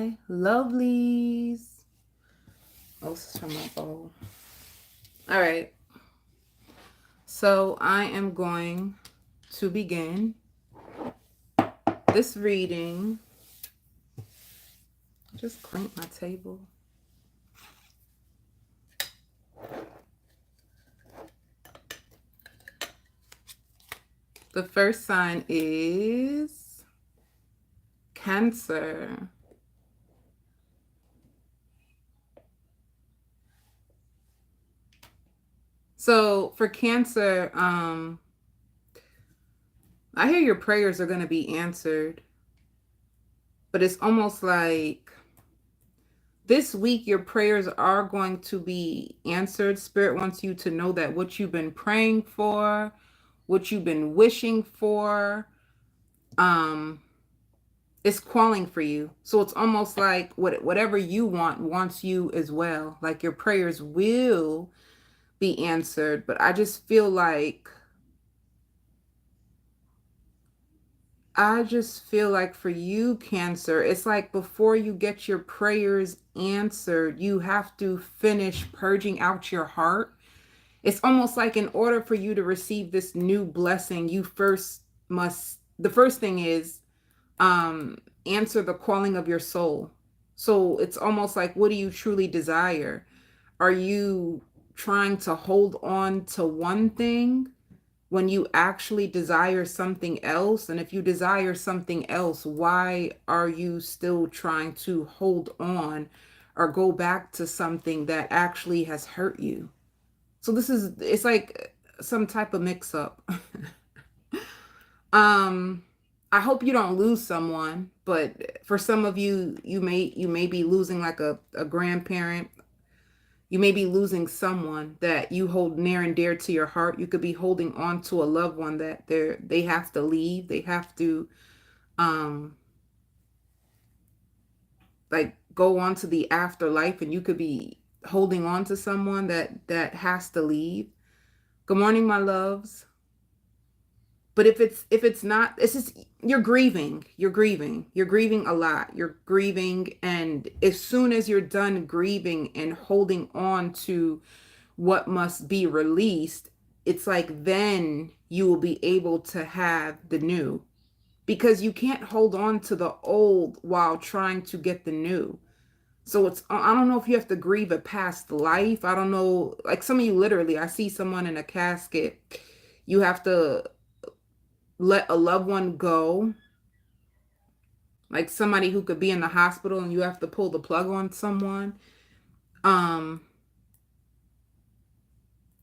my lovelies. Oh, this is from my bowl. All right. So I am going to begin this reading. Just clean my table. The first sign is Cancer. So for Cancer, I hear your prayers are going to be answered, but it's almost like this week your prayers are going to be answered. Spirit wants you to know that what you've been praying for, what you've been wishing for, is calling for you. So it's almost like whatever you want wants you as well. Like your prayers will be answered, but I just feel like for you, Cancer, it's like before you get your prayers answered, you have to finish purging out your heart. It's almost like in order for you to receive this new blessing, you first must, the first thing is answer the calling of your soul. So it's almost like, what do you truly desire? Are you trying to hold on to one thing when you actually desire something else? And if you desire something else, why are you still trying to hold on or go back to something that actually has hurt you? So it's like some type of mix up. I hope you don't lose someone, but for some of you, you may be losing like a grandparent. You may be losing someone that you hold near and dear to your heart. You could be holding on to a loved one that they have to leave. They have to um like go on to the afterlife, and you could be holding on to someone that has to leave. Good morning, my loves. But if it's not, it's just you're grieving a lot. You're grieving, and as soon as you're done grieving and holding on to what must be released, it's like then you will be able to have the new, because you can't hold on to the old while trying to get the new. So I don't know if you have to grieve a past life. I don't know, like some of you, literally, I see someone in a casket. You have to let a loved one go, like somebody who could be in the hospital, and you have to pull the plug on someone. um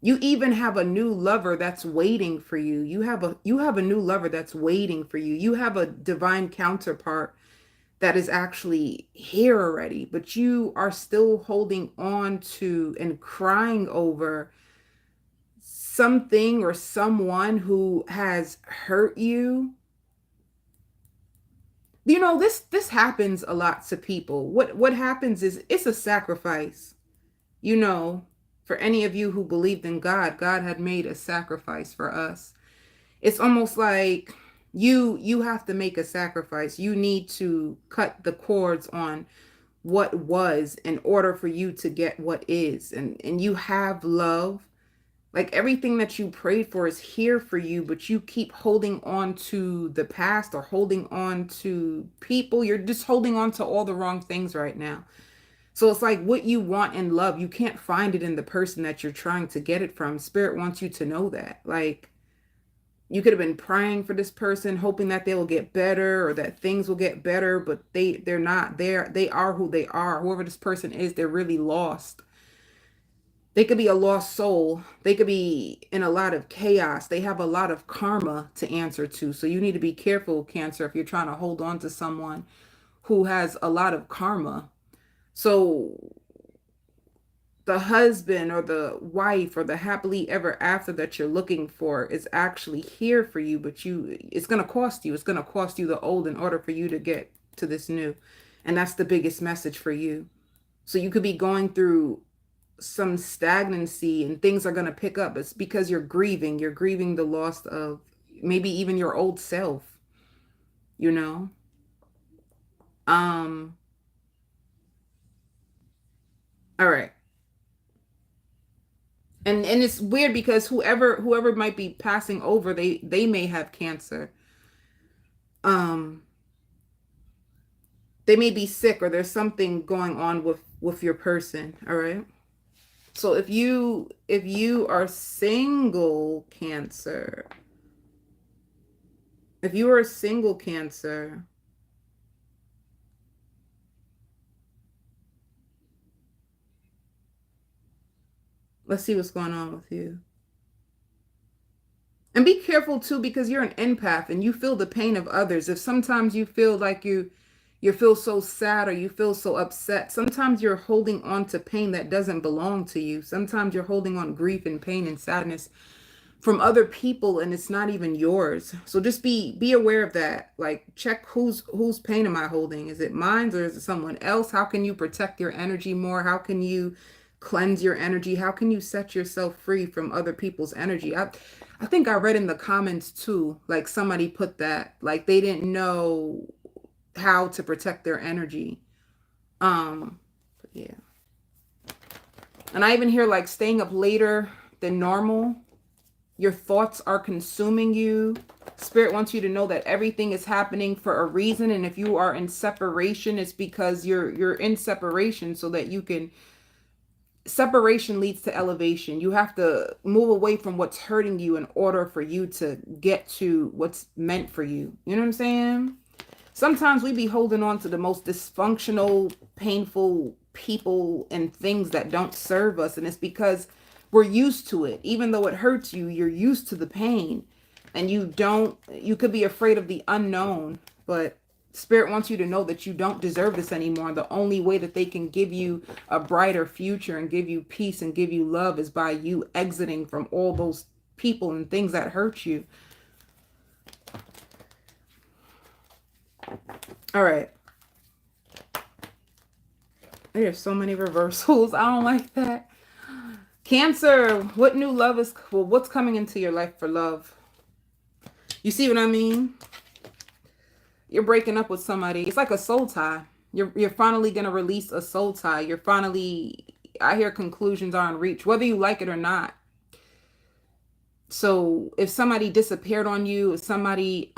you even have a new lover that's waiting for you. You have a new lover that's waiting for you. You have a divine counterpart that is actually here already, but you are still holding on to and crying over something or someone who has hurt you. This happens a lot to people. What happens is it's a sacrifice. You know, for any of you who believed in God, God had made a sacrifice for us. It's almost like you have to make a sacrifice. You need to cut the cords on what was in order for you to get what is. And you have love. Like everything that you prayed for is here for you, but you keep holding on to the past or holding on to people. You're just holding on to all the wrong things right now. So it's like what you want in love, you can't find it in the person that you're trying to get it from. Spirit wants you to know that. Like you could have been praying for this person, hoping that they will get better or that things will get better, but they're not there. They are who they are. Whoever this person is, they're really lost. They could be a lost soul. They could be in a lot of chaos. They have a lot of karma to answer to. So you need to be careful, Cancer, if you're trying to hold on to someone who has a lot of karma. So the husband or the wife or the happily ever after that you're looking for is actually here for you, but it's going to cost you. It's going to cost you the old in order for you to get to this new. And that's the biggest message for you. So you could be going through some stagnancy and things are going to pick up. It's because you're grieving. You're grieving the loss of maybe even your old self, you know? Um All right. And it's weird because whoever might be passing over, they may have Cancer. Um they may be sick, or there's something going on with your person, all right? So if you are single Cancer, if you are a single Cancer, let's see what's going on with you. And be careful too, because you're an empath and you feel the pain of others. If sometimes you feel like you feel so sad or you feel so upset, sometimes you're holding on to pain that doesn't belong to you. Sometimes you're holding on grief and pain and sadness from other people, and it's not even yours. So just be aware of that. Like, check whose pain am I holding? Is it mine, or is it someone else? How can you protect your energy more? How can you cleanse your energy? How can you set yourself free from other people's energy? I think I read in the comments too, like somebody put that, like they didn't know how to protect their energy. Yeah. And I even hear like staying up later than normal. Your thoughts are consuming you. Spirit wants you to know that everything is happening for a reason. And if you are in separation, it's because you're in separation so that you can. Separation leads to elevation. You have to move away from what's hurting you in order for you to get to what's meant for you. You know what I'm saying? Sometimes we be holding on to the most dysfunctional, painful people and things that don't serve us. And it's because we're used to it. Even though it hurts you, you're used to the pain. And you could be afraid of the unknown. But Spirit wants you to know that you don't deserve this anymore. The only way that they can give you a brighter future and give you peace and give you love is by you exiting from all those people and things that hurt you. All right. There's so many reversals. I don't like that. Cancer, what new love is, well, what's coming into your life for love? You see what I mean? You're breaking up with somebody. It's like a soul tie. You're finally going to release a soul tie. You're finally, I hear conclusions are in reach, whether you like it or not. So if somebody disappeared on you, if somebody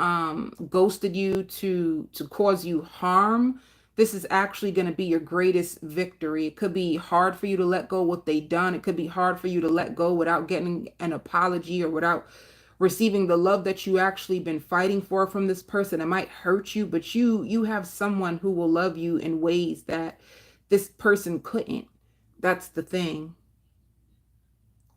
ghosted you to cause you harm, this is actually going to be your greatest victory. It could be hard for you to let go what they done. It could be hard for you to let go without getting an apology or without receiving the love that you actually been fighting for from this person. It might hurt you, but you have someone who will love you in ways that this person couldn't. That's the thing.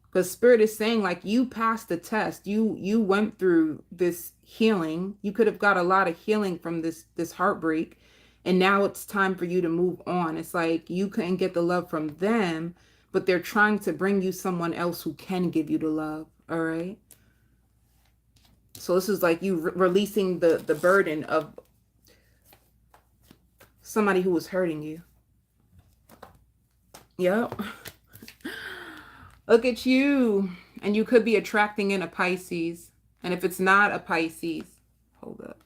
Because Spirit is saying, like, you passed the test. You went through this healing. You could have got a lot of healing from this heartbreak. And now it's time for you to move on. It's like you couldn't get the love from them, but they're trying to bring you someone else who can give you the love. All right. So this is like you releasing the burden of somebody who was hurting you. Yep. Look at you. And you could be attracting in a Pisces. And if it's not a Pisces, hold up.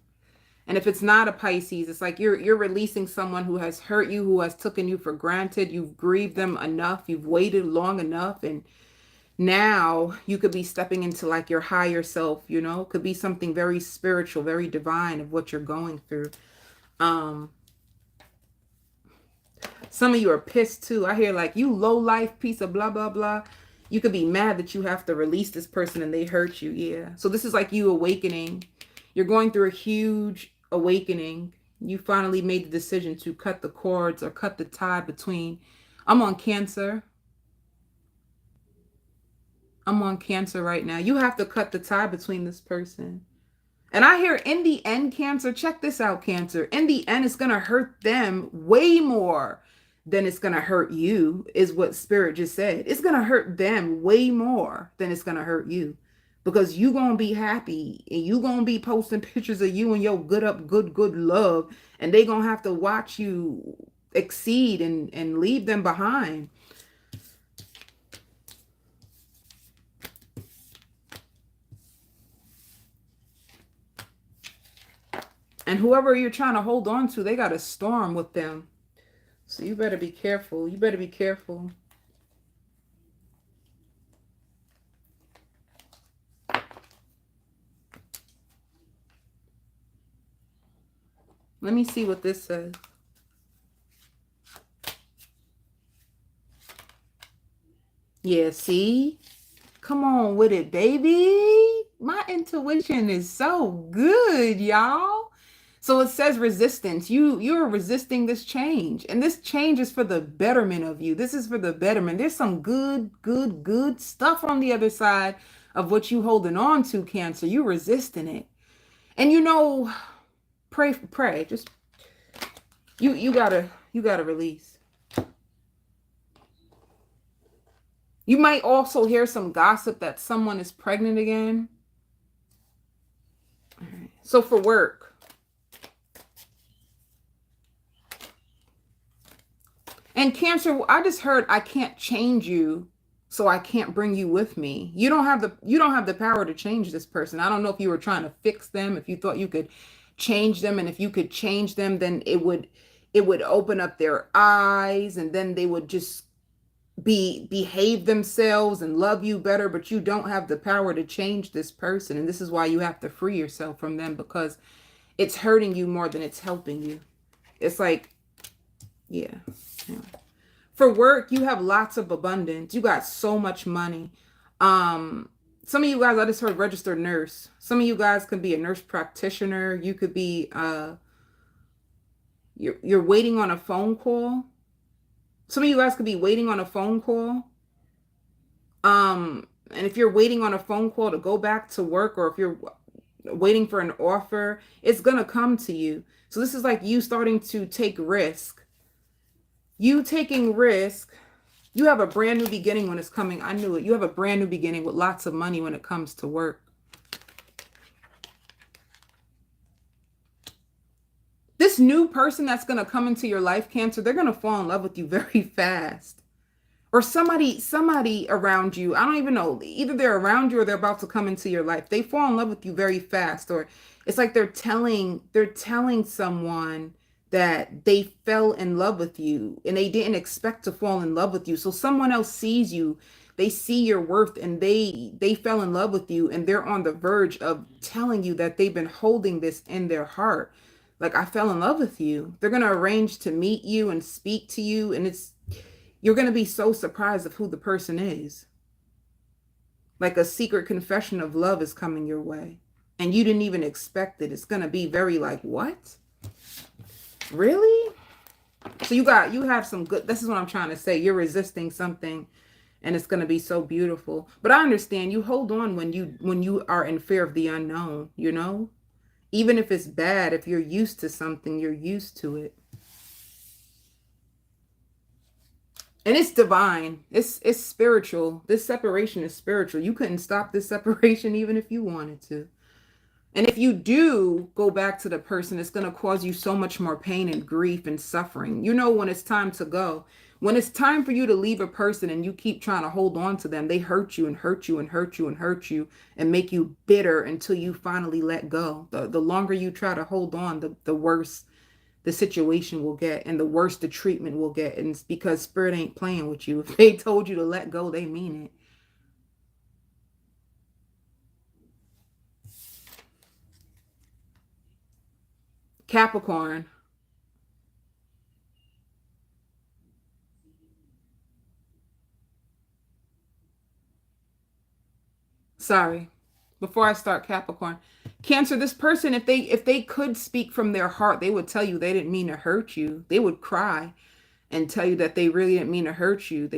And if it's not a Pisces, it's like you're releasing someone who has hurt you, who has taken you for granted. You've grieved them enough. You've waited long enough. And now you could be stepping into like your higher self, you know, it could be something very spiritual, very divine of what you're going through. Some of you are pissed too. I hear like, you low life piece of blah, blah, blah. You could be mad that you have to release this person and they hurt you. Yeah. So this is like you awakening. You're going through a huge awakening. You finally made the decision to cut the cords or cut the tie between. I'm on Cancer. I'm on Cancer right now. You have to cut the tie between this person. And I hear in the end, Cancer, check this out, Cancer. In the end, it's going to hurt them way more than it's going to hurt you, is what Spirit just said. It's going to hurt them way more than it's going to hurt you. Because you going to be happy and you going to be posting pictures of you and your good love. And they going to have to watch you exceed and leave them behind. And whoever you're trying to hold on to, they got a storm with them. So you better be careful. You better be careful. Let me see what this says. Yeah, see? Come on with it, baby. My intuition is so good, y'all. So it says resistance. You're resisting this change. And this change is for the betterment of you. This is for the betterment. There's some good stuff on the other side of what you holding on to, Cancer. You resisting it. And pray. Just you gotta release. You might also hear some gossip that someone is pregnant again. All right. So for work. And Cancer, I just heard I can't change you, so I can't bring you with me. You don't have the power to change this person. I don't know if you were trying to fix them, if you thought you could change them, and if you could change them, then it would open up their eyes, and then they would just behave themselves and love you better, but you don't have the power to change this person. And this is why you have to free yourself from them, because it's hurting you more than it's helping you. It's like, yeah. For work, you have lots of abundance. You got so much money. Some of you guys, I just heard registered nurse. Some of you guys could be a nurse practitioner. You could be you're waiting on a phone call. Some of you guys could be waiting on a phone call. And if you're waiting on a phone call to go back to work, or if you're waiting for an offer, it's gonna come to you. So this is like you starting to take risk. You taking risk. You have a brand new beginning when it's coming. I knew it. You have a brand new beginning with lots of money when it comes to work. This new person that's going to come into your life, Cancer, they're going to fall in love with you very fast. Or somebody around you, I don't even know, either they're around you or they're about to come into your life. They fall in love with you very fast. Or it's like they're telling someone that they fell in love with you and they didn't expect to fall in love with you. So someone else sees you, they see your worth, and they fell in love with you, and they're on the verge of telling you that they've been holding this in their heart. Like, I fell in love with you. They're going to arrange to meet you and speak to you, and you're going to be so surprised of who the person is. Like a secret confession of love is coming your way, and you didn't even expect it. It's going to be very like, what? Really? So you have some good, this is what I'm trying to say. You're resisting something, and it's going to be so beautiful. But I understand, you hold on when you are in fear of the unknown, even if it's bad. If you're used to something, you're used to it. And it's divine. It's spiritual. This separation is spiritual. You couldn't stop this separation even if you wanted to. And if you do go back to the person, it's going to cause you so much more pain and grief and suffering. When it's time to go. When it's time for you to leave a person and you keep trying to hold on to them, they hurt you and hurt you and hurt you and hurt you and make you bitter until you finally let go. The longer you try to hold on, the worse the situation will get, and the worse the treatment will get. And it's because Spirit ain't playing with you. If they told you to let go, they mean it. Capricorn. Sorry. Before I start, Capricorn. Cancer, this person, if they could speak from their heart, they would tell you they didn't mean to hurt you. They would cry and tell you that they really didn't mean to hurt you.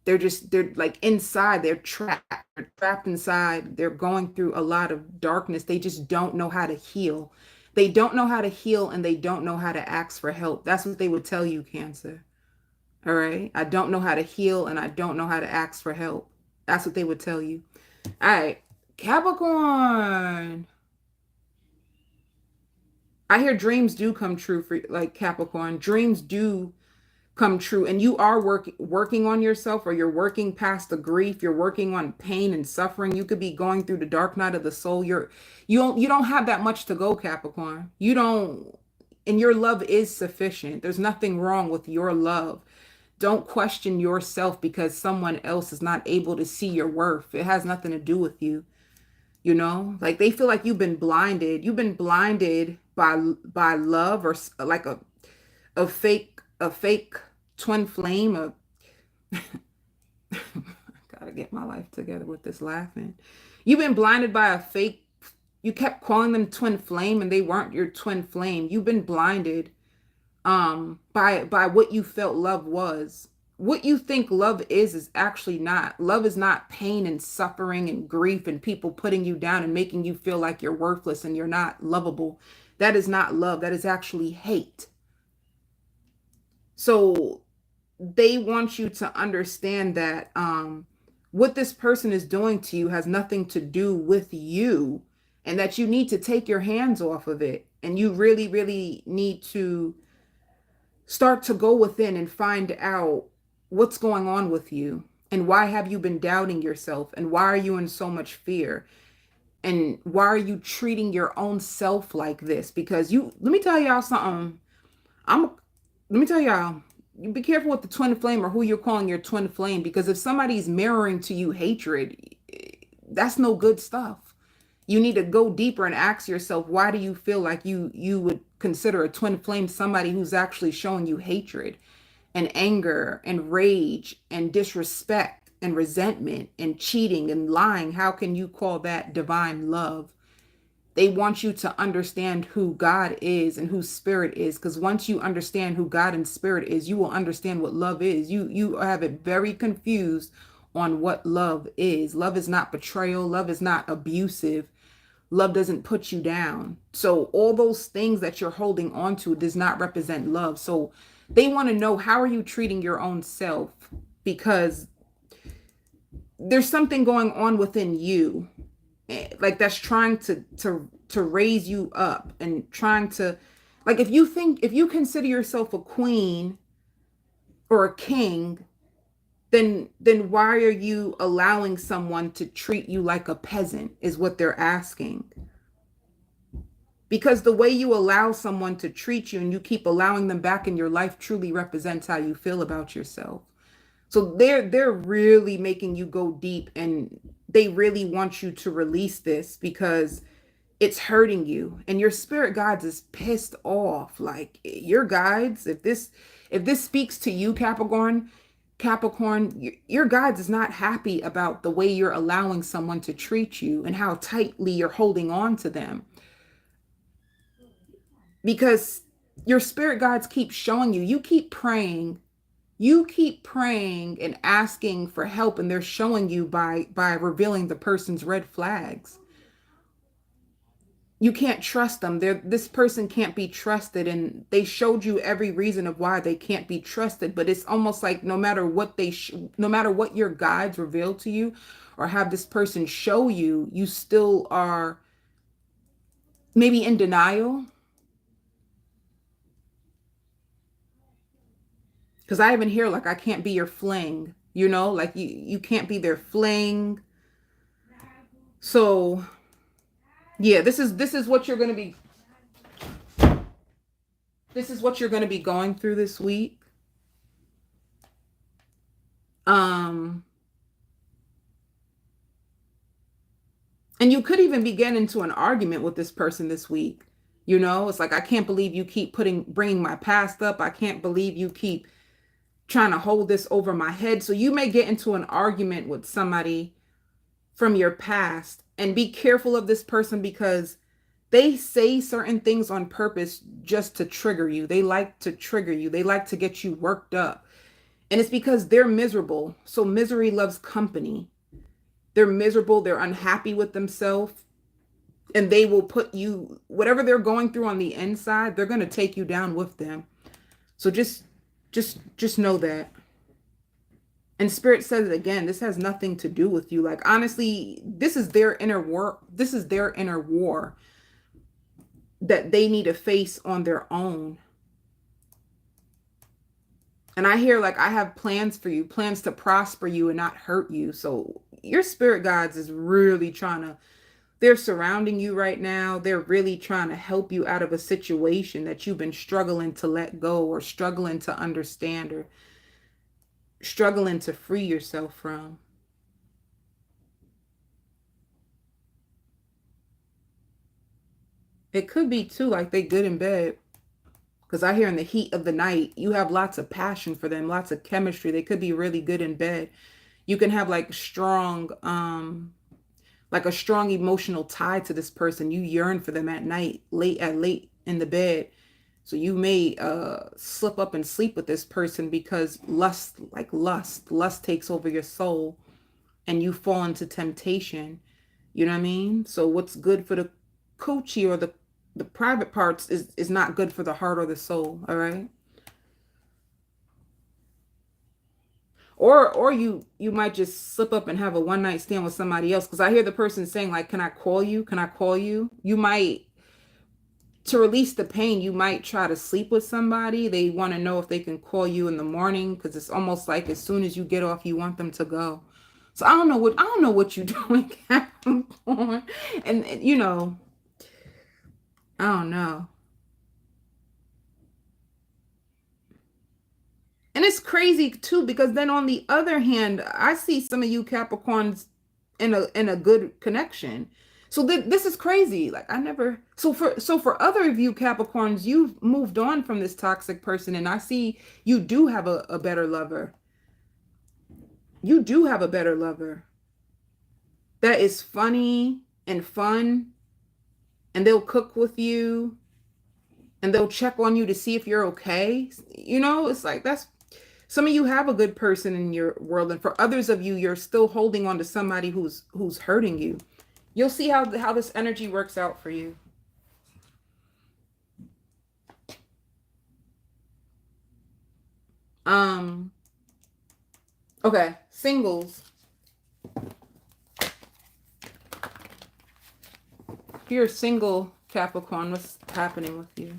They're like inside, they're trapped inside. They're going through a lot of darkness. They just don't know how to heal. They don't know how to heal, and they don't know how to ask for help. That's what they would tell you, Cancer. All right. I don't know how to heal, and I don't know how to ask for help. That's what they would tell you. All right. Capricorn. I hear dreams do come true for like Capricorn. Dreams do come true, and you are working on yourself, or you're working past the grief. You're working on pain and suffering. You could be going through the dark night of the soul. You don't have that much to go, Capricorn. You don't And your love is sufficient. There's nothing wrong with your love. Don't question yourself because someone else is not able to see your worth. It has nothing to do with you. You know, like they feel like you've been blinded. You've been blinded by love, or like a fake twin flame. Gotta get my life together with this laughing. You've been blinded by a fake. You kept calling them twin flame, and they weren't your twin flame. You've been blinded by what you felt love was. What you think love is actually not. Love is not pain and suffering and grief and people putting you down and making you feel like you're worthless and you're not lovable. That is not love. That is actually hate. So they want you to understand that what this person is doing to you has nothing to do with you, and that you need to take your hands off of it. And you really, really need to start to go within and find out what's going on with you, and why have you been doubting yourself, and why are you in so much fear, and why are you treating your own self like this? Because let me tell y'all something. I'm let me tell y'all, you be careful with the twin flame, or who you're calling your twin flame, because if somebody's mirroring to you hatred, that's no good stuff. You need to go deeper and ask yourself, why do you feel like you would consider a twin flame somebody who's actually showing you hatred and anger and rage and disrespect and resentment and cheating and lying? How can you call that divine love? They want you to understand who God is and who spirit is, because once you understand who God and spirit is, you will understand what love is. You have it very confused on what love is. Love is not betrayal. Love is not abusive. Love doesn't put you down. So all those things that you're holding on to does not represent love. So they want to know, how are you treating your own self? Because there's something going on within you, like that's trying to raise you up, and trying to, like, if you consider yourself a queen or a king, then why are you allowing someone to treat you like a peasant, is what they're asking. Because the way you allow someone to treat you and you keep allowing them back in your life truly represents how you feel about yourself. So they're really making you go deep, and they really want you to release this because it's hurting you. And your spirit guides is pissed off. Like, your guides, if this speaks to you, Capricorn, your guides is not happy about the way you're allowing someone to treat you and how tightly you're holding on to them. Because your spirit guides keep showing you, you keep praying and asking for help, and they're showing you by revealing the person's red flags. You can't trust them. This person can't be trusted, and they showed you every reason of why they can't be trusted. But it's almost like no matter what your guides reveal to you or have this person show you, you still are maybe in denial. Because I even hear, like, I can't be your fling, like you can't be their fling. So yeah, this is what you're going to be. This is what you're going to be going through this week. And you could even be getting into an argument with this person this week. It's like, I can't believe you keep bringing my past up. I can't believe you keep trying to hold this over my head. So you may get into an argument with somebody from your past, and be careful of this person, because they say certain things on purpose just to trigger you. They like to trigger you. They like to get you worked up. And it's because they're miserable. So misery loves company. They're miserable. They're unhappy with themselves. And they will put you, whatever they're going through on the inside, they're going to take you down with them. So just know that. And Spirit says it again, this has nothing to do with you. Like, honestly, this is their inner war. This is their inner war that they need to face on their own. And I hear, like, I have plans for you, plans to prosper you and not hurt you. So your spirit guides is really trying to They're surrounding you right now. They're really trying to help you out of a situation that you've been struggling to let go, or struggling to understand, or struggling to free yourself from. It could be too, like they good in bed. Because I hear in the heat of the night, you have lots of passion for them, lots of chemistry. They could be really good in bed. You can have like a strong emotional tie to this person. You yearn for them at night, late in the bed. So you may slip up and sleep with this person because lust takes over your soul, and you fall into temptation. You know what I mean? So what's good for the coochie or the private parts is not good for the heart or the soul. All right. Or you might just slip up and have a one night stand with somebody else, because I hear the person saying, like, can I call you, can I call you? You might, to release the pain, you might try to sleep with somebody. They want to know if they can call you in the morning, because it's almost like as soon as you get off, you want them to go. So I don't know what you're doing, Capricorn. And you know, I don't know. And it's crazy too, because then on the other hand, I see some of you Capricorns in a good connection. So this is crazy. Like I never, so for other of you Capricorns, you've moved on from this toxic person, and I see you do have a better lover. You do have a better lover that is funny and fun, and they'll cook with you, and they'll check on you to see if you're okay. You know, it's like that's, some of you have a good person in your world, and for others of you, you're still holding on to somebody who's hurting you. You'll see how this energy works out for you. Um, okay, singles. If you're single, Capricorn, what's happening with you?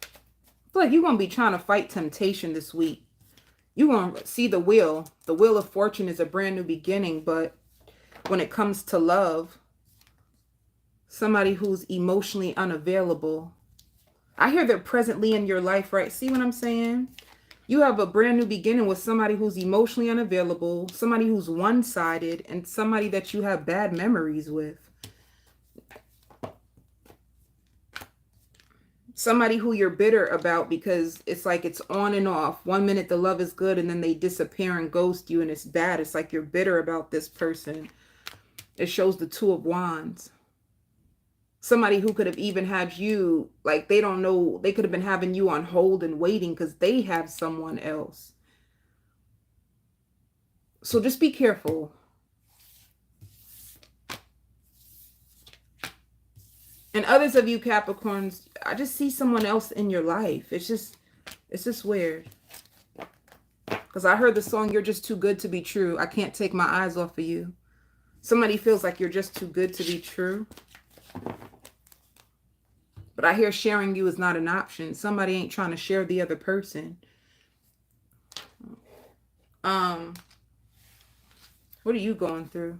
I feel like you're gonna be trying to fight temptation this week. You're gonna see the wheel. The wheel of fortune is a brand new beginning, but when it comes to love, somebody who's emotionally unavailable, I hear they're presently in your life, right? See what I'm saying? You have a brand new beginning with somebody who's emotionally unavailable, somebody who's one-sided, and somebody that you have bad memories with. Somebody who you're bitter about because it's like it's on and off. One minute the love is good, and then they disappear and ghost you, and it's bad. It's like you're bitter about this person. It shows the Two of Wands. Somebody who could have even had you, like, they don't know, they could have been having you on hold and waiting because they have someone else. So just be careful. And others of you Capricorns, I just see someone else in your life. It's just weird. Because I heard the song, "You're Just Too Good to Be True. I can't take my eyes off of you." Somebody feels like you're just too good to be true. But I hear sharing you is not an option. Somebody ain't trying to share the other person. What are you going through?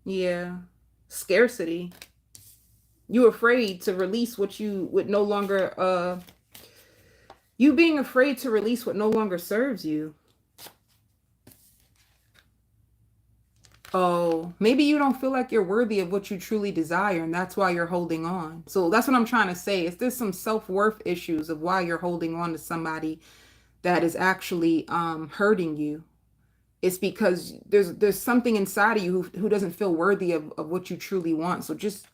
Yeah. Scarcity. You afraid to release what you would no longer, you being afraid to release what no longer serves you. Oh, maybe you don't feel like you're worthy of what you truly desire, and that's why you're holding on. So that's what I'm trying to say. Is there's some self-worth issues of why you're holding on to somebody that is actually hurting you. It's because there's something inside of you who doesn't feel worthy of what you truly want. So just,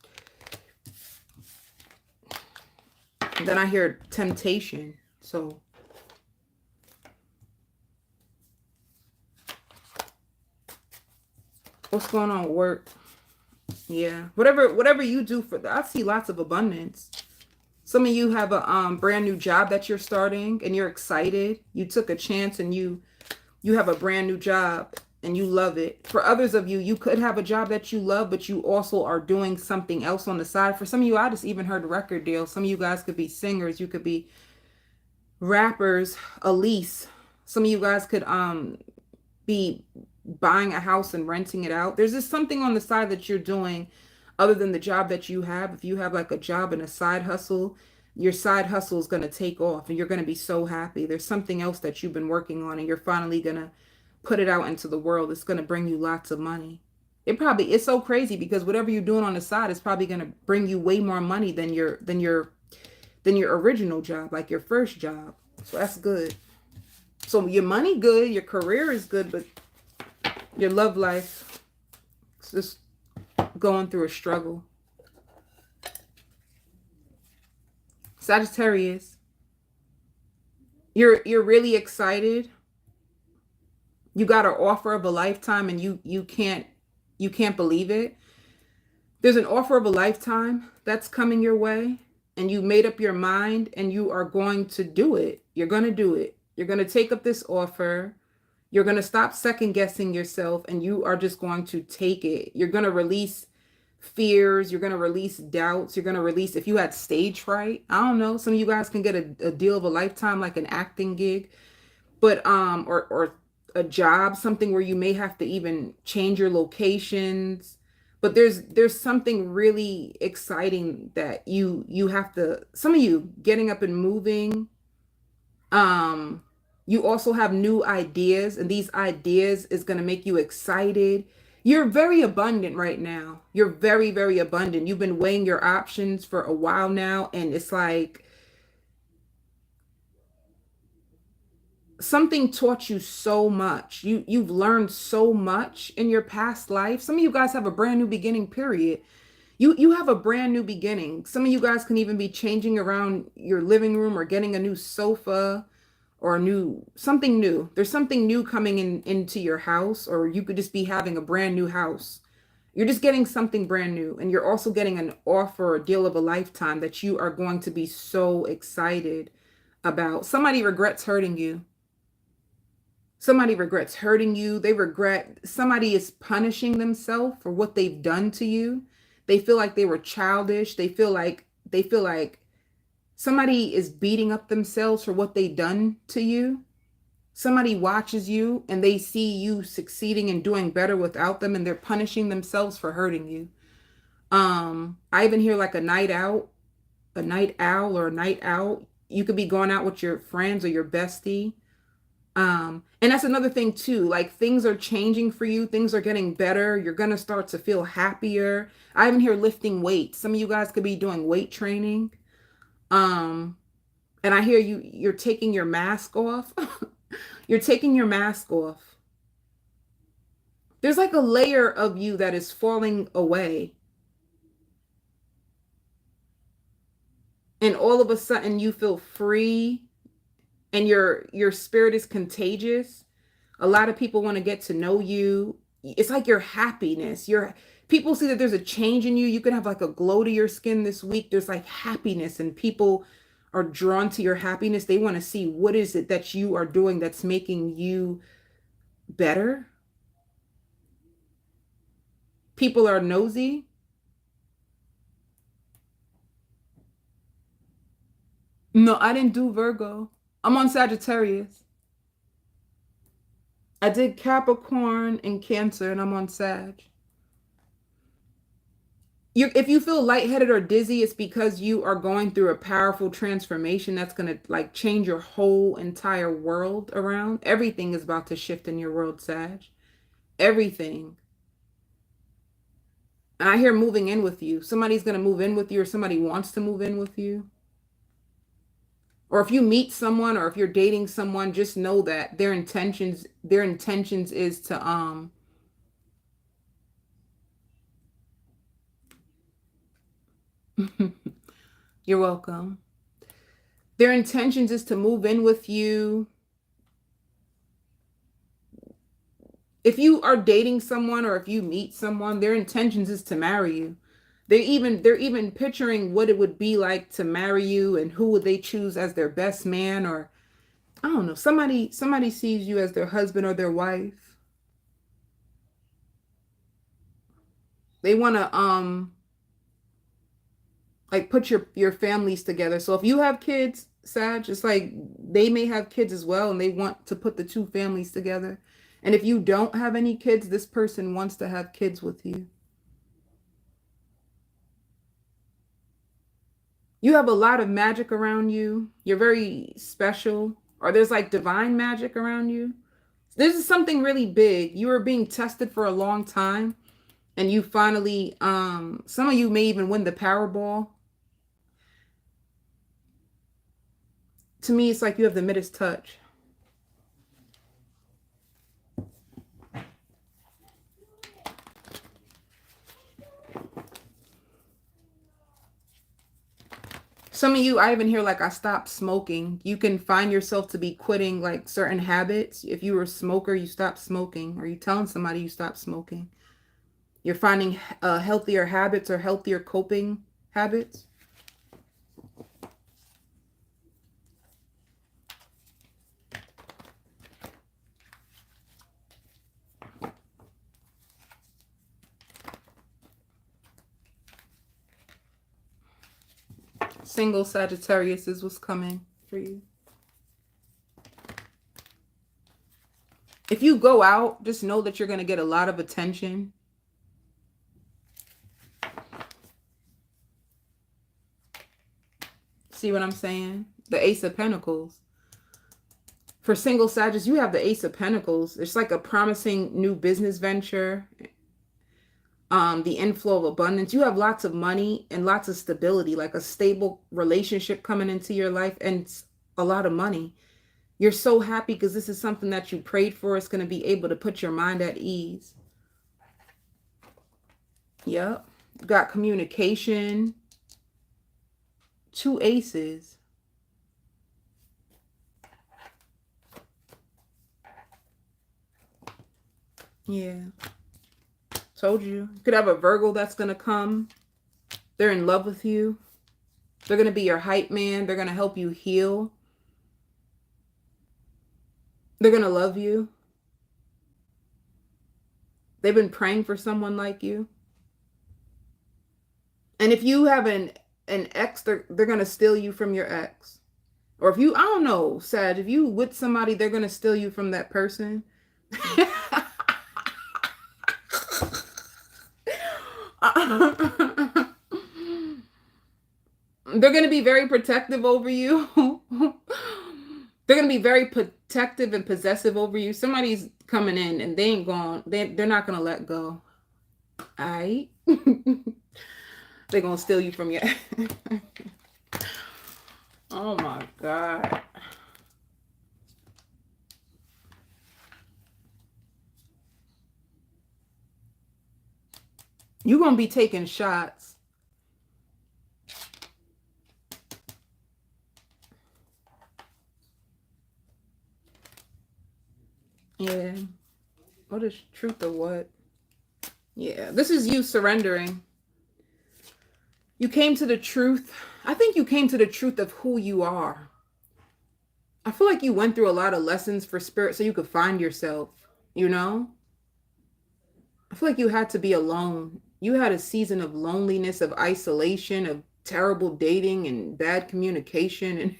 then I hear temptation. So what's going on with work? Yeah. Whatever you do I see lots of abundance. Some of you have a brand new job that you're starting and you're excited. You took a chance and you have a brand new job and you love it. For others of you, you could have a job that you love, but you also are doing something else on the side. For some of you, I just even heard a record deal. Some of you guys could be singers. You could be rappers. Elise. Some of you guys could be buying a house and renting it out. There's just something on the side that you're doing other than the job that you have. If you have like a job and a side hustle, your side hustle is going to take off and you're going to be so happy. There's something else that you've been working on and you're finally going to put it out into the world. It's going to bring you lots of money. It's so crazy because whatever you're doing on the side is probably going to bring you way more money than your original job, like your first job. So that's good. So your money good, your career is good, but your love life is just going through a struggle. Sagittarius, you're really excited. You got an offer of a lifetime and you can't believe it. There's an offer of a lifetime that's coming your way and you made up your mind and you are going to do it. You're going to do it. You're going to take up this offer. You're going to stop second guessing yourself and you are just going to take it. You're going to release fears. You're going to release doubts. You're going to release, if you had stage fright, I don't know, some of you guys can get a deal of a lifetime, like an acting gig, but, or a job, something where you may have to even change your locations. But there's something really exciting that you have to, some of you getting up and moving. You also have new ideas, and these ideas is going to make you excited. You're very abundant right now. You're very, very abundant. You've been weighing your options for a while now, and it's like something taught you so much. You've learned so much in your past life. Some of you guys have a brand new beginning, period. You have a brand new beginning. Some of you guys can even be changing around your living room or getting a new sofa or something new. There's something new coming into your house, or you could just be having a brand new house. You're just getting something brand new, and you're also getting an offer or deal of a lifetime that you are going to be so excited about. Somebody regrets hurting you. Somebody regrets hurting you. Somebody is punishing themselves for what they've done to you. They feel like they were childish. They feel like somebody is beating up themselves for what they've done to you. Somebody watches you and they see you succeeding and doing better without them, and they're punishing themselves for hurting you. I even hear like a night owl or a night out. You could be going out with your friends or your bestie. And that's another thing too, like things are changing for you. Things are getting better. You're going to start to feel happier. I even hear lifting weights. Some of you guys could be doing weight training. And I hear you're taking your mask off. You're taking your mask off. There's like a layer of you that is falling away. And all of a sudden you feel free. And your spirit is contagious. A lot of people want to get to know you. It's like your happiness. People see that there's a change in you. You can have like a glow to your skin this week. There's like happiness, and people are drawn to your happiness. They want to see what is it that you are doing that's making you better. People are nosy. No, I didn't do Virgo. I'm on Sagittarius. I did Capricorn and Cancer, and I'm on Sag. If you feel lightheaded or dizzy, it's because you are going through a powerful transformation that's going to like change your whole entire world around. Everything is about to shift in your world, Sag. Everything. And I hear moving in with you. Somebody's going to move in with you, or somebody wants to move in with you. Or if you meet someone, or if you're dating someone, just know that their intentions is to you're welcome. Their intentions is to move in with you. If you are dating someone, or if you meet someone, their intentions is to marry you. They're even picturing what it would be like to marry you, and who would they choose as their best man, or I don't know, somebody sees you as their husband or their wife. They want to like put your families together. So if you have kids, Sag, it's like they may have kids as well, and they want to put the two families together. And if you don't have any kids, this person wants to have kids with you. You have a lot of magic around you. You're very special. Or there's like divine magic around you. This is something really big. You were being tested for a long time. And you finally, some of you may even win the Powerball. To me, it's like you have the Midas touch. Some of you, I even hear like I stopped smoking. You can find yourself to be quitting like certain habits. If you were a smoker, you stop smoking. Or you telling somebody you stop smoking. You're finding healthier habits or healthier coping habits. Single Sagittarius is what's coming for you. If you go out, just know that you're going to get a lot of attention. See what I'm saying? The Ace of Pentacles. For single Sagittarius, you have the Ace of Pentacles. It's like a promising new business venture. The inflow of abundance. You have lots of money and lots of stability, like a stable relationship coming into your life and a lot of money. You're so happy because this is something that you prayed for. It's going to be able to put your mind at ease. Yep. You got communication. 2 aces. Yeah. Told you. You could have a Virgo that's going to come. They're in love with you. They're going to be your hype man. They're going to help you heal. They're going to love you. They've been praying for someone like you. And if you have an ex, they're going to steal you from your ex. Or if you, I don't know, Sag, if you with somebody, they're going to steal you from that person. They're going to be very protective over you. They're going to be very protective and possessive over you. Somebody's coming in and they ain't going, they're not going to let go. All right? They're going to steal you from your... Oh my God. You're going to be taking shots. Yeah. What is truth or what? Yeah. This is you surrendering. You came to the truth. I think you came to the truth of who you are. I feel like you went through a lot of lessons for spirit so you could find yourself, you know? I feel like you had to be alone. You had a season of loneliness, of isolation, of terrible dating and bad communication. And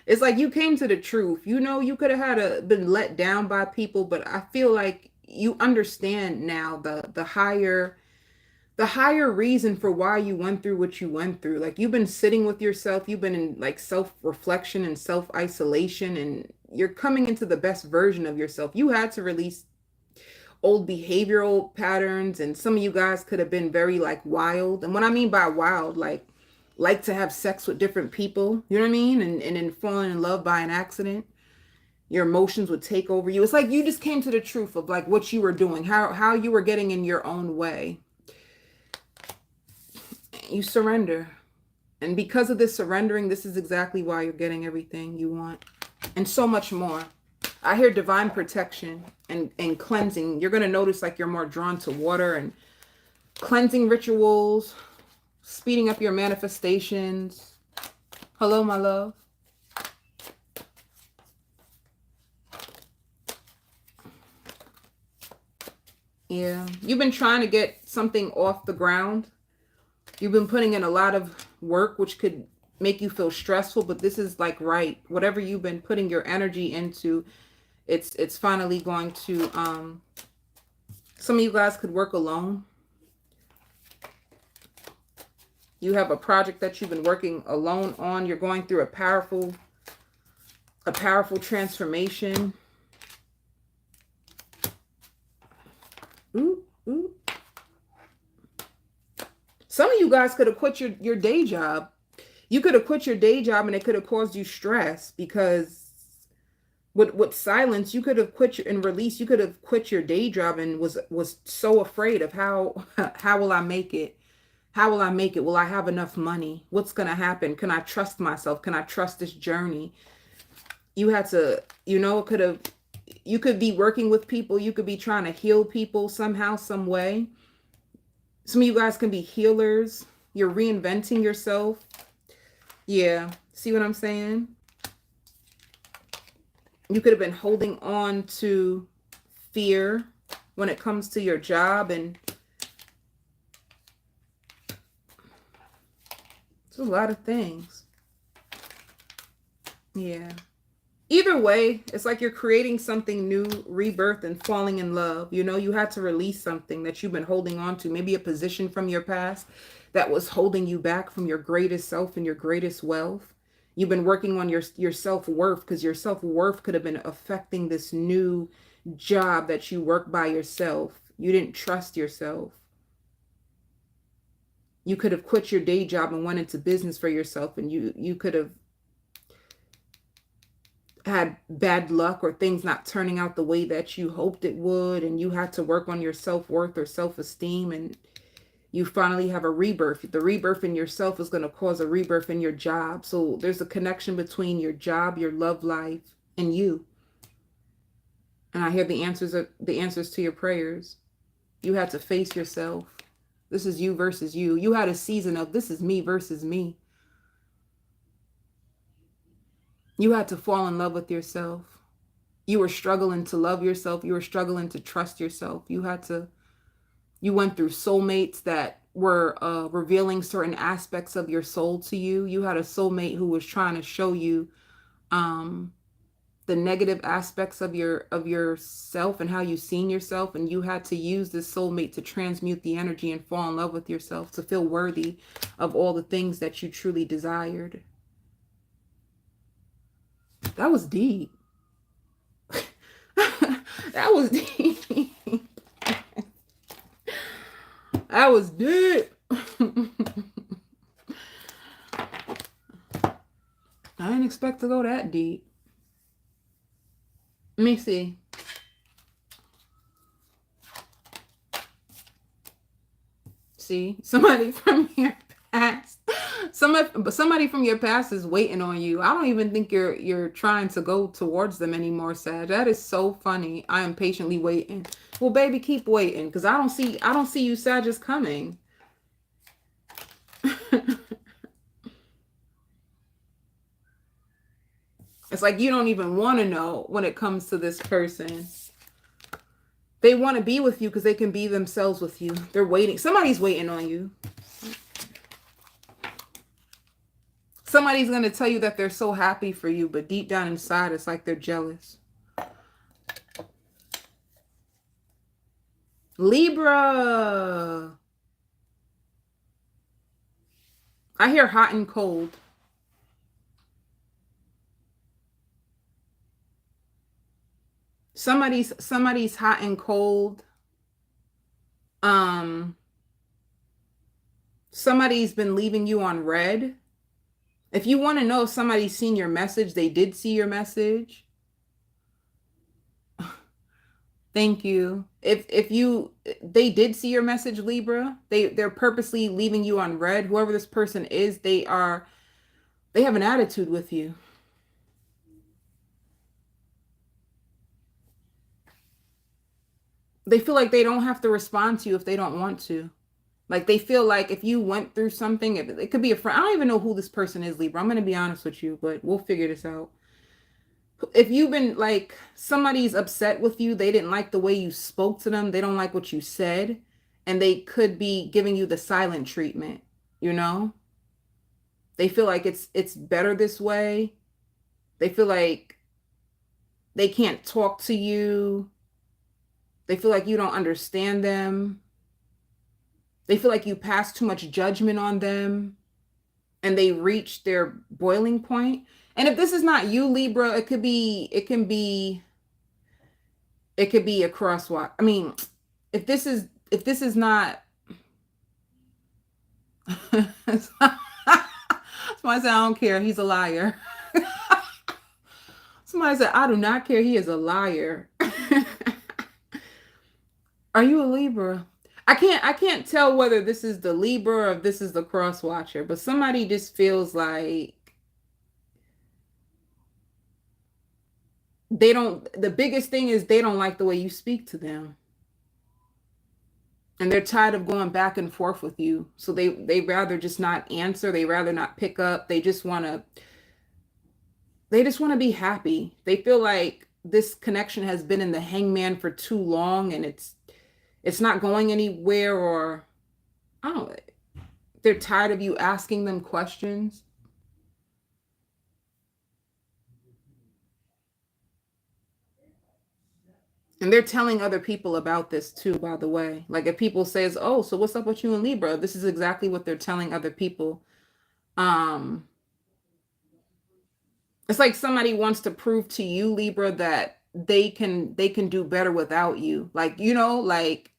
it's like you came to the truth. You know, you could have had been let down by people, but I feel like you understand now the higher reason for why you went through what you went through. Like you've been sitting with yourself. You've been in like self-reflection and self-isolation, and you're coming into the best version of yourself. You had to release old behavioral patterns, and some of you guys could have been very like wild. And what I mean by wild, like to have sex with different people, you know what I mean? And then falling in love by an accident. Your emotions would take over you. It's like you just came to the truth of like what you were doing, how you were getting in your own way. You surrender. And because of this surrendering, this is exactly why you're getting everything you want. And so much more. I hear divine protection and cleansing. You're going to notice like you're more drawn to water and cleansing rituals, speeding up your manifestations. Hello, my love. Yeah. You've been trying to get something off the ground. You've been putting in a lot of work, which could make you feel stressful, but this is like right. Whatever you've been putting your energy into It's finally going to, some of you guys could work alone. You have a project that you've been working alone on. You're going through a powerful transformation. Ooh, ooh. Some of you guys could have quit your day job. You could have quit your day job and it could have caused you stress, because with silence, you could have quit and release. You could have quit your day job and was so afraid of how will I make it? How will I make it? Will I have enough money? What's going to happen? Can I trust myself? Can I trust this journey? You had to, you could be working with people. You could be trying to heal people somehow, some way. Some of you guys can be healers. You're reinventing yourself. Yeah. See what I'm saying? You could have been holding on to fear when it comes to your job, and it's a lot of things. Yeah. Either way, it's like you're creating something new, rebirth, and falling in love. You had to release something that you've been holding on to, maybe a position from your past that was holding you back from your greatest self and your greatest wealth. You've been working on your self-worth, because your self-worth could have been affecting this new job that you work by yourself. You didn't trust yourself. You could have quit your day job and went into business for yourself, and you could have had bad luck or things not turning out the way that you hoped it would, and you had to work on your self-worth or self-esteem, and you finally have a rebirth. The rebirth in yourself is going to cause a rebirth in your job. So there's a connection between your job, your love life, and you. And I hear the answers to your prayers. You had to face yourself. This is you versus you. You had a season of this is me versus me. You had to fall in love with yourself. You were struggling to love yourself. You were struggling to trust yourself. You went through soulmates that were revealing certain aspects of your soul to you. You had a soulmate who was trying to show you the negative aspects of yourself and how you seen yourself, and you had to use this soulmate to transmute the energy and fall in love with yourself, to feel worthy of all the things that you truly desired. That was deep. That was deep. That was deep. I didn't expect to go that deep. Let me see. See, somebody from your past. Somebody from your past is waiting on you. I don't even think you're trying to go towards them anymore, Sag. That is so funny. I am patiently waiting. Well, baby, keep waiting, because I don't see you, Sagittarius, coming. It's like you don't even want to know when it comes to this person. They want to be with you because they can be themselves with you. They're waiting. Somebody's waiting on you. Somebody's going to tell you that they're so happy for you, but deep down inside, it's like they're jealous. Libra. I hear hot and cold. Somebody's hot and cold. Somebody's been leaving you on red. If you want to know if somebody's seen your message, they did see your message. Thank you. They did see your message, Libra. They're purposely leaving you on red. Whoever this person is, they have an attitude with you. They feel like they don't have to respond to you if they don't want to. Like they feel like if you went through something, it could be a friend. I don't even know who this person is, Libra. I'm going to be honest with you, but we'll figure this out. If you've been like, somebody's upset with you, they didn't like the way you spoke to them, they don't like what you said, and they could be giving you the silent treatment, you know? They feel like it's better this way. They feel like They can't talk to you. They feel like you don't understand them. They feel like you pass too much judgment on them and they reach their boiling point. And if this is not you, Libra, it could be a crosswalk. I mean, if this is not somebody said, I don't care, he's a liar. Somebody said, I do not care, he is a liar. Are you a Libra? I can't tell whether this is the Libra or if this is the cross watcher, but somebody just feels like the biggest thing is they don't like the way you speak to them. And they're tired of going back and forth with you. So they rather just not answer, they rather not pick up. They just want to be happy. They feel like this connection has been in the hangman for too long and it's not going anywhere, or I don't know, they're tired of you asking them questions. And they're telling other people about this too, by the way. Like if people says, "Oh, so what's up with you and Libra?" This is exactly what they're telling other people. Um it's like somebody wants to prove to you, Libra, that they can do better without you. Like, like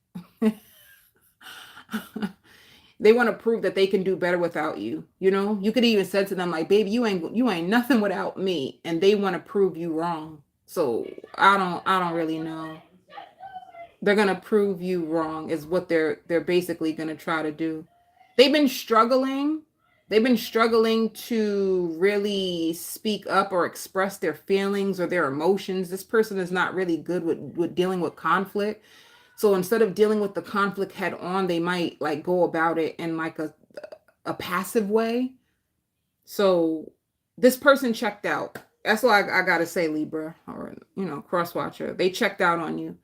they want to prove that they can do better without you. You could even say to them like, "Baby, you ain't nothing without me," and they want to prove you wrong. So I don't really know. They're gonna prove you wrong is what they're basically gonna try to do. They've been struggling. They've been struggling to really speak up or express their feelings or their emotions. This person is not really good with dealing with conflict. So instead of dealing with the conflict head on, they might like go about it in like a passive way. So this person checked out. That's what I gotta say, Libra, or cross watcher. They checked out on you.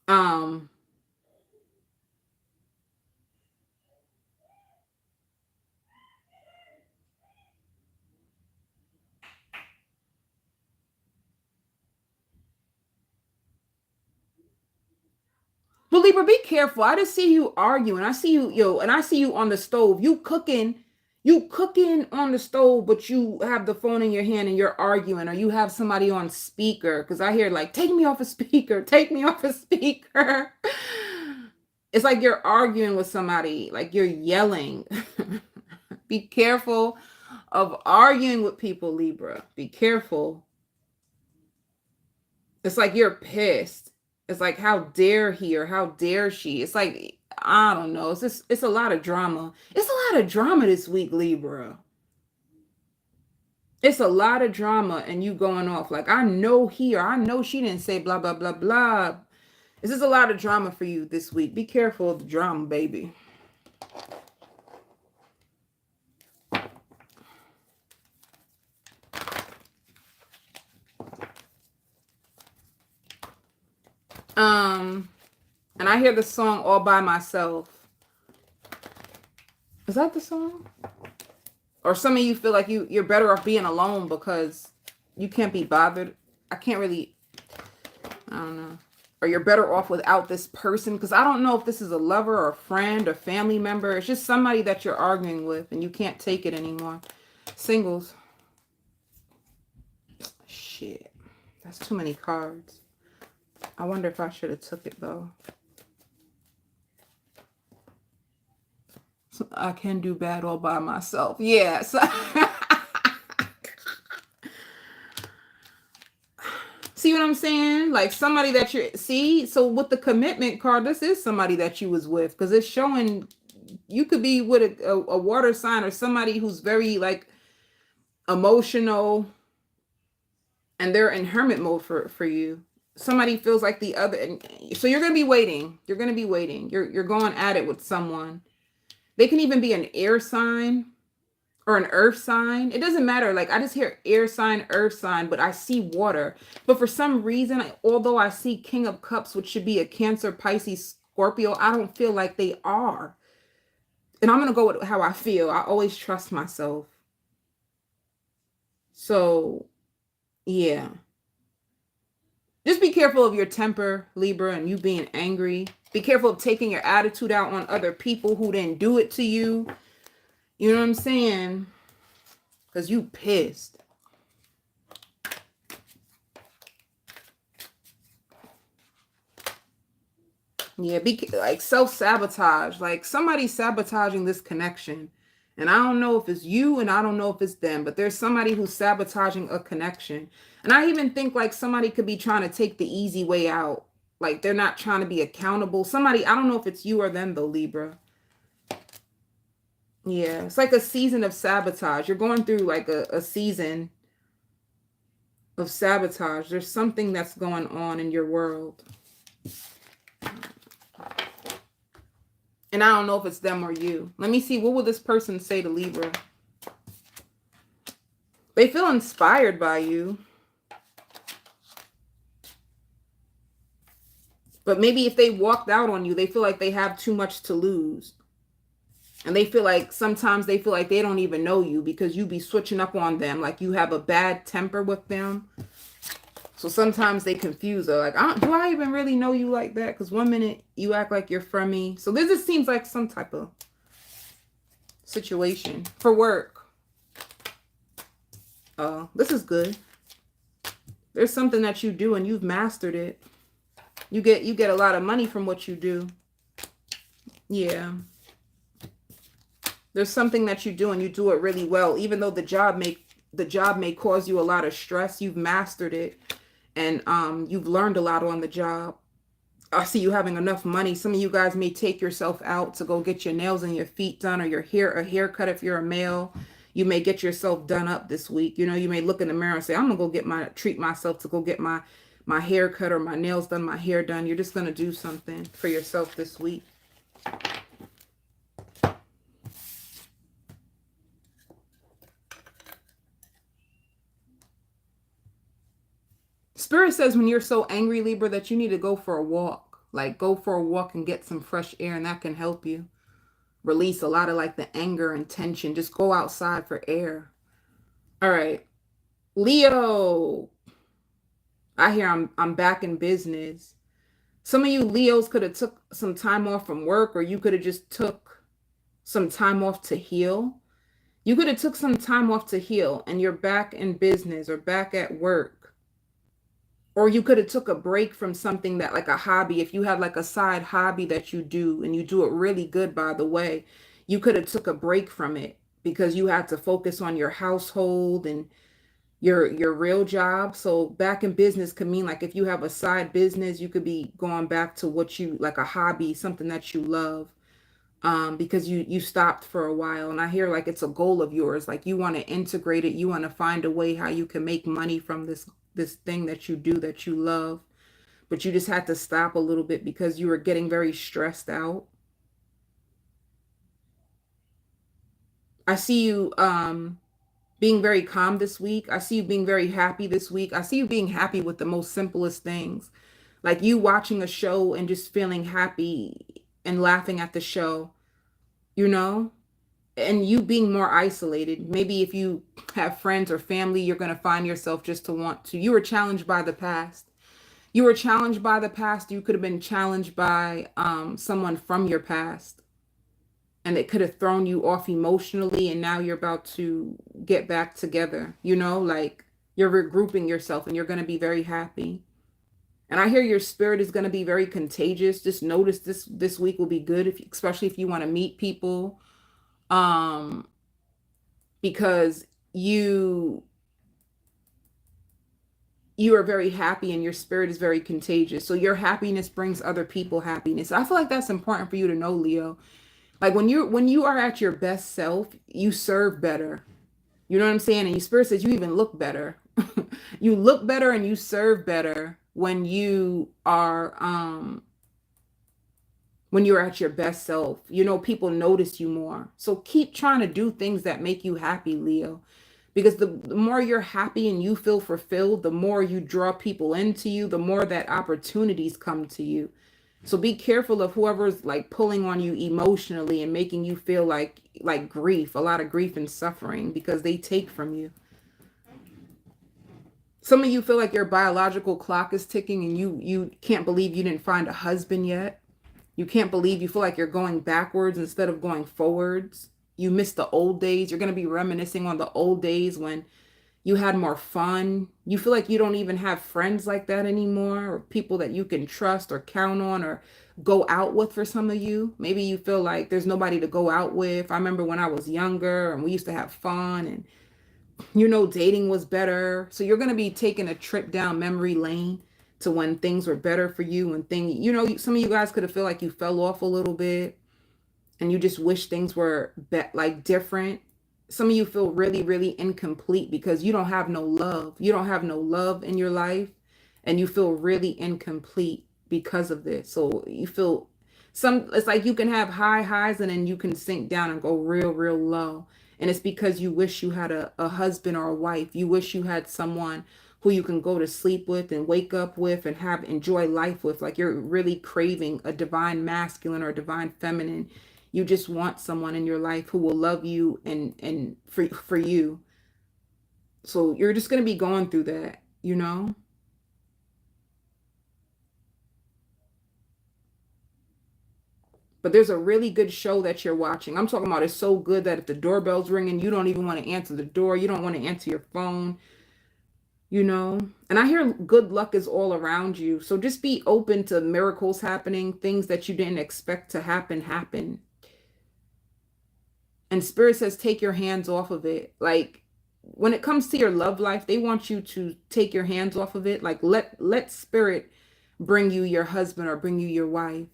Um, but Libra, be careful. I just see you arguing. I see you, and I see you on the stove. You cooking on the stove, but you have the phone in your hand and you're arguing, or you have somebody on speaker. Because I hear like, take me off a speaker, take me off a speaker. It's like you're arguing with somebody, like you're yelling. Be careful of arguing with people, Libra. Be careful. It's like you're pissed. It's like, how dare he or how dare she? It's like, I don't know. It's a lot of drama. It's a lot of drama this week, Libra. It's a lot of drama and you going off. Like, I know he or I know she didn't say blah, blah, blah, blah. This is a lot of drama for you this week. Be careful of the drama, baby. And I hear the song All By Myself. Is that the song? Or some of you feel like you're better off being alone because you can't be bothered. I can't really, I don't know. Or you're better off without this person, because I don't know if this is a lover or a friend or family member. It's just somebody that you're arguing with and you can't take it anymore. Singles. Shit. That's too many cards. I wonder if I should have took it though. So I can do bad all by myself. Yes. See what I'm saying? Like somebody that so with the commitment card, this is somebody that you was with, because it's showing you could be with a water sign or somebody who's very like emotional and they're in hermit mode for you. Somebody feels like the other, and so you're going to be waiting. You're going to be waiting. You're going at it with someone. They can even be an air sign or an earth sign. It doesn't matter. Like I just hear air sign, earth sign, but I see water. But for some reason, although I see King of Cups, which should be a Cancer, Pisces, Scorpio, I don't feel like they are. And I'm going to go with how I feel. I always trust myself. So, yeah. Just be careful of your temper, Libra, and you being angry. Be careful of taking your attitude out on other people who didn't do it to you. You know what I'm saying? Because you pissed. Yeah, be like self-sabotage. Like somebody's sabotaging this connection. And I don't know if it's you and I don't know if it's them, but there's somebody who's sabotaging a connection. And I even think like somebody could be trying to take the easy way out. Like they're not trying to be accountable. Somebody, I don't know if it's you or them though, Libra. Yeah, it's like a season of sabotage. You're going through like a season of sabotage. There's something that's going on in your world. And I don't know if it's them or you. Let me see. What will this person say to Libra? They feel inspired by you. But maybe if they walked out on you, they feel like they have too much to lose. And they feel like sometimes they feel like they don't even know you because you be switching up on them. Like you have a bad temper with them. So sometimes they confuse her. Like, do I even really know you like that? Because one minute you act like you're from me. So this just seems like some type of situation for work. Oh, this is good. There's something that you do and you've mastered it. You get a lot of money from what you do. Yeah. There's something that you do and you do it really well. Even though the job may cause you a lot of stress, you've mastered it. And you've learned a lot on the job. I see you having enough money. Some of you guys may take yourself out to go get your nails and your feet done, or your hair, a haircut if you're a male. You may get yourself done up this week. You know, you may look in the mirror and say, I'm gonna go treat myself to go get my haircut or my nails done, my hair done. You're just gonna do something for yourself this week. Spirit says when you're so angry, Libra, that you need to go for a walk. Like go for a walk and get some fresh air, and that can help you release a lot of like the anger and tension. Just go outside for air. All right. Leo. I hear I'm back in business. Some of you Leos could have took some time off from work, or you could have just took some time off to heal. You could have took some time off to heal and you're back in business or back at work. Or you could have took a break from something that like a hobby. If you have like a side hobby that you do and you do it really good, by the way, you could have took a break from it because you had to focus on your household and your real job. So back in business could mean like if you have a side business, you could be going back to what you like, a hobby, something that you love, because you stopped for a while. And I hear like it's a goal of yours. Like you want to integrate it. You want to find a way how you can make money from this thing that you do that you love, but you just had to stop a little bit because you were getting very stressed out. I see you being very calm this week. I see you being very happy this week. I see you being happy with the most simplest things, like you watching a show and just feeling happy and laughing at the show, you know, and you being more isolated. Maybe if you have friends or family, you're going to find yourself just to want to. You were challenged by the past. You were challenged by the past. You could have been challenged by someone from your past. And it could have thrown you off emotionally. And now you're about to get back together. You know, like you're regrouping yourself and you're going to be very happy. And I hear your spirit is going to be very contagious. Just notice this week will be good, especially if you want to meet people. Because you are very happy and your spirit is very contagious. So your happiness brings other people happiness. I feel like that's important for you to know, Leo. Like when you are at your best self, you serve better. You know what I'm saying? And your spirit says you even look better. You look better and you serve better when you are when you're at your best self. You know, people notice you more. So keep trying to do things that make you happy, Leo. Because the more you're happy and you feel fulfilled, the more you draw people into you, the more that opportunities come to you. So be careful of whoever's like pulling on you emotionally and making you feel like grief, a lot of grief and suffering, because they take from you. Some of you feel like your biological clock is ticking and you can't believe you didn't find a husband yet. You can't believe, you feel like you're going backwards instead of going forwards. You miss the old days. You're going to be reminiscing on the old days when you had more fun. You feel like you don't even have friends like that anymore, or people that you can trust or count on or go out with. For some of you, maybe you feel like there's nobody to go out with. I remember when I was younger and we used to have fun, and dating was better. So you're going to be taking a trip down memory lane to when things were better for you, and some of you guys could have feel like you fell off a little bit and you just wish things were like different. Some of you feel really, really incomplete because you don't have no love. You don't have no love in your life, and you feel really incomplete because of this. So you feel it's like you can have high highs and then you can sink down and go real, real low. And it's because you wish you had a husband or a wife. You wish you had someone who you can go to sleep with and wake up with and enjoy life with. Like you're really craving a divine masculine or divine feminine. You just want someone in your life who will love you and for you. So you're just going to be going through that, But there's a really good show that you're watching. I'm talking about it's so good that if the doorbell's ringing, you don't even want to answer the door. You don't want to answer your phone. And I hear good luck is all around you. So just be open to miracles happening, things that you didn't expect to happen. And Spirit says, take your hands off of it. Like when it comes to your love life, they want you to take your hands off of it. Like let Spirit bring you your husband or bring you your wife.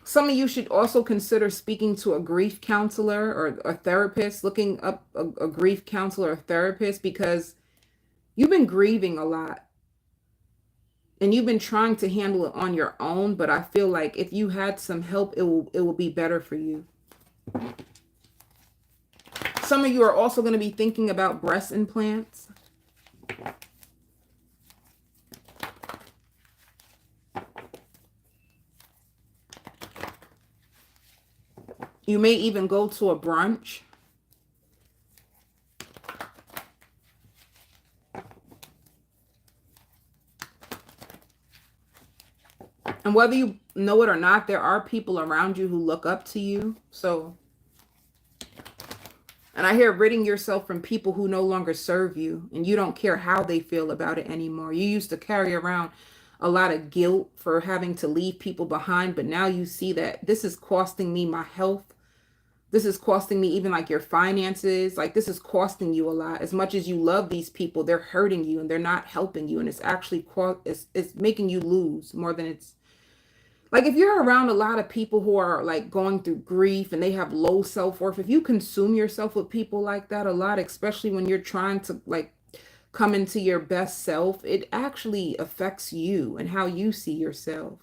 Some of you should also consider speaking to a grief counselor or a therapist, looking up a grief counselor or therapist, because you've been grieving a lot and you've been trying to handle it on your own. But I feel like if you had some help, it will be better for you. Some of you are also going to be thinking about breast implants. You may even go to a brunch. And whether you know it or not, there are people around you who look up to you. And I hear ridding yourself from people who no longer serve you, and you don't care how they feel about it anymore. You used to carry around a lot of guilt for having to leave people behind, but now you see that this is costing me my health. This is costing me even like your finances. Like this is costing you a lot. As much as you love these people, they're hurting you and they're not helping you. And it's actually it's making you lose more than it's like. If you're around a lot of people who are like going through grief and they have low self-worth, if you consume yourself with people like that a lot, especially when you're trying to like come into your best self, it actually affects you and how you see yourself.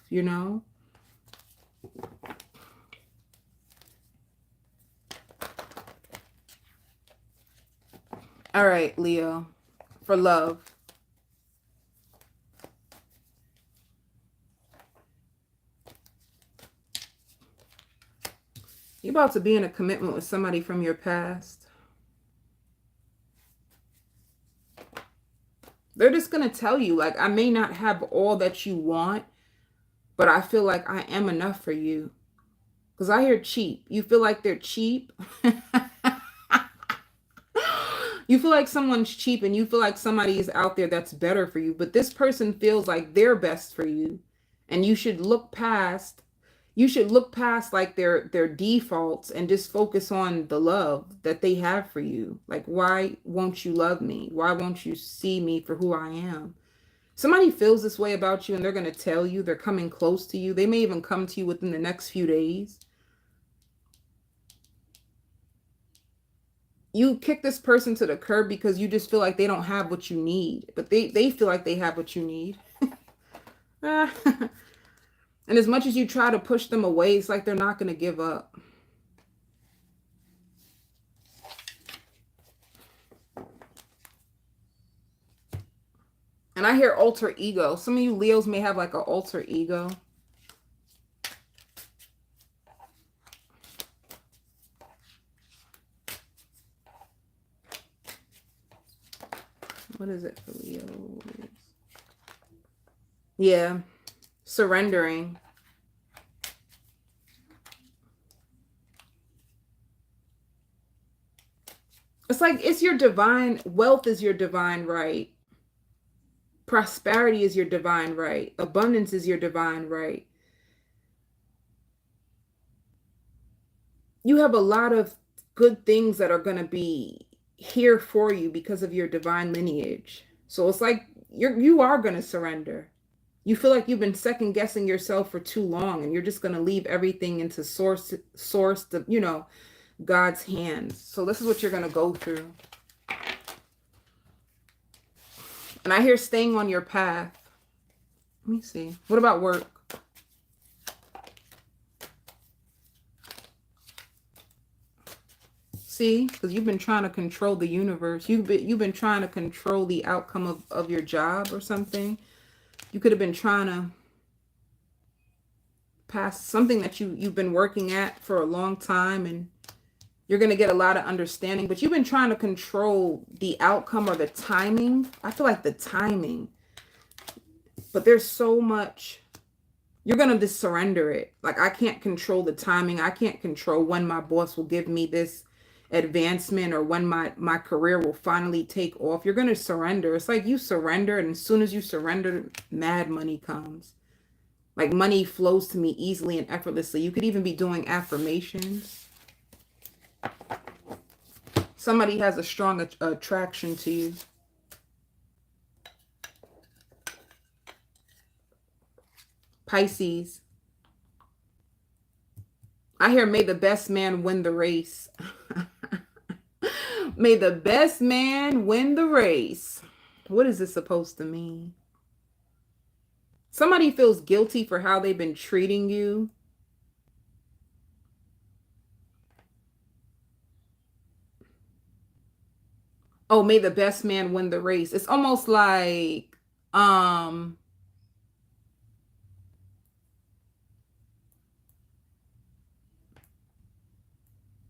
All right, Leo, for love. You're about to be in a commitment with somebody from your past. They're just going to tell you, like, I may not have all that you want, but I feel like I am enough for you. Because I hear cheap. You feel like they're cheap. You feel like someone's cheap and you feel like somebody is out there that's better for you. But this person feels like they're best for you. And you should look past like their defaults and just focus on the love that they have for you. Like, why won't you love me? Why won't you see me for who I am? Somebody feels this way about you and they're going to tell you. They're coming close to you. They may even come to you within the next few days. You kick this person to the curb because you just feel like they don't have what you need. But they feel like they have what you need. And as much as you try to push them away, it's like they're not going to give up. And I hear alter ego. Some of you Leos may have like an alter ego. What is it for Leos? Yeah, surrendering. It's like it's your divine wealth is your divine right. Prosperity is your divine right. Abundance is your divine right. You have a lot of good things that are going to be here for you because of your divine lineage. So it's like you are going to surrender. You feel like you've been second guessing yourself for too long and you're just going to leave everything into source to, God's hands. So this is what you're going to go through. And I hear staying on your path. Let me see. What about work? See, because you've been trying to control the universe. You've been trying to control the outcome of your job or something. You could have been trying to pass something that you've been working at for a long time, and you're going to get a lot of understanding, but you've been trying to control the outcome or the timing. I feel like the timing, but there's so much. You're going to just surrender it. Like, I can't control the timing. I can't control when my boss will give me this advancement or when my career will finally take off. You're going to surrender. It's like you surrender, and as soon as you surrender, mad money comes. Like, money flows to me easily and effortlessly. You could even be doing affirmations. Somebody has a strong attraction to you. Pisces. I hear, may the best man win the race. May the best man win the race. What is this supposed to mean? Somebody feels guilty for how they've been treating you. Oh, may the best man win the race. It's almost like,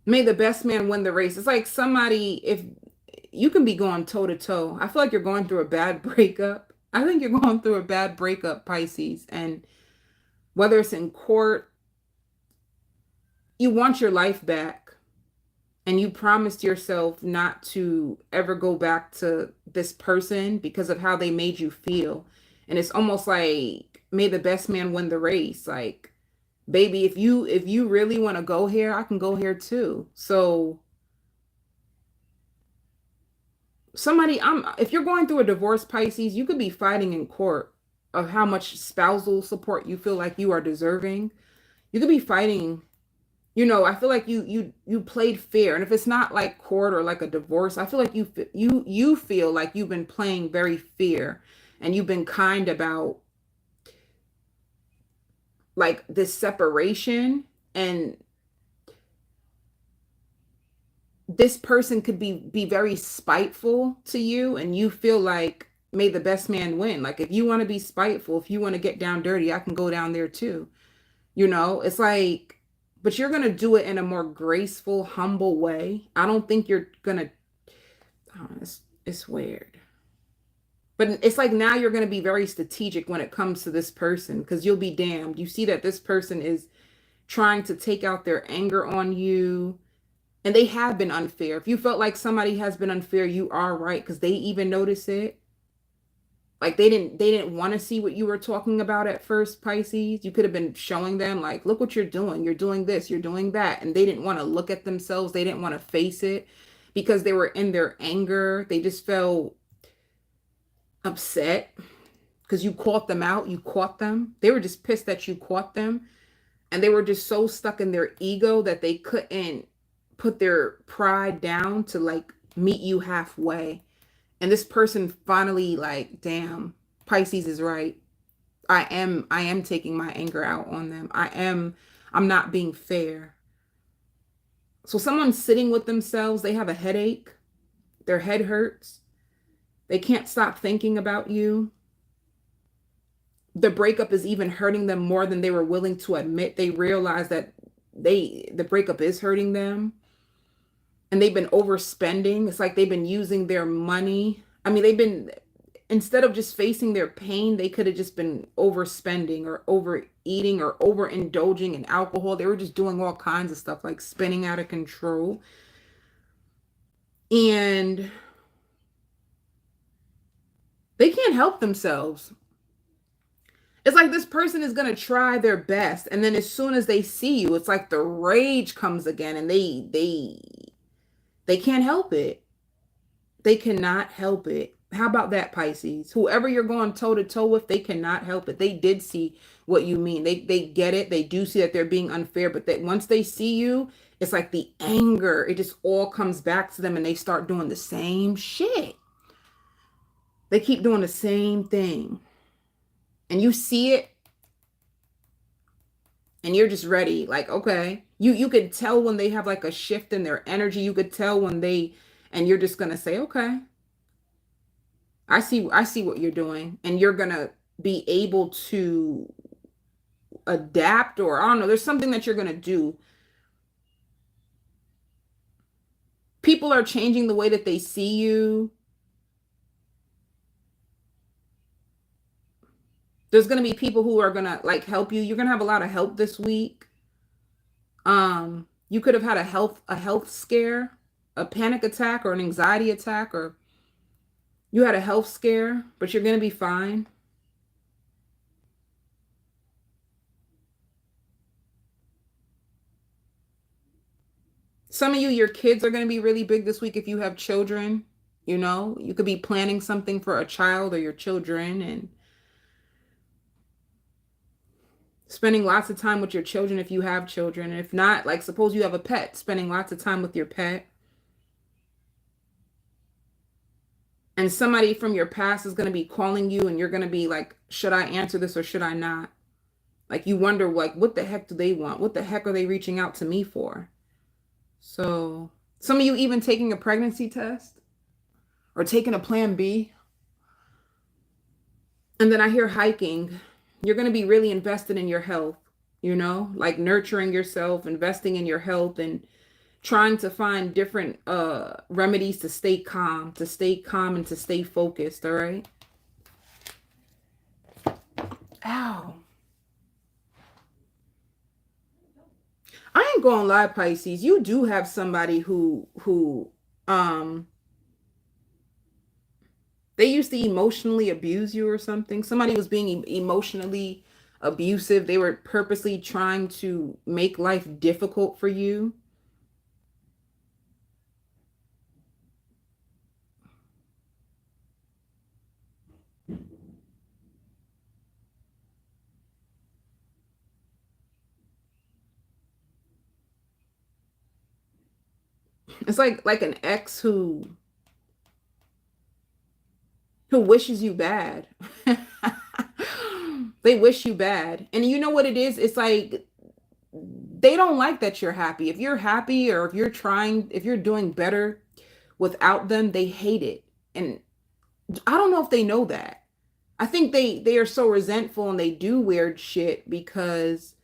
may the best man win the race. It's like somebody, if you can be going toe to toe. I feel like you're going through a bad breakup. I think you're going through a bad breakup, Pisces. And whether it's in court, you want your life back. And you promised yourself not to ever go back to this person because of how they made you feel. And it's almost like, may the best man win the race. Like, baby, if you really want to go here, I can go here too. So if you're going through a divorce, Pisces, you could be fighting in court of how much spousal support you feel like you are deserving. You could be fighting. I feel like you played fair. And if it's not like court or like a divorce, I feel like you feel like you've been playing very fair and you've been kind about like this separation, and this person could be very spiteful to you, and you feel like, may the best man win. Like, if you want to be spiteful, if you want to get down dirty, I can go down there too. It's like, but you're going to do it in a more graceful, humble way. I don't think you're going to, it's weird. But it's like now you're going to be very strategic when it comes to this person, because you'll be damned. You see that this person is trying to take out their anger on you, and they have been unfair. If you felt like somebody has been unfair, you are right, because they even notice it. Like, they didn't want to see what you were talking about at first, Pisces. You could have been showing them, like, look what you're doing. You're doing this, you're doing that. And they didn't want to look at themselves. They didn't want to face it because they were in their anger. They just felt upset because you caught them out. You caught them. They were just pissed that you caught them. And they were just so stuck in their ego that they couldn't put their pride down to like meet you halfway. And this person finally, like, damn, Pisces is right. I am taking my anger out on them. I'm not being fair. So someone's sitting with themselves. They have a headache. Their head hurts. They can't stop thinking about you. The breakup is even hurting them more than they were willing to admit. They realize that the breakup is hurting them. And they've been overspending. It's like they've been using their money I mean, they've been, instead of just facing their pain, they could have just been overspending or overeating or overindulging in alcohol. They were just doing all kinds of stuff, like spinning out of control. And they can't help themselves. It's like this person is going to try their best, and then as soon as they see you, it's like the rage comes again, and they can't help it. They cannot help it. How about that, Pisces? Whoever you're going toe to toe with, they cannot help it. They did see what you mean. They get it. They do see that they're being unfair, but that once they see you, it's like the anger, it just all comes back to them, and they start doing the same shit. They keep doing the same thing. And you see it, and you're just ready. Like, okay. You could tell when they have like a shift in their energy. You could tell when they, and you're just gonna say, okay, I see what you're doing. And you're gonna be able to adapt, or I don't know, there's something that you're gonna do. People are changing the way that they see you. There's gonna be people who are gonna like help you. You're gonna have a lot of help this week. You could have had a health scare, a panic attack or an anxiety attack, or you had a health scare, but you're going to be fine. Some of you, your kids are going to be really big this week if you have children. You know, you could be planning something for a child or your children and spending lots of time with your children if you have children. And if not, like suppose you have a pet, spending lots of time with your pet. And somebody from your past is going to be calling you, and you're going to be like, should I answer this or should I not? Like you wonder, like, what the heck do they want? What the heck are they reaching out to me for? So some of you even taking a pregnancy test or taking a plan B. And then I hear hiking. You're going to be really invested in your health, you know, like nurturing yourself, investing in your health, and trying to find different remedies to stay calm and to stay focused. All right. Ow. I ain't gonna lie, Pisces. You do have somebody who they used to emotionally abuse you or something. Somebody was being emotionally abusive. They were purposely trying to make life difficult for you. It's like an ex who wishes you bad. They wish you bad. And you know what it is? It's like they don't like that you're happy. If you're happy or if you're doing better without them, they hate it. And I don't know if they know that. I think they are so resentful and they do weird shit because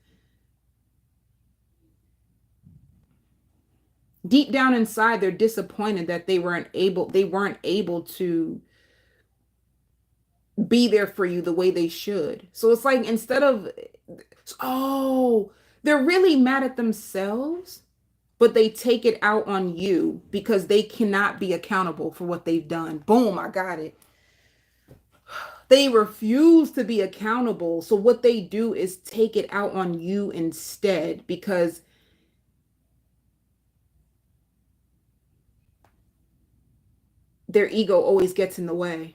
deep down inside they're disappointed that they weren't able to be there for you the way they should. So it's like instead of, oh, they're really mad at themselves, but they take it out on you because they cannot be accountable for what they've done. Boom, I got it. They refuse to be accountable. So what they do is take it out on you instead because their ego always gets in the way.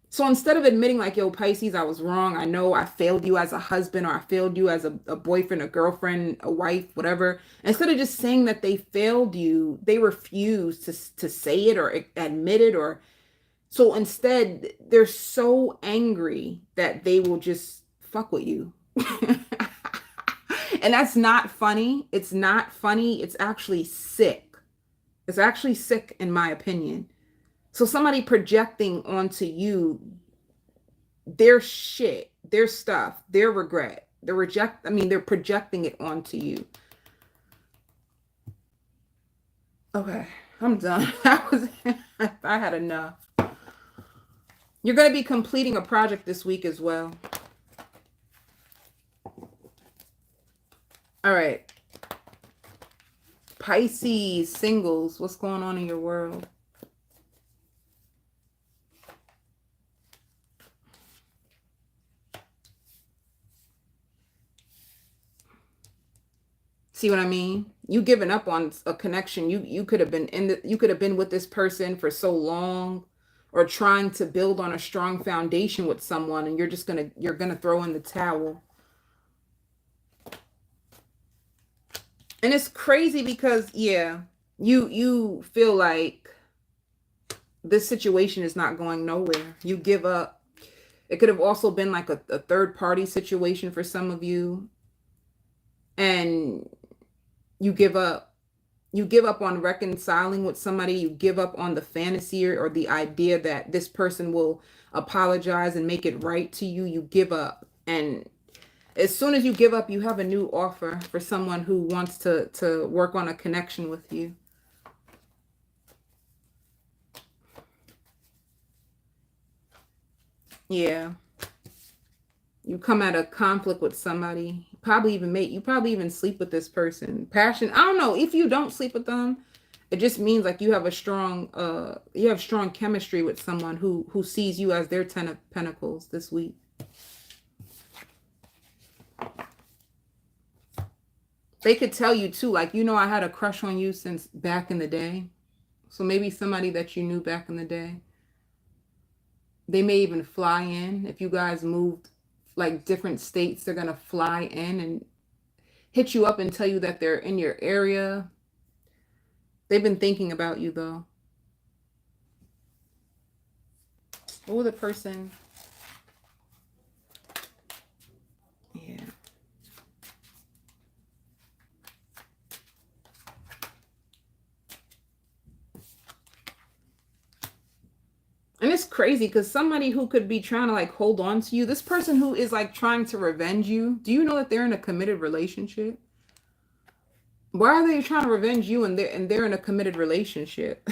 So instead of admitting like, yo, Pisces, I was wrong. I know I failed you as a husband, or I failed you as a boyfriend, a girlfriend, a wife, whatever. Instead of just saying that they failed you, they refuse to say it or admit it. Or so instead, they're so angry that they will just fuck with you. And that's not funny. It's not funny. It's actually sick. It's actually sick in my opinion. So somebody projecting onto you their shit, their stuff, their regret, they're projecting it onto you. Okay. I'm done. I had enough. You're going to be completing a project this week as well. All right. Pisces, singles, what's going on in your world? See what I mean? You giving up on a connection. You could have been you could have been with this person for so long, or trying to build on a strong foundation with someone, and you're gonna throw in the towel. And it's crazy because yeah, you feel like this situation is not going nowhere. You give up. It could have also been like a third party situation for some of you, and you give up. You give up on reconciling with somebody. You give up on the fantasy or the idea that this person will apologize and make it right to you. You give up. And as soon as you give up, you have a new offer for someone who wants to work on a connection with you. Yeah. You come at a conflict with somebody. You probably even sleep with this person. Passion. I don't know. If you don't sleep with them, it just means like you have a strong you have strong chemistry with someone who sees you as their 10 of pentacles this week. They could tell you too, like, I had a crush on you since back in the day. So maybe somebody that you knew back in the day. They may even fly in. If you guys moved like different states, they're going to fly in and hit you up and tell you that they're in your area. They've been thinking about you though. What was the person? Yeah. And it's crazy because somebody who could be trying to like hold on to you, this person who is like trying to revenge you, do you know that they're in a committed relationship? Why are they trying to revenge you and they're in a committed relationship?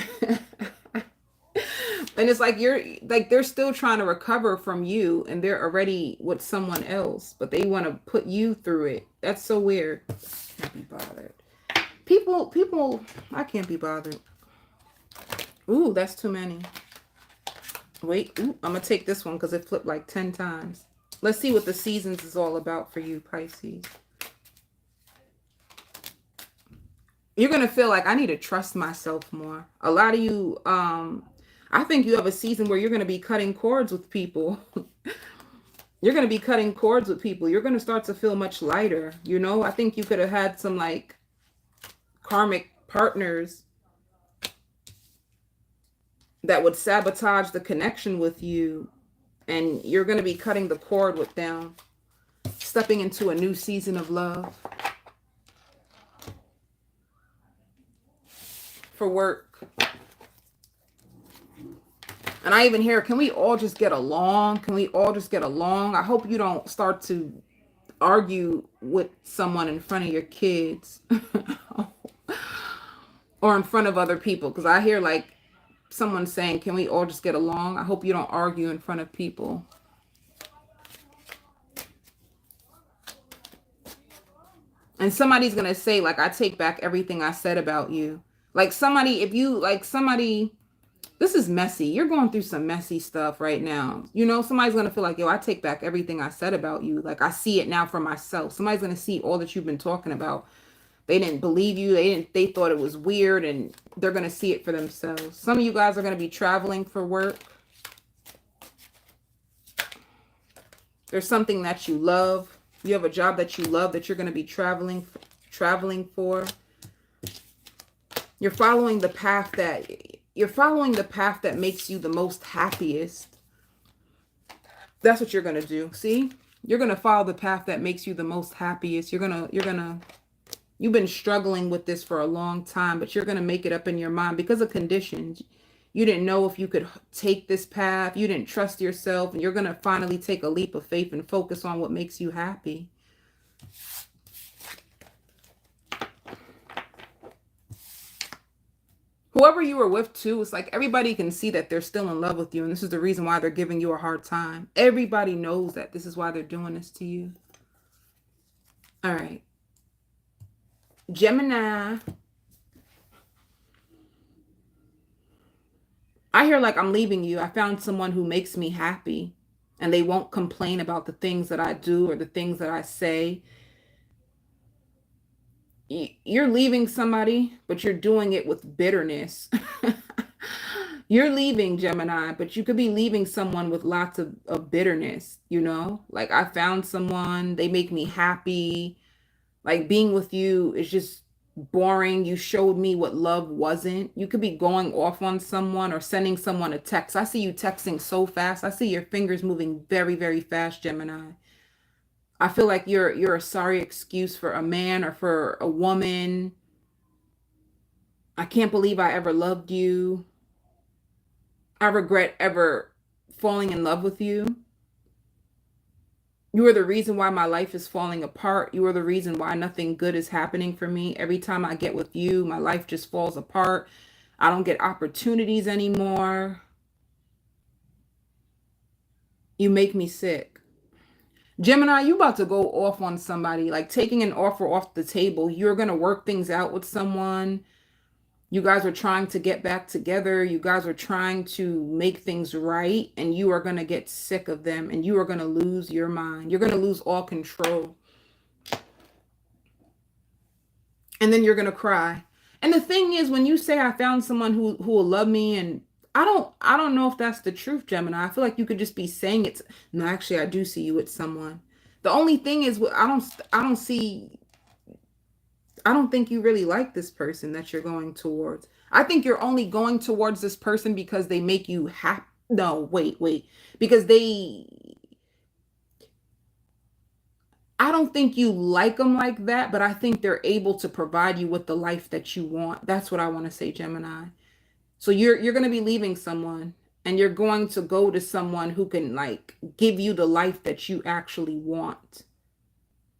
And it's like they're still trying to recover from you and they're already with someone else, but they want to put you through it. That's so weird. Can't be bothered. People, I can't be bothered. Ooh, that's too many. Wait, ooh, I'm going to take this one because it flipped like 10 times. Let's see what the seasons is all about for you, Pisces. You're going to feel like I need to trust myself more. A lot of you, I think you have a season where you're going to be cutting cords with people. You're going to be cutting cords with people. You're going to start to feel much lighter. I think you could have had some like karmic partners that would sabotage the connection with you, and you're going to be cutting the cord with them, stepping into a new season of love. For work. And I even hear, can we all just get along? Can we all just get along? I hope you don't start to argue with someone in front of your kids or in front of other people, because I hear like someone saying, can we all just get along? I hope you don't argue in front of people. And somebody's going to say, like, I take back everything I said about you. Like somebody, this is messy. You're going through some messy stuff right now. Somebody's going to feel like, yo, I take back everything I said about you. Like, I see it now for myself. Somebody's going to see all that you've been talking about. They didn't believe you. They thought it was weird, and they're going to see it for themselves. Some of you guys are going to be traveling for work. There's something that you love. You have a job that you love that you're going to be traveling for. You're following the path that makes you the most happiest. That's what you're going to do. See? You're going to follow the path that makes you the most happiest. You've been struggling with this for a long time, but you're going to make it up in your mind because of conditions. You didn't know if you could take this path. You didn't trust yourself, and you're going to finally take a leap of faith and focus on what makes you happy. Whoever you were with too, it's like everybody can see that they're still in love with you. And this is the reason why they're giving you a hard time. Everybody knows that this is why they're doing this to you. All right. Gemini. I hear like I'm leaving you. I found someone who makes me happy. And they won't complain about the things that I do or the things that I say. You're leaving somebody, but you're doing it with bitterness. You're leaving, Gemini, but you could be leaving someone with lots of bitterness, you know? Like, I found someone, they make me happy. Like, being with you is just boring. You showed me what love wasn't. You could be going off on someone or sending someone a text. I see you texting so fast. I see your fingers moving very, very fast, Gemini. I feel like you're a sorry excuse for a man or for a woman. I can't believe I ever loved you. I regret ever falling in love with you. You are the reason why my life is falling apart. You are the reason why nothing good is happening for me. Every time I get with you, my life just falls apart. I don't get opportunities anymore. You make me sick. Gemini, you about to go off on somebody, like taking an offer off the table. You're going to work things out with someone. You guys are trying to get back together. You guys are trying to make things right. And you are going to get sick of them. And you are going to lose your mind. You're going to lose all control. And then you're going to cry. And the thing is, when you say I found someone who will love me, and I don't know if that's the truth, Gemini. I feel like you could just be saying it. No, actually, I do see you with someone. The only thing is, I don't think you really like this person that you're going towards. I think you're only going towards this person because they make you happy. No, wait. Because I don't think you like them like that, but I think they're able to provide you with the life that you want. That's what I want to say, Gemini. So you're going to be leaving someone and you're going to go to someone who can like give you the life that you actually want.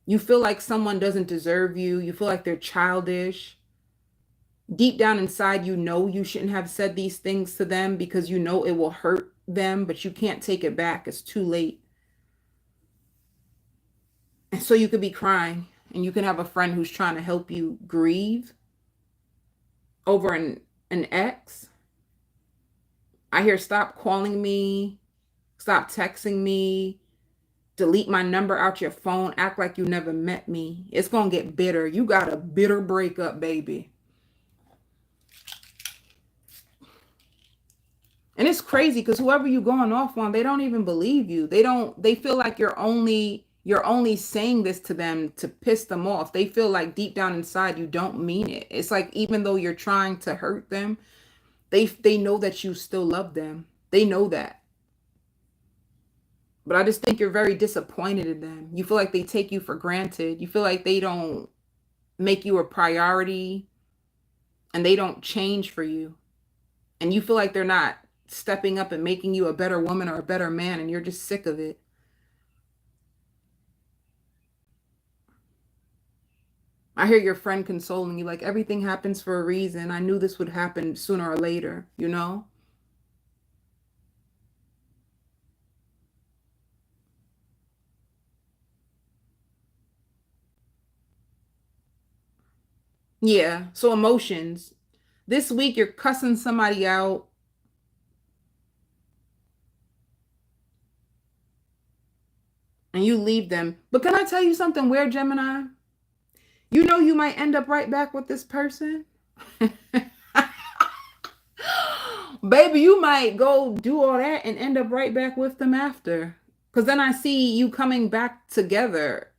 You feel like someone doesn't deserve you. You feel like they're childish. Deep down inside, you know you shouldn't have said these things to them because you know it will hurt them, but you can't take it back. It's too late. And so you could be crying and you can have a friend who's trying to help you grieve over an ex. I hear stop calling me, stop texting me, delete my number out your phone, act like you never met me. It's going to get bitter. You got a bitter breakup, baby. And it's crazy because whoever you going off on, they don't even believe you. They feel like you're only saying this to them to piss them off. They feel like deep down inside you don't mean it. It's like even though you're trying to hurt them, they know that you still love them. They know that. But I just think you're very disappointed in them. You feel like they take you for granted. You feel like they don't make you a priority and they don't change for you. And you feel like they're not stepping up and making you a better woman or a better man, and you're just sick of it. I hear your friend consoling you like everything happens for a reason. I knew this would happen sooner or later, you know? Yeah, so emotions. This week you're cussing somebody out. And you leave them. But can I tell you something weird, Gemini? You know you might end up right back with this person. Baby, you might go do all that and end up right back with them after. Because then I see you coming back together.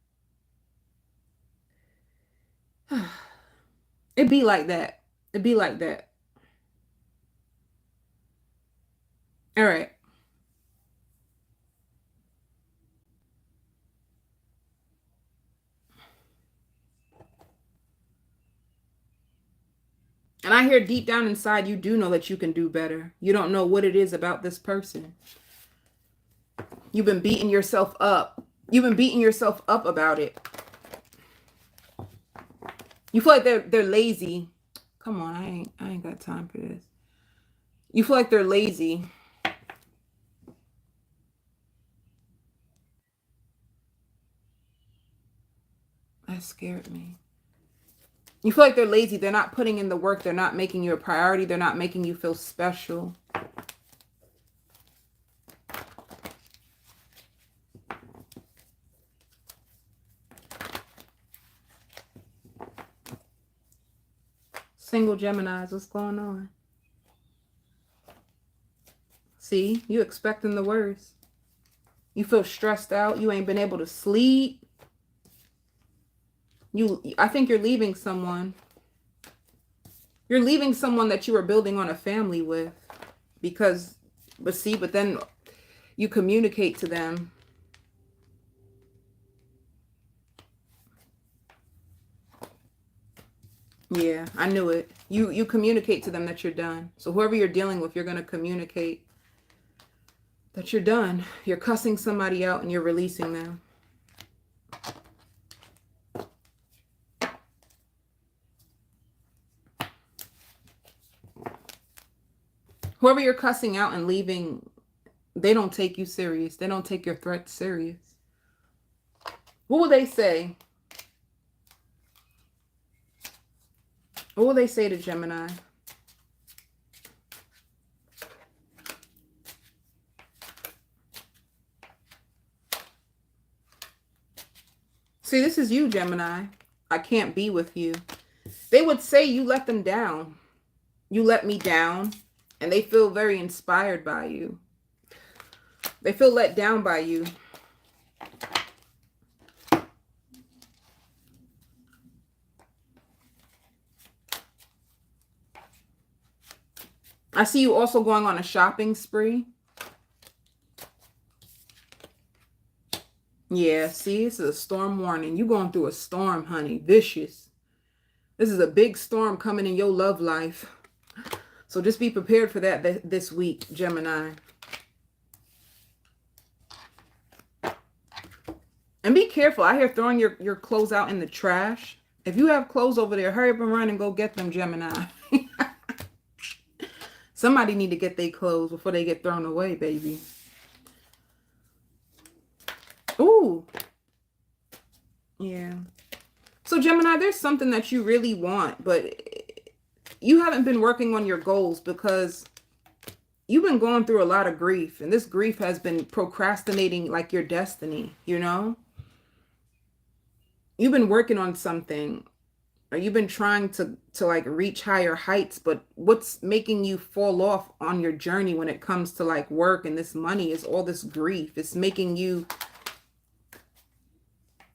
It'd be like that. It'd be like that. All right. And I hear deep down inside, you do know that you can do better. You don't know what it is about this person. You've been beating yourself up. You've been beating yourself up about it. You feel like they're lazy. Come on, I ain't got time for this. You feel like they're lazy. That scared me. You feel like they're lazy. They're not putting in the work. They're not making you a priority. They're not making you feel special. Single Geminis, what's going on? See, you expecting the worst. You feel stressed out. You ain't been able to sleep. I think you're leaving someone. You're leaving someone that you were building on a family with. But then you communicate to them. Yeah, I knew it. You communicate to them that you're done. So whoever you're dealing with, you're going to communicate that you're done. You're cussing somebody out and you're releasing them. Whoever you're cussing out and leaving, they don't take you serious. They don't take your threats serious. What will they say? What will they say to Gemini? See, this is you, Gemini. I can't be with you. They would say you let them down. You let me down. And they feel very inspired by you. They feel let down by you. I see you also going on a shopping spree. Yeah, see, this is a storm warning. You're going through a storm, honey. Vicious. This is a big storm coming in your love life. So just be prepared for that this week, Gemini. And be careful. I hear throwing your clothes out in the trash. If you have clothes over there, hurry up and run and go get them, Gemini. Somebody need to get their clothes before they get thrown away, baby. Ooh. Yeah. So, Gemini, there's something that you really want, but you haven't been working on your goals because you've been going through a lot of grief. And this grief has been procrastinating like your destiny, you know? You've been working on something. Or you've been trying to like reach higher heights, but what's making you fall off on your journey when it comes to like work and this money is all this grief. It's making you,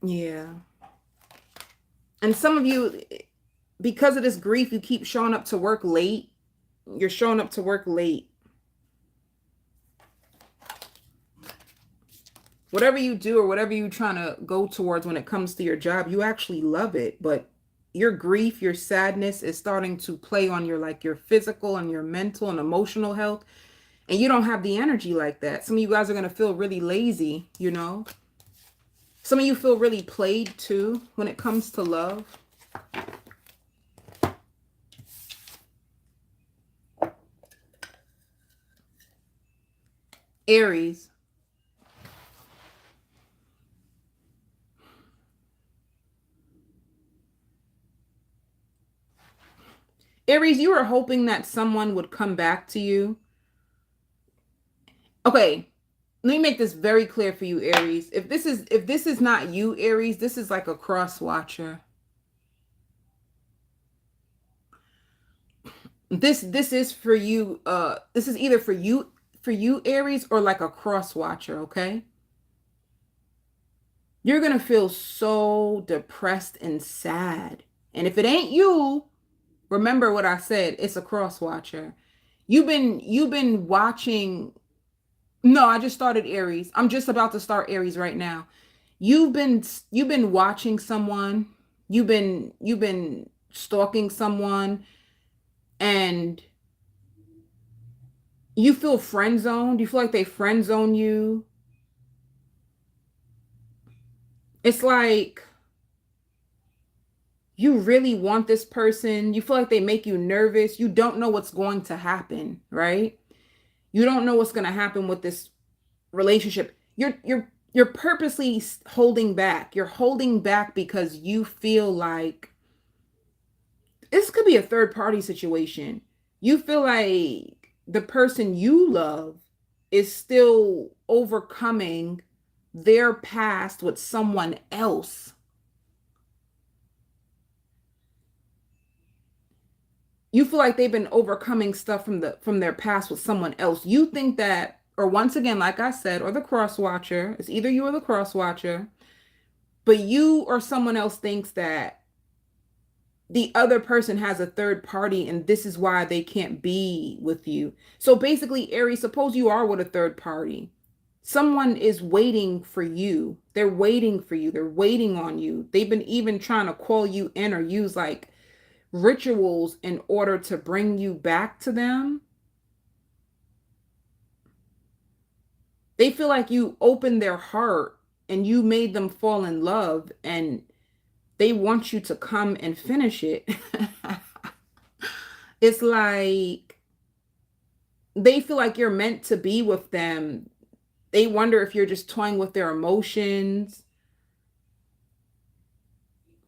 yeah. And some of you, because of this grief, you keep showing up to work late. You're showing up to work late. Whatever you do or whatever you're trying to go towards when it comes to your job, you actually love it, but your grief, your sadness is starting to play on your physical and your mental and emotional health. And you don't have the energy like that. Some of you guys are going to feel really lazy, you know. Some of you feel really played too when it comes to love. Aries. Aries, you were hoping that someone would come back to you. Okay, let me make this very clear for you, Aries. If this is not you, Aries, this is like a cross watcher. This is for you. This is either for you, Aries, or like a cross watcher, okay? You're gonna feel so depressed and sad. And if it ain't you, remember what I said, it's a cross watcher. You've been watching. No, I just started Aries. I'm just about to start Aries right now. You've been watching someone. You've been stalking someone, and you feel friend zoned. You feel like they friend zone you. It's like you really want this person. You feel like they make you nervous. You don't know what's going to happen, right? You don't know what's going to happen with this relationship. You're purposely holding back. You're holding back because you feel like this could be a third party situation. You feel like the person you love is still overcoming their past with someone else. You feel like they've been overcoming stuff from their past with someone else. You think that, or once again, like I said, or the cross watcher, it's either you or the cross watcher, but you or someone else thinks that the other person has a third party and this is why they can't be with you. So basically, Aries, suppose you are with a third party. Someone is waiting for you. They're waiting for you. They're waiting on you. They've been even trying to call you in or use like rituals in order to bring you back to them. They feel like you opened their heart and you made them fall in love and they want you to come and finish it. It's like they feel like you're meant to be with them. They wonder if you're just toying with their emotions.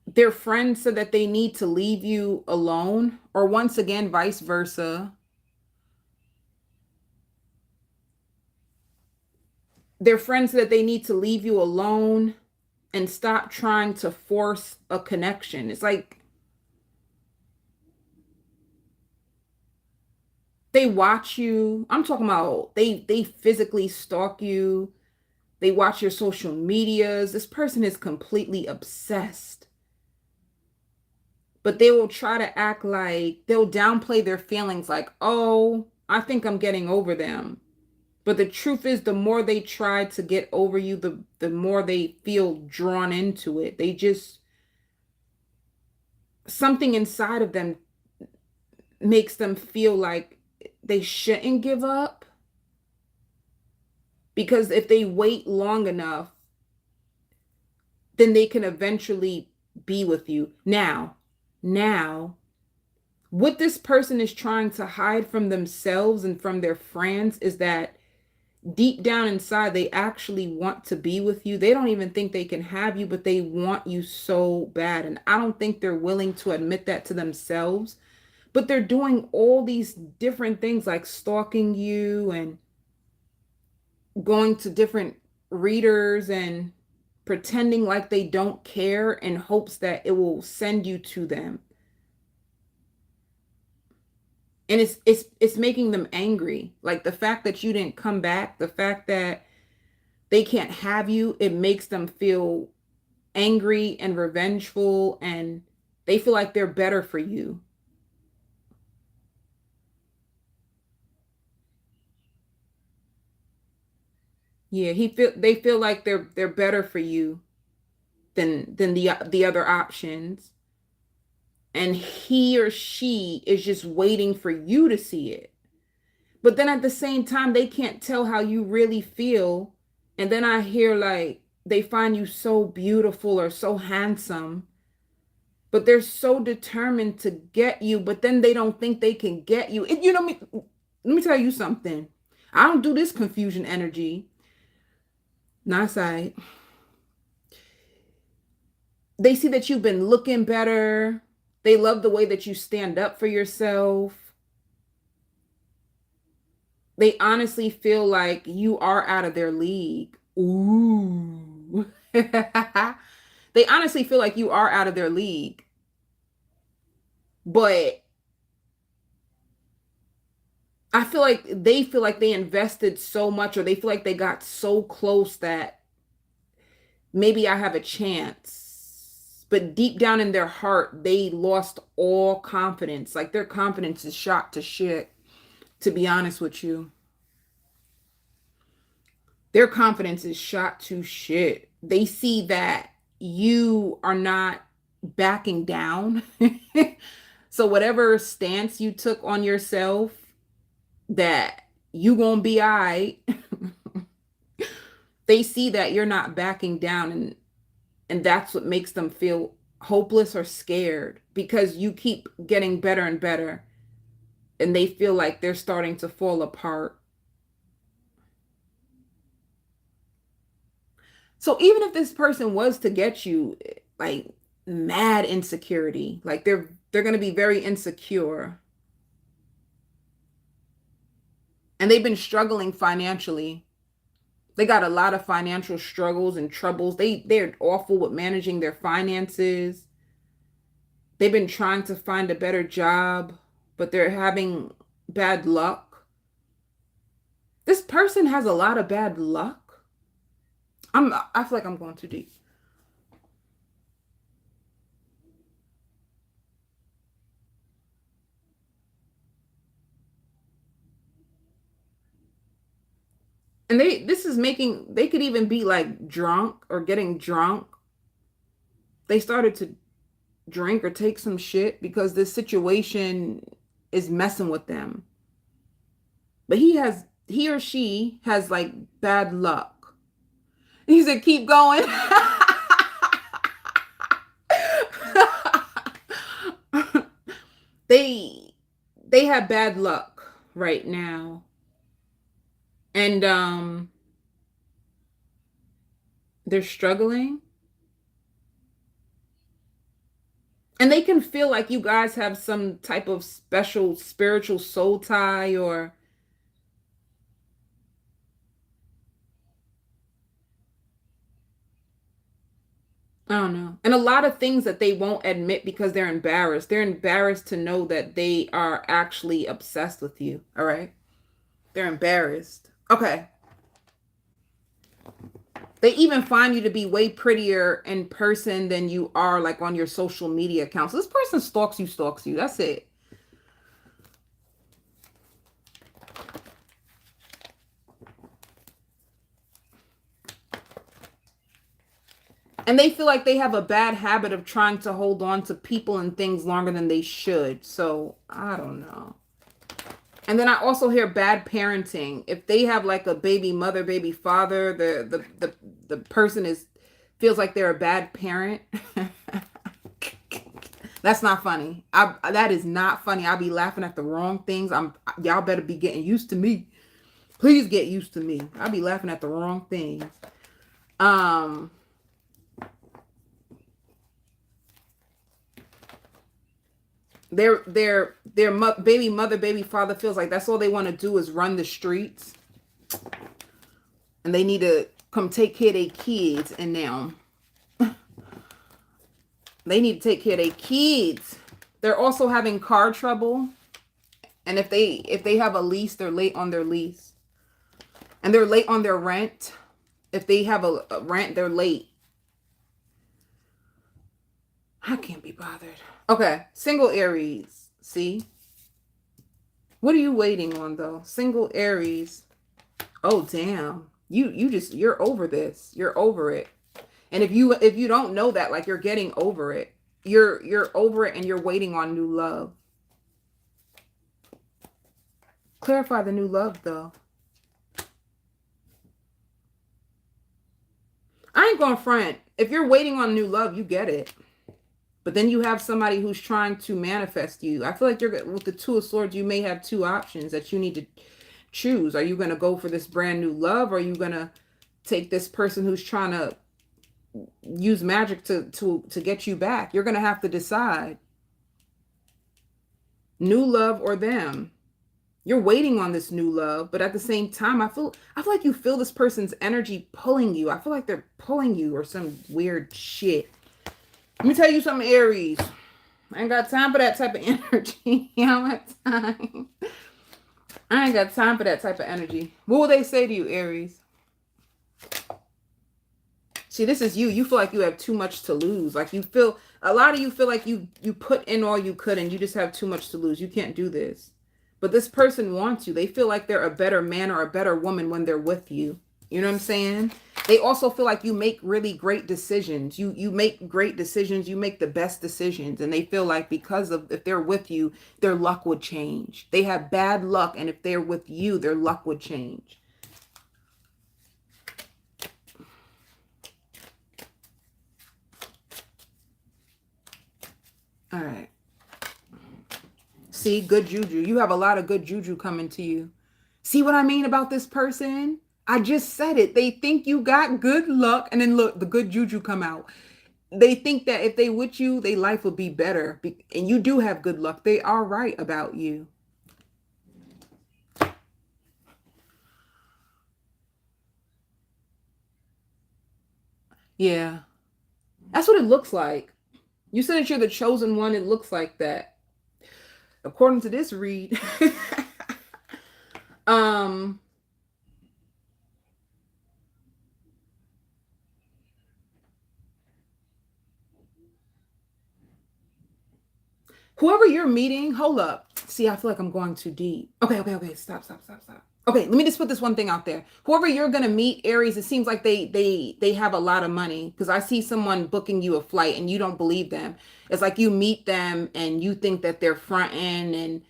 Their friends said that they need to leave you alone, or once again, vice versa. Their friends said that they need to leave you alone and stop trying to force a connection. It's like they watch you. I'm talking about they physically stalk you. They watch your social medias. This person is completely obsessed. But they will try to act like they'll downplay their feelings like, "Oh, I think I'm getting over them." But the truth is, the more they try to get over you, the more they feel drawn into it. They just, something inside of them makes them feel like they shouldn't give up. Because if they wait long enough, then they can eventually be with you. Now, what this person is trying to hide from themselves and from their friends is that deep down inside, they actually want to be with you. They don't even think they can have you, but they want you so bad. And I don't think they're willing to admit that to themselves. But they're doing all these different things like stalking you and going to different readers and pretending like they don't care in hopes that it will send you to them. And it's making them angry. Like the fact that you didn't come back, the fact that they can't have you, it makes them feel angry and revengeful, and they feel like they're better for you. Yeah, they feel like they're better for you than the other options. And he or she is just waiting for you to see it. But then at the same time, they can't tell how you really feel. And then I hear like they find you so beautiful or so handsome, but they're so determined to get you, but then they don't think they can get you. Let me tell you something. I don't do this confusion energy. Not side. They see that you've been looking better. They love the way that you stand up for yourself. They honestly feel like you are out of their league. Ooh. They honestly feel like you are out of their league. But I feel like they invested so much, or they feel like they got so close that maybe I have a chance. But deep down in their heart, they lost all confidence. Like their confidence is shot to shit, to be honest with you. Their confidence is shot to shit. They see that you are not backing down. So whatever stance you took on yourself, that you gonna be all right. They see that you're not backing down, and that's what makes them feel hopeless or scared because you keep getting better and better and they feel like they're starting to fall apart. So even if this person was to get you, like, mad insecurity, like they're going to be very insecure, and they've been struggling financially. They got a lot of financial struggles and troubles. They're awful with managing their finances. They've been trying to find a better job, but they're having bad luck. This person has a lot of bad luck. I feel like I'm going too deep. And they could even be like drunk or getting drunk. They started to drink or take some shit because this situation is messing with them. But he or she has like bad luck. He said, keep going. they they have bad luck right now. And they're struggling. And they can feel like you guys have some type of special spiritual soul tie, or I don't know. And a lot of things that they won't admit because they're embarrassed. They're embarrassed to know that they are actually obsessed with you. All right. They're embarrassed. Okay. They even find you to be way prettier in person than you are like on your social media accounts. So this person stalks you, stalks you. That's it. And they feel like they have a bad habit of trying to hold on to people and things longer than they should. So I don't know. And then I also hear bad parenting. If they have like a baby mother, baby father, the person feels like they're a bad parent. That's not funny. That is not funny. I'll be laughing at the wrong things. Y'all better be getting used to me. Please get used to me. I'll be laughing at the wrong things. Their baby mother, baby father feels like that's all they want to do is run the streets, and they need to come take care of their kids. And now they need to take care of their kids. They're also having car trouble, and if they have a lease, they're late on their lease, and they're late on their rent. If they have a rent, they're late. I can't be bothered. Okay, single Aries. See? What are you waiting on though? Single Aries. Oh damn. You're over this. You're over it. And if you don't know that, like, you're getting over it. You're over it and you're waiting on new love. Clarify the new love though. I ain't gonna front. If you're waiting on new love, you get it. But then you have somebody who's trying to manifest you. I feel like you're with the Two of Swords, you may have two options that you need to choose. Are you going to go for this brand new love, or are you going to take this person who's trying to use magic to get you back? You're going to have to decide. New love or them. You're waiting on this new love, but at the same time, I feel like you feel this person's energy pulling you. I feel like they're pulling you or some weird shit. Let me tell you something, Aries. I ain't got time for that type of energy. I don't have time. I ain't got time for that type of energy. What will they say to you, Aries? See, this is you. You feel like you have too much to lose. Like a lot of you feel like you put in all you could and you just have too much to lose. You can't do this. But this person wants you. They feel like they're a better man or a better woman when they're with you. You know what I'm saying? They also feel like you make really great decisions. You make great decisions. You make the best decisions. And they feel like because of, if they're with you, their luck would change. They have bad luck. And if they're with you, their luck would change. See, good juju. You have a lot of good juju coming to you. See what I mean about this person? I just said it. They think you got good luck, and then look, the good juju come out. They think that if they with you, their life will be better. And you do have good luck. They are right about you. Yeah. That's what it looks like. You said that you're the chosen one. It looks like that. According to this read. um Whoever you're meeting, hold up. See, I feel like I'm going too deep. Okay. Stop. Okay, let me just put this one thing out there. Whoever you're gonna meet, Aries, it seems like they have a lot of money because I see someone booking you a flight and you don't believe them. It's like you meet them and you think that they're fronting, and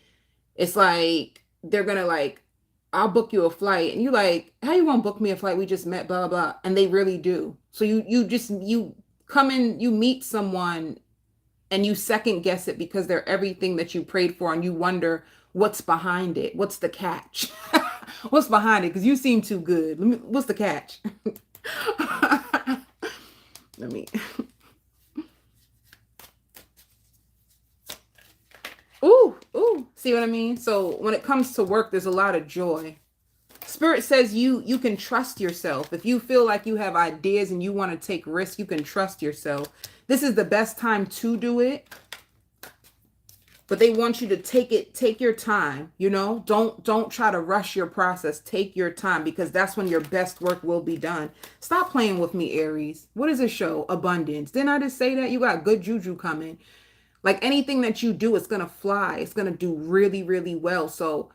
it's like they're gonna like, I'll book you a flight, and you like, how you gonna book me a flight? We just met, blah blah, and they really do. So you come in, you meet someone and you second guess it because they're everything that you prayed for, and you wonder what's behind it. What's the catch? What's behind it? Because you seem too good. What's the catch? Let me. Ooh. See what I mean? So when it comes to work, there's a lot of joy. Spirit says you can trust yourself. If you feel like you have ideas and you want to take risks, you can trust yourself. This is the best time to do it. But they want you to take your time, you know? Don't try to rush your process. Take your time because that's when your best work will be done. Stop playing with me, Aries. What does it show? Abundance. Didn't I just say that? You got good juju coming. Like anything that you do, it's going to fly. It's going to do really, really well. So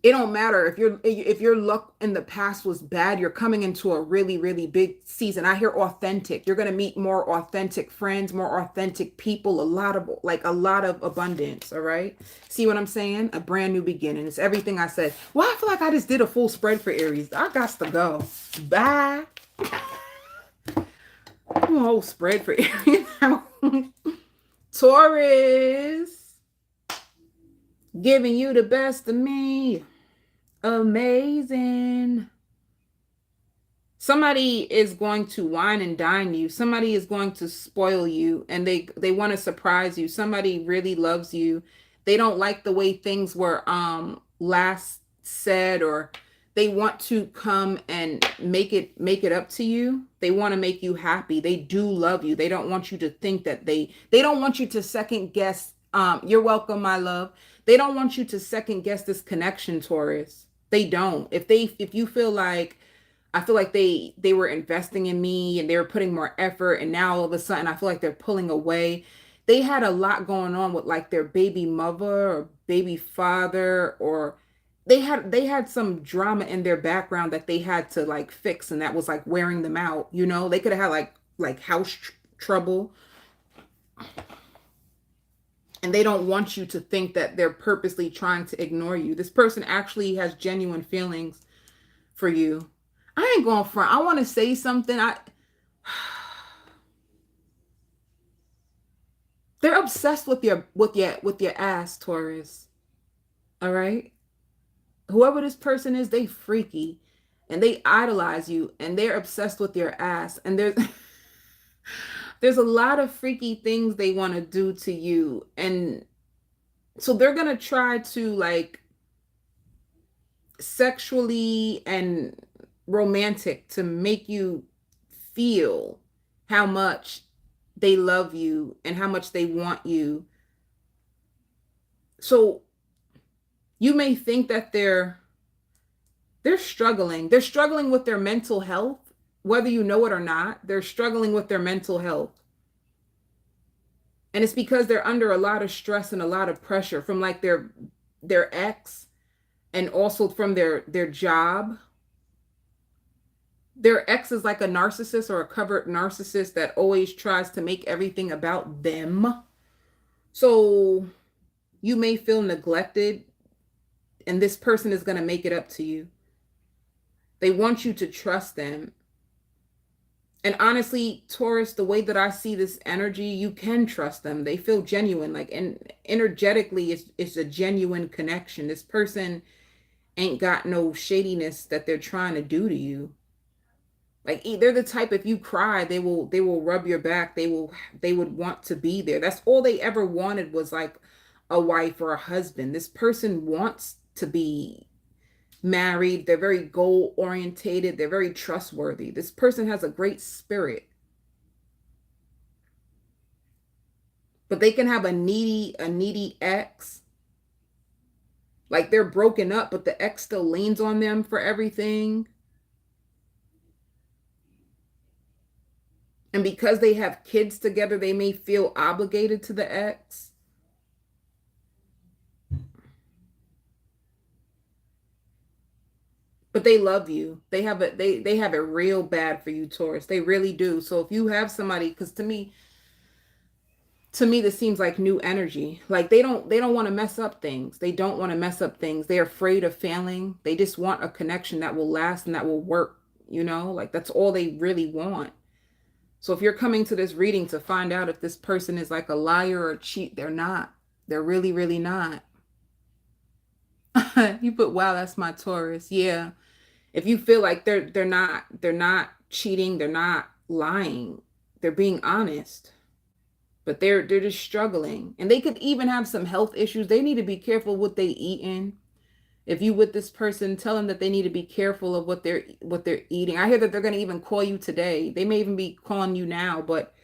it don't matter if your luck in the past was bad, you're coming into a really, really big season. I hear authentic. You're going to meet more authentic friends, more authentic people, a lot of abundance. All right. See what I'm saying? A brand new beginning. It's everything I said. Well, I feel like I just did a full spread for Aries. I got to go. Bye. Whole spread for Aries. Taurus. Giving you the best of me. Amazing. Somebody is going to wine and dine you. Somebody is going to spoil you, and they want to surprise you. Somebody really loves you. They don't like the way things were last said, or they want to come and make it up to you. They want to make you happy. They do love you. They don't want you to think that they don't want you to second guess. You're welcome, my love. They don't want you to second guess this connection, Taurus. They don't. If you feel like, I feel like they were investing in me and they were putting more effort, and now all of a sudden I feel like they're pulling away. They had a lot going on with like their baby mother or baby father, or they had some drama in their background that they had to like fix, and that was like wearing them out. You know, they could have had like house trouble. And they don't want you to think that they're purposely trying to ignore you. This person actually has genuine feelings for you. I ain't going front. I want to say something. They're obsessed with your ass, Taurus. All right? Whoever this person is, they freaky and they idolize you and they're obsessed with your ass. And there's a lot of freaky things they want to do to you. And so they're going to try to like sexually and romantic to make you feel how much they love you and how much they want you. So you may think that they're struggling. They're struggling with their mental health. Whether you know it or not, they're struggling with their mental health. And it's because they're under a lot of stress and a lot of pressure from like their ex, and also from their job. Their ex is like a narcissist or a covert narcissist that always tries to make everything about them. So you may feel neglected, and this person is going to make it up to you. They want you to trust them. And honestly, Taurus, the way that I see this energy, you can trust them. They feel genuine. Like, and energetically, it's a genuine connection. This person ain't got no shadiness that they're trying to do to you. Like, they're the type, if you cry, they will rub your back. They would want to be there. That's all they ever wanted, was like a wife or a husband. This person wants to be married. They're very goal orientated. They're very trustworthy. This person has a great spirit. But they can have a needy ex. Like, they're broken up, but the ex still leans on them for everything. And because they have kids together, they may feel obligated to the ex. But they love you. They have it real bad for you, Taurus. They really do. So if you have somebody, because to me this seems like new energy. Like, they don't want to mess up things. They don't want to mess up things. They're afraid of failing. They just want a connection that will last and that will work, like that's all they really want. So if you're coming to this reading to find out if this person is like a liar or a cheat, they're not. They're really, really not. You put, wow, that's my Taurus. Yeah. If you feel like they're not cheating, they're not lying. They're being honest. But they're just struggling. And they could even have some health issues. They need to be careful what they eating. If you with this person, tell them that they need to be careful of what they're eating. I hear that they're going to even call you today. They may even be calling you now, but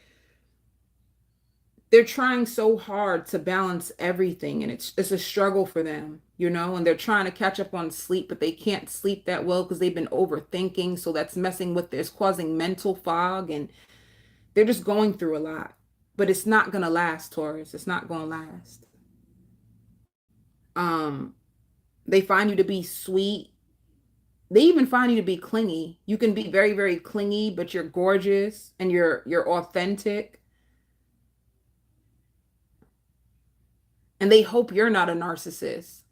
they're trying so hard to balance everything, and it's a struggle for them, and they're trying to catch up on sleep, but they can't sleep that well because they've been overthinking. So that's messing with this, causing mental fog, and they're just going through a lot. But it's not going to last, Taurus. It's not going to last. Um they find you to be sweet. They even find you to be clingy. You can be very, very clingy, but you're gorgeous and you're authentic. And they hope you're not a narcissist.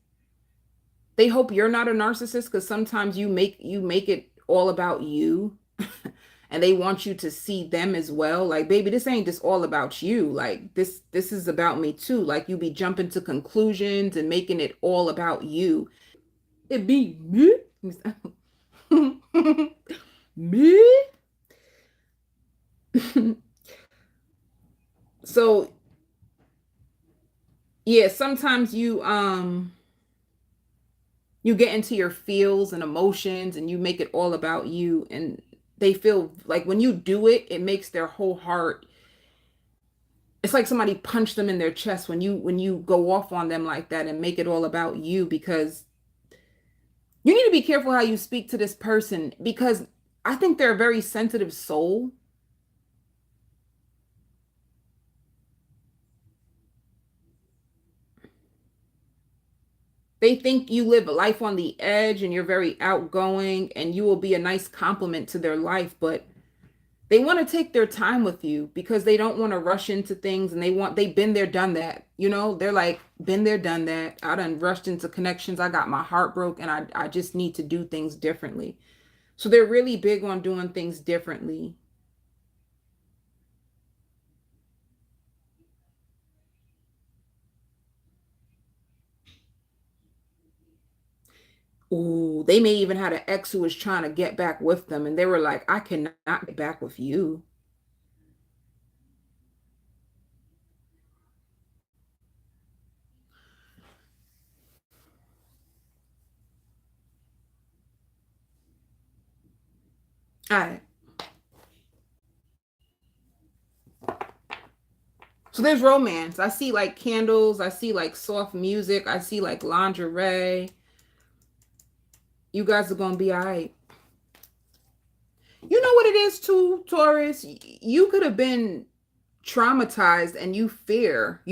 They hope you're not a narcissist because sometimes you make it all about you. And they want you to see them as well. Like, baby, this ain't just all about you. Like, this is about me too. Like, you be jumping to conclusions and making it all about you. It be me. Me. So yeah, sometimes you get into your feels and emotions and you make it all about you, and they feel like when you do it, it makes their whole heart, it's like somebody punched them in their chest when you go off on them like that and make it all about you, because you need to be careful how you speak to this person, because I think they're a very sensitive soul. They think you live a life on the edge and you're very outgoing and you will be a nice complement to their life, but they want to take their time with you because they don't want to rush into things, and they've been there, done that. They're like, been there, done that. I done rushed into connections. I got my heart broke and I just need to do things differently. So they're really big on doing things differently. Ooh, they may even had an ex who was trying to get back with them, and they were like, I cannot get back with you. All right. So there's romance. I see like candles. I see like soft music. I see like lingerie. You guys are going to be all right. You know what it is too, Taurus? You could have been traumatized and you fear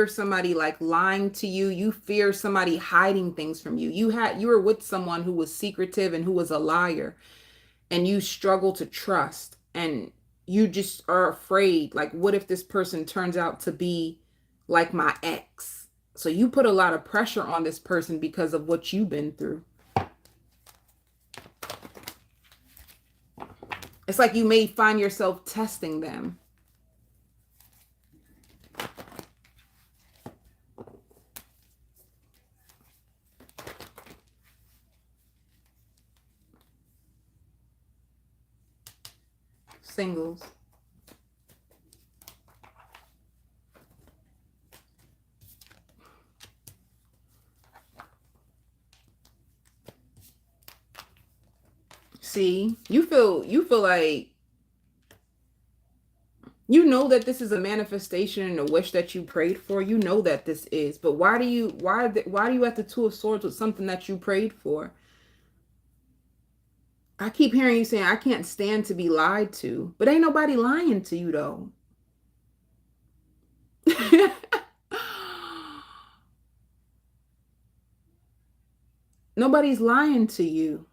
somebody like lying to you. You fear somebody hiding things from you. You were with someone who was secretive and who was a liar, and you struggle to trust, and you just are afraid, like, what if this person turns out to be like my ex? So you put a lot of pressure on this person because of what you've been through. It's like you may find yourself testing them. Singles. See, you feel like you know that this is a manifestation and a wish that you prayed for. You know that this is, but why do you at the Two of Swords with something that you prayed for? I keep hearing you saying I can't stand to be lied to, but ain't nobody lying to you though. Nobody's lying to you.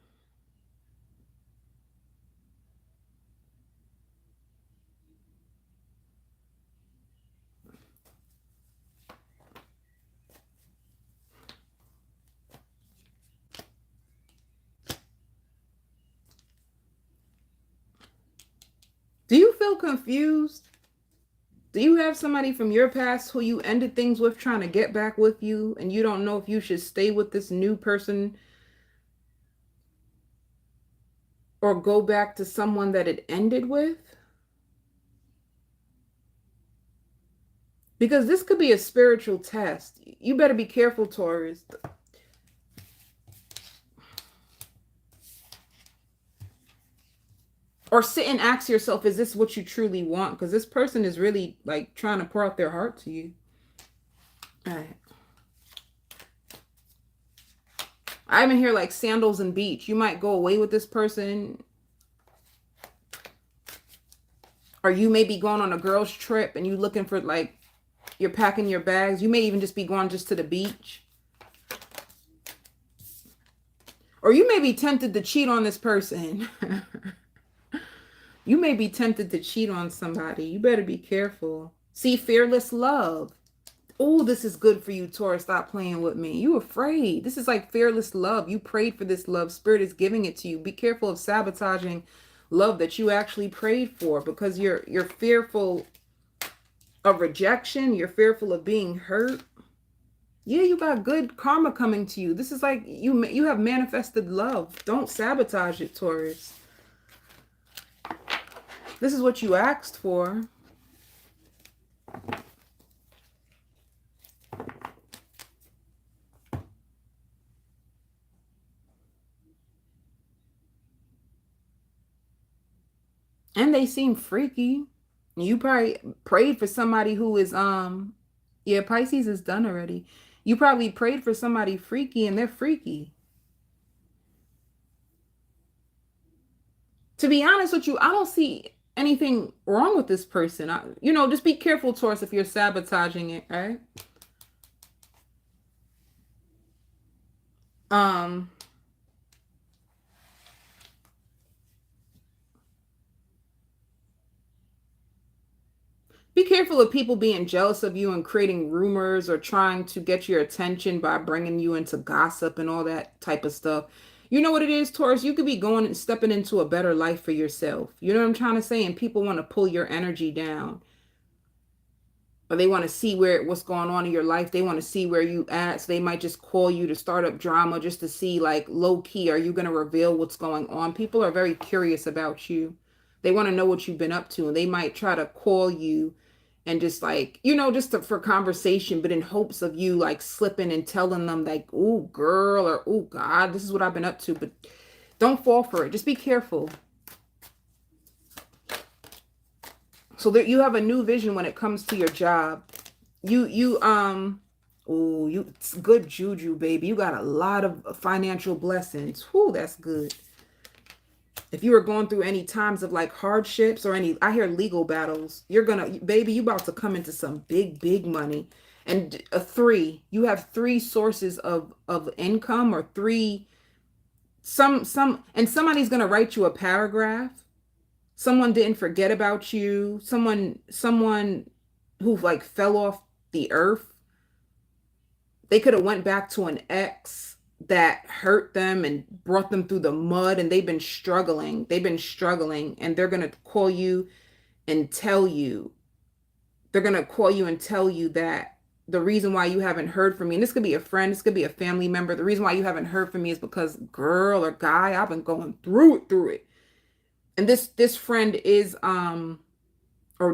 Do you feel confused? Do you have somebody from your past who you ended things with trying to get back with you and you don't know if you should stay with this new person or go back to someone that it ended with? Because this could be a spiritual test. You better be careful, Taurus. Or sit and ask yourself, is this what you truly want? Because this person is really like trying to pour out their heart to you. All right. I even hear like sandals and beach. You might go away with this person. Or you may be going on a girls' trip and you looking for like, you're packing your bags. You may even just be going just to the beach. Or you may be tempted to cheat on this person. You may be tempted to cheat on somebody. You better be careful. See, fearless love. Oh, this is good for you, Taurus. Stop playing with me. You afraid. This is like fearless love. You prayed for this love. Spirit is giving it to you. Be careful of sabotaging love that you actually prayed for because you're fearful of rejection. You're fearful of being hurt. Yeah, you got good karma coming to you. This is like you have manifested love. Don't sabotage it, Taurus. This is what you asked for. And they seem freaky. You probably prayed for somebody who is yeah, Pisces is done already. You probably prayed for somebody freaky and they're freaky. To be honest with you, I don't see anything wrong with this person. Just be careful, Taurus, if you're sabotaging it, right? Um, be careful of people being jealous of you and creating rumors or trying to get your attention by bringing you into gossip and all that type of stuff. You know what it is, Taurus? You could be going and stepping into a better life for yourself. You know what I'm trying to say? And people want to pull your energy down. Or they want to see what's going on in your life. They want to see where you at. So they might just call you to start up drama just to see, like, low key, are you going to reveal what's going on? People are very curious about you. They want to know what you've been up to, and they might try to call you and just like, for conversation, but in hopes of you like slipping and telling them like, oh girl, or oh God, this is what I've been up to. But don't fall for it. Just be careful. So that you have a new vision when it comes to your job. It's good juju, baby. You got a lot of financial blessings. Whoo, that's good. If you were going through any times of like hardships or I hear legal battles, baby, you about to come into some big, big money. And you have three sources of income or and somebody's going to write you a paragraph. Someone didn't forget about you. Someone who like fell off the earth. They could have went back to an ex. that hurt them and brought them through the mud, and they've been struggling. They've been struggling, and they're going to call you and tell you. They're going to call you and tell you that the reason why you haven't heard from me, and this could be a friend, this could be a family member, the reason why you haven't heard from me is because, girl or guy, I've been going through it. And this friend is or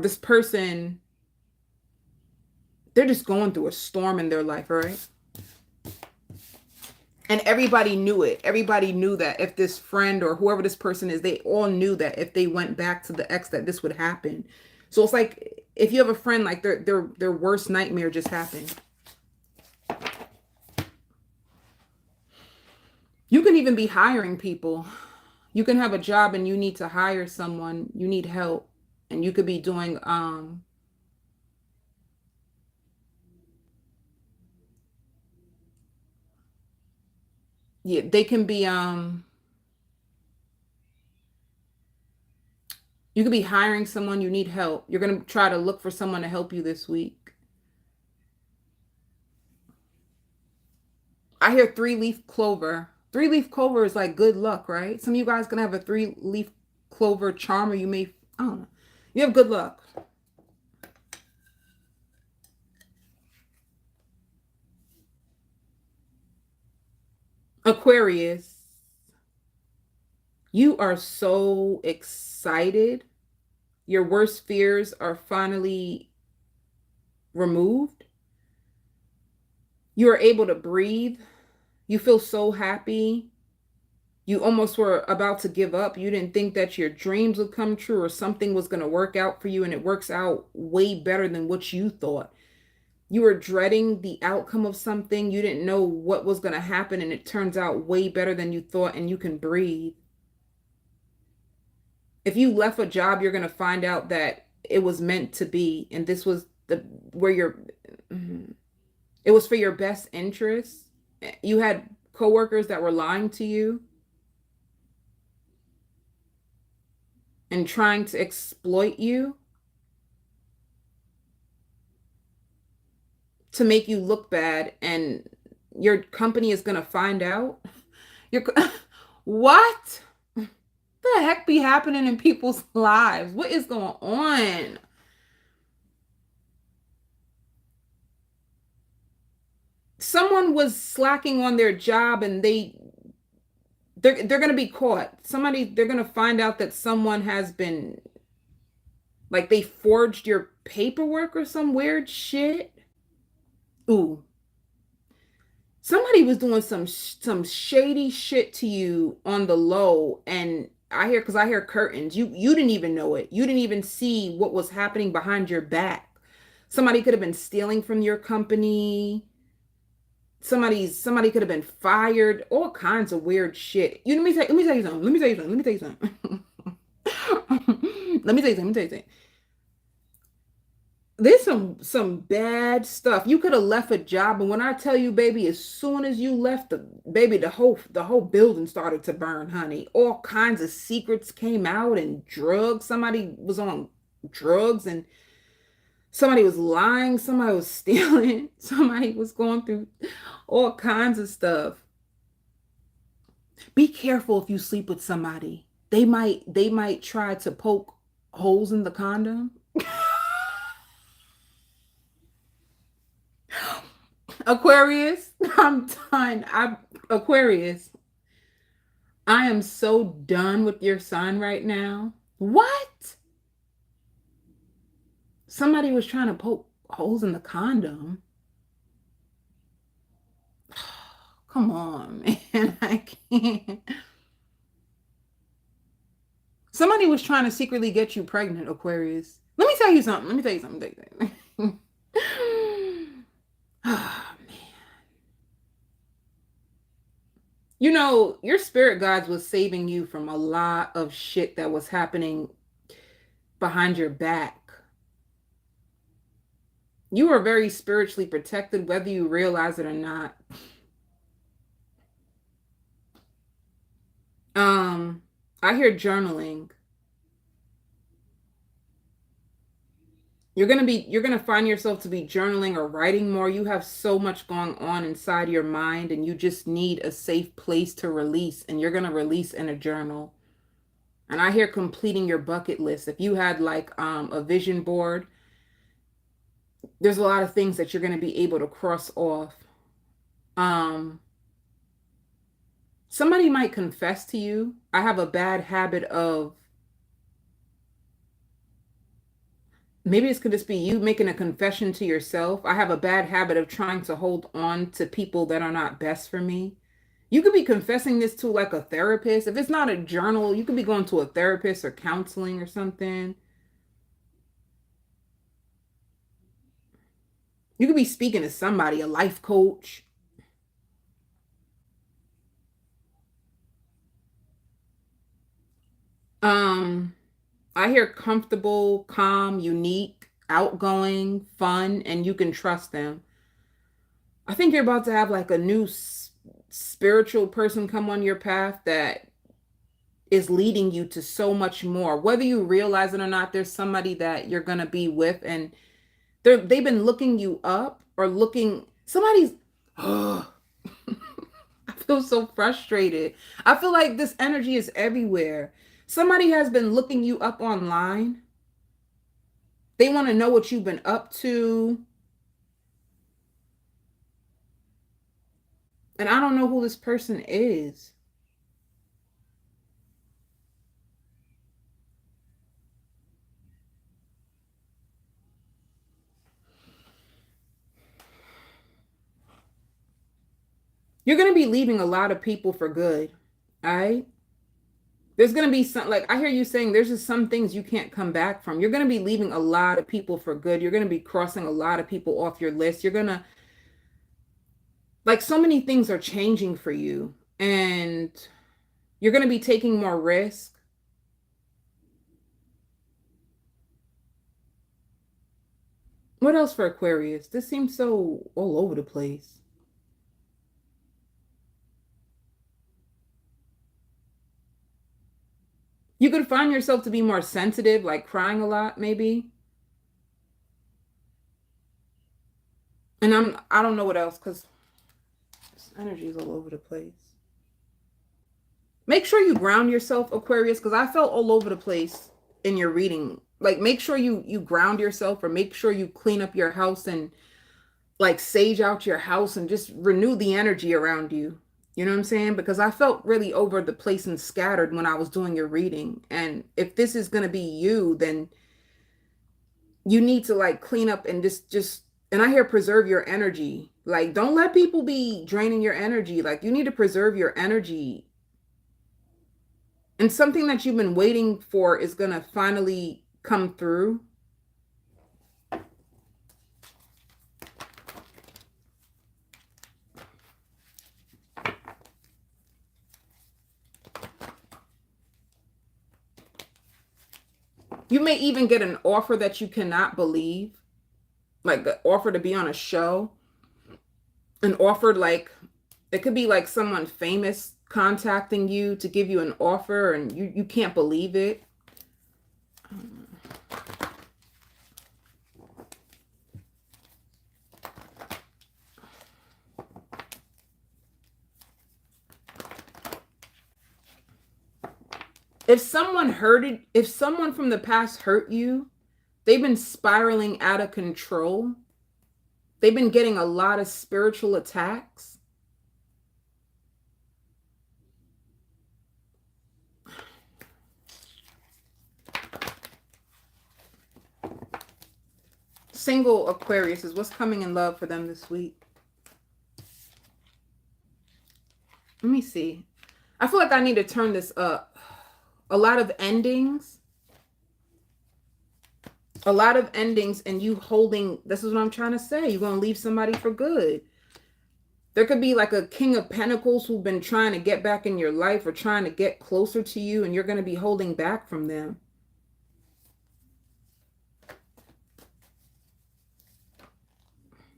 this person, they're just going through a storm in their life, all right? And everybody knew it. Everybody knew that if this friend or whoever this person is, they all knew that if they went back to the ex, that this would happen. So it's like if you have a friend, like their worst nightmare just happened. You can even be hiring people. You can have a job and you need to hire someone. You need help, and you could be doing yeah, they can be you could be hiring someone, you need help. You're going to try to look for someone to help you this week. I hear three-leaf clover. Three-leaf clover is like good luck, right? Some of you guys going to have a three-leaf clover charm, or you may, I don't know. You have good luck. Aquarius, you are so excited. Your worst fears are finally removed. You are able to breathe. You feel so happy. You almost were about to give up. You didn't think that your dreams would come true or something was going to work out for you, and it works out way better than what you thought. You were dreading the outcome of something. You didn't know what was going to happen, and it turns out way better than you thought, and you can breathe. If you left a job, you're going to find out that it was meant to be, and this was the where you're it was for your best interest. You had coworkers that were lying to you and trying to exploit you to make you look bad, and your company is going to find out. You're what the heck be happening in people's lives? What is going on? Someone was slacking on their job, and they're going to be caught. They're going to find out that someone has been, like, they forged your paperwork or some weird shit. Ooh, somebody was doing some shady shit to you on the low, and because I hear curtains. You didn't even know it. You didn't even see what was happening behind your back. Somebody could have been stealing from your company. Somebody could have been fired. All kinds of weird shit. Let me tell you something. Let me tell you something. Let me tell you something. Let me tell you something. Let me tell you something. There's some bad stuff. You could have left a job, and when I tell you, baby, as soon as you left, the whole building started to burn, honey. All kinds of secrets came out, and drugs. Somebody was on drugs, and somebody was lying, somebody was stealing, somebody was going through all kinds of stuff. Be careful if you sleep with somebody. They might try to poke holes in the condom. Aquarius, I'm done. Aquarius, I am so done with your sign right now. What? Somebody was trying to poke holes in the condom. Come on, man. I can't. Somebody was trying to secretly get you pregnant, Aquarius. Let me tell you something. Let me tell you something. Oh, man. You know, your spirit guides was saving you from a lot of shit that was happening behind your back. You are very spiritually protected, whether you realize it or not. I hear journaling. you're gonna find yourself to be journaling or writing more. You have so much going on inside your mind, and you just need a safe place to release, and you're gonna release in a journal. And I hear completing your bucket list. If you had like a vision board, there's a lot of things that you're gonna be able to cross off. Um, Somebody might confess to you. I have a bad habit of, maybe this could just be you making a confession to yourself. I have a bad habit of trying to hold on to people that are not best for me. You could be confessing this to like a therapist. If it's not a journal, you could be going to a therapist or counseling or something. You could be speaking to somebody, a life coach. Um, I hear comfortable, calm, unique, outgoing, fun, and you can trust them. I think you're about to have like a new spiritual person come on your path that is leading you to so much more. Whether you realize it or not, there's somebody that you're going to be with, and they've been looking you up or looking somebody's oh, I feel so frustrated. I feel like this energy is everywhere. Somebody has been looking you up online. They want to know what you've been up to. And I don't know who this person is. You're going to be leaving a lot of people for good. All right. There's going to be some, like I hear you saying, there's just some things you can't come back from. You're going to be leaving a lot of people for good. You're going to be crossing a lot of people off your list. You're going to, like, so many things are changing for you. And you're going to be taking more risk. What else for Aquarius? This seems so all over the place. You could find yourself to be more sensitive, like crying a lot, maybe. And I don't know what else because this energy is all over the place. Make sure you ground yourself, Aquarius, because I felt all over the place in your reading. Like make sure you ground yourself, or make sure you clean up your house and like sage out your house and just renew the energy around you. You know what I'm saying? Because I felt really over the place and scattered when I was doing your reading. And if this is going to be you, then you need to like clean up and just and I hear preserve your energy. Like don't let people be draining your energy. Like you need to preserve your energy. And something that you've been waiting for is going to finally come through. You may even get an offer that you cannot believe, like the offer to be on a show, an offer like it could be like someone famous contacting you to give you an offer and you can't believe it. If someone from the past hurt you, they've been spiraling out of control. They've been getting a lot of spiritual attacks. Single Aquarius is what's coming in love for them this week. Let me see. I feel like I need to turn this up. A lot of endings. A lot of endings and you holding, this is what I'm trying to say. You're going to leave somebody for good. There could be like a King of Pentacles who've been trying to get back in your life or trying to get closer to you, and you're going to be holding back from them.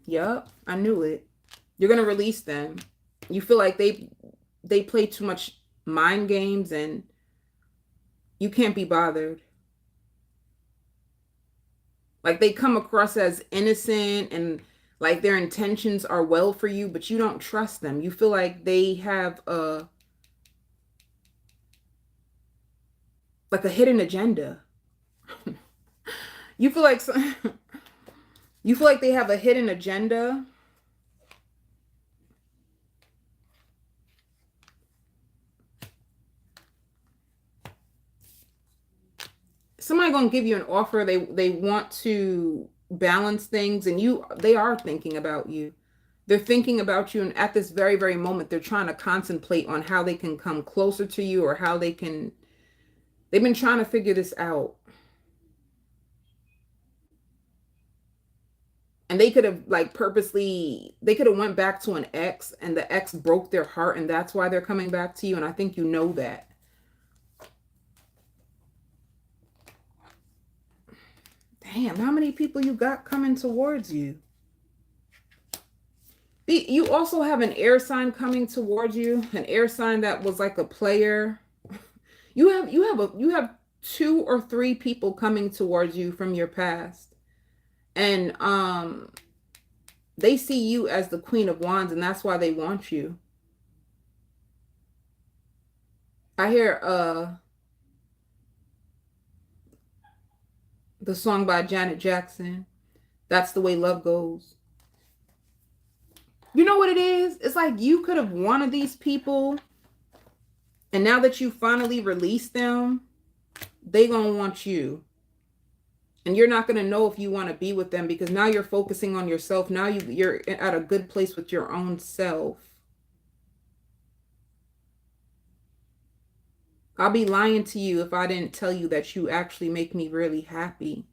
Yup, I knew it. You're going to release them. You feel like they play too much mind games and you can't be bothered. Like they come across as innocent and like their intentions are well for you, but you don't trust them. You feel like they have a hidden agenda. You feel like you feel like they have a hidden agenda. Somebody gonna give you an offer. They want to balance things, and they are thinking about you. They're thinking about you, and at this very, very moment, they're trying to contemplate on how they can come closer to you or how they can. They've been trying to figure this out. And they could have like purposely, they could have went back to an ex and the ex broke their heart and that's why they're coming back to you. And I think you know that. Damn, how many people you got coming towards you? You also have an air sign coming towards you, an air sign that was like a player. You have 2 or 3 people coming towards you from your past. And they see you as the Queen of Wands and that's why they want you. I hear the song by Janet Jackson, That's the Way Love Goes. You know what it is? It's like you could have wanted these people, and now that you finally released them, they gonna want you. And you're not gonna know if you want to be with them because now you're focusing on yourself. Now you're at a good place with your own self. I'll be lying to you if I didn't tell you that you actually make me really happy.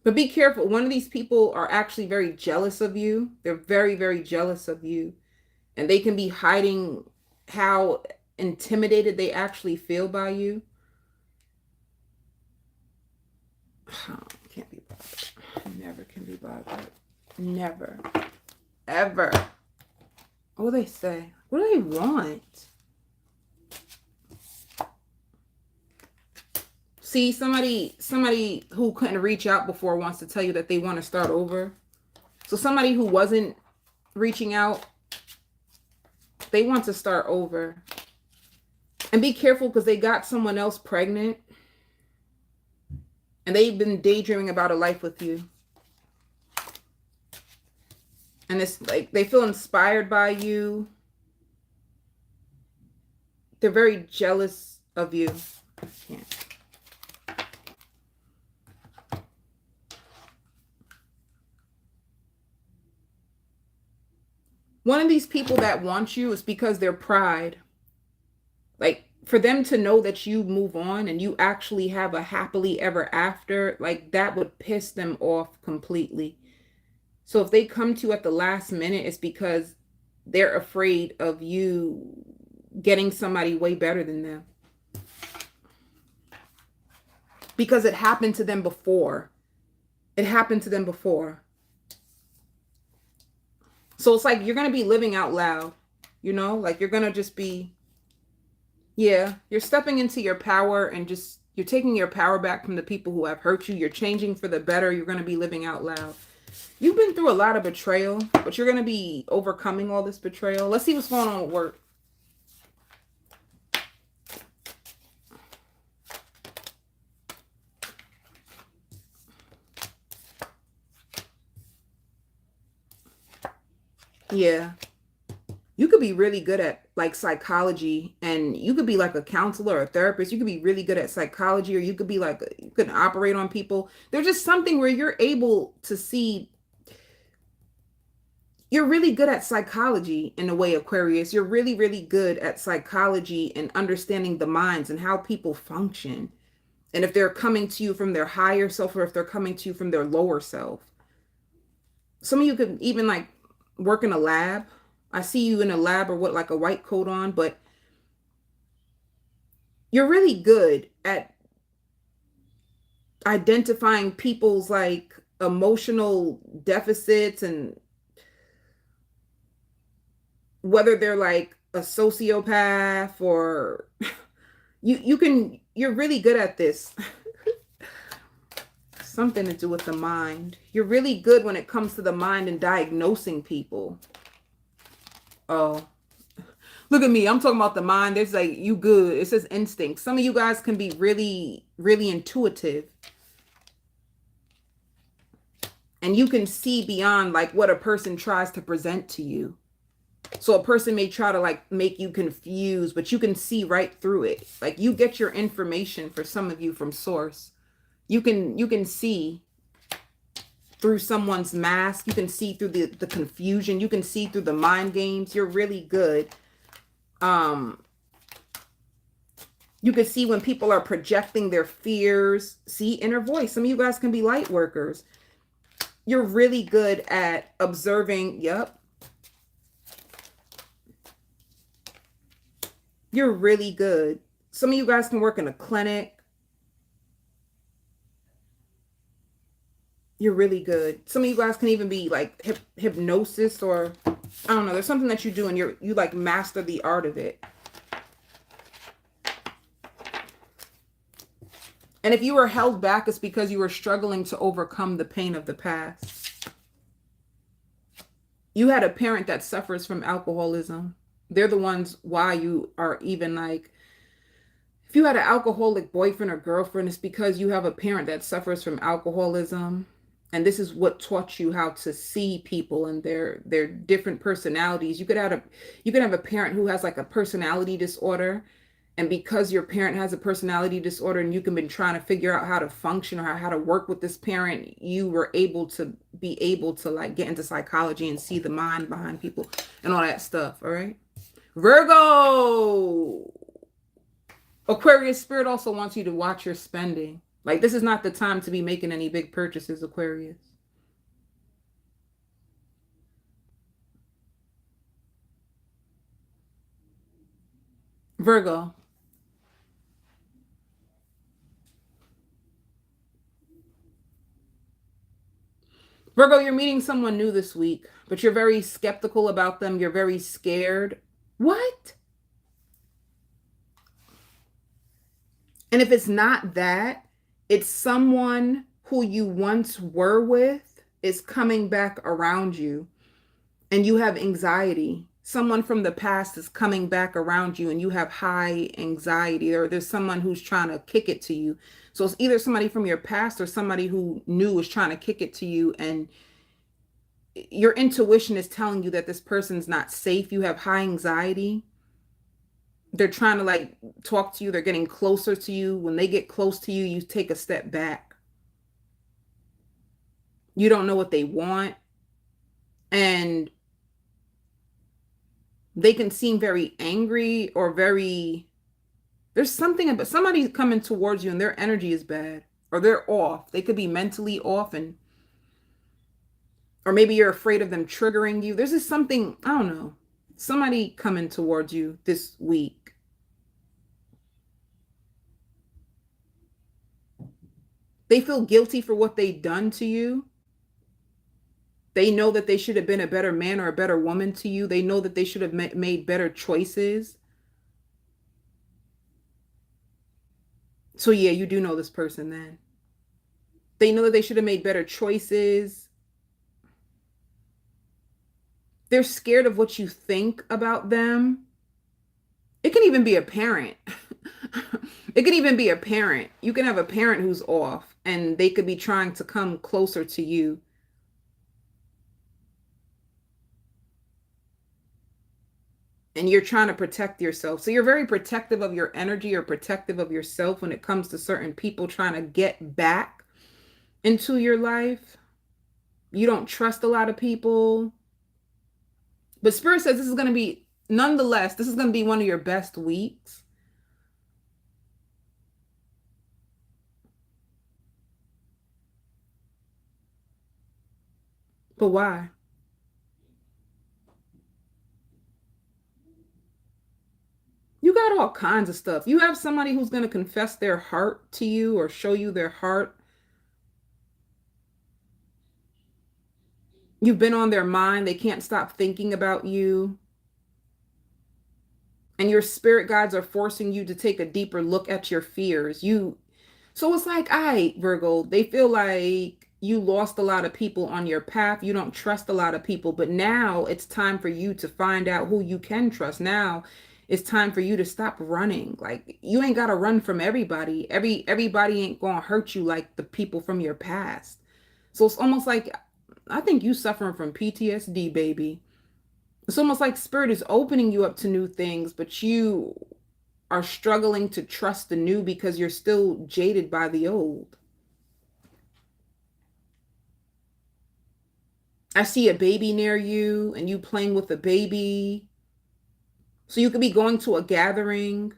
But be careful. One of these people are actually very jealous of you. They're very, very jealous of you. And they can be hiding how intimidated they actually feel by you. Oh, can't be bothered. Never can be bothered. Never. Ever. What do they say? What do they want? See, somebody who couldn't reach out before wants to tell you that they want to start over. So somebody who wasn't reaching out, they want to start over. And be careful because they got someone else pregnant. And they've been daydreaming about a life with you. And it's like they feel inspired by you. They're very jealous of you. I can't. One of these people that want you is because their pride. Like for them to know that you move on and you actually have a happily ever after, like that would piss them off completely. So if they come to you at the last minute, it's because they're afraid of you getting somebody way better than them. Because it happened to them before. It happened to them before. So it's like you're going to be living out loud, you know, like you're going to just be, yeah, you're stepping into your power and just, you're taking your power back from the people who have hurt you. You're changing for the better. You're going to be living out loud. You've been through a lot of betrayal, but you're going to be overcoming all this betrayal. Let's see what's going on with work. Yeah. You could be really good at like psychology and you could be like a counselor or a therapist. You could be really good at psychology or you could be like, you could operate on people. There's just something where you're able to see. You're really good at psychology in a way, Aquarius. You're really, really good at psychology and understanding the minds and how people function. And if they're coming to you from their higher self or if they're coming to you from their lower self. Some of you could even like work in a lab. I see you in a lab or what, like a white coat on, but you're really good at identifying people's like emotional deficits and whether they're like a sociopath, or you're really good at this. Something to do with the mind. You're really good when it comes to the mind and diagnosing people. Oh, look at me. I'm talking about the mind. There's like, you good. It says instinct. Some of you guys can be really, really intuitive. And you can see beyond like what a person tries to present to you. So a person may try to like make you confused, but you can see right through it. Like you get your information, for some of you, from source. You can see through someone's mask. You can see through the confusion. You can see through the mind games. You're really good. You can see when people are projecting their fears. See, inner voice. Some of you guys can be light workers. You're really good at observing. Yep. You're really good. Some of you guys can work in a clinic. You're really good. Some of you guys can even be like hypnosis, or I don't know. There's something that you do and you like master the art of it. And if you were held back, it's because you were struggling to overcome the pain of the past. You had a parent that suffers from alcoholism. They're the ones why you are even like, if you had an alcoholic boyfriend or girlfriend, it's because you have a parent that suffers from alcoholism. And this is what taught you how to see people and their different personalities. You could have a parent who has like a personality disorder, and because your parent has a personality disorder and you can been trying to figure out how to function or how to work with this parent, you were able to like get into psychology and see the mind behind people and all that stuff. All right. Virgo. Aquarius, spirit also wants you to watch your spending. Like, this is not the time to be making any big purchases, Aquarius. Virgo. Virgo, you're meeting someone new this week, but you're very skeptical about them. You're very scared. What? And if it's not that, it's someone who you once were with is coming back around you, and you have anxiety. Someone from the past is coming back around you and you have high anxiety, or there's someone who's trying to kick it to you. So it's either somebody from your past or somebody who new is trying to kick it to you, and your intuition is telling you that this person's not safe. You have high anxiety. They're trying to like talk to you. They're getting closer to you. When they get close to you, you take a step back. You don't know what they want. And they can seem very angry or very, there's something about somebody coming towards you and their energy is bad, or they're off. They could be mentally off, and or maybe you're afraid of them triggering you. There's just something, I don't know. Somebody coming towards you this week. They feel guilty for what they've done to you. They know that they should have been a better man or a better woman to you. They know that they should have made better choices. So yeah, you do know this person then. They know that they should have made better choices. They're scared of what you think about them. It can even be a parent. It could even be a parent. You can have a parent who's off and they could be trying to come closer to you. And you're trying to protect yourself. So you're very protective of your energy or protective of yourself when it comes to certain people trying to get back into your life. You don't trust a lot of people. But Spirit says this is going to be, nonetheless, this is going to be one of your best weeks. But why? You got all kinds of stuff. You have somebody who's going to confess their heart to you or show you their heart. You've been on their mind. They can't stop thinking about you. And your spirit guides are forcing you to take a deeper look at your fears. So it's like, Virgo, they feel like you lost a lot of people on your path. You don't trust a lot of people, but now it's time for you to find out who you can trust. Now it's time for you to stop running. Like, you ain't got to run from everybody. Everybody ain't going to hurt you like the people from your past. So it's almost like, I think you suffering from PTSD, baby. It's almost like spirit is opening you up to new things, but you are struggling to trust the new because you're still jaded by the old. I see a baby near you and you playing with a baby. So you could be going to a gathering.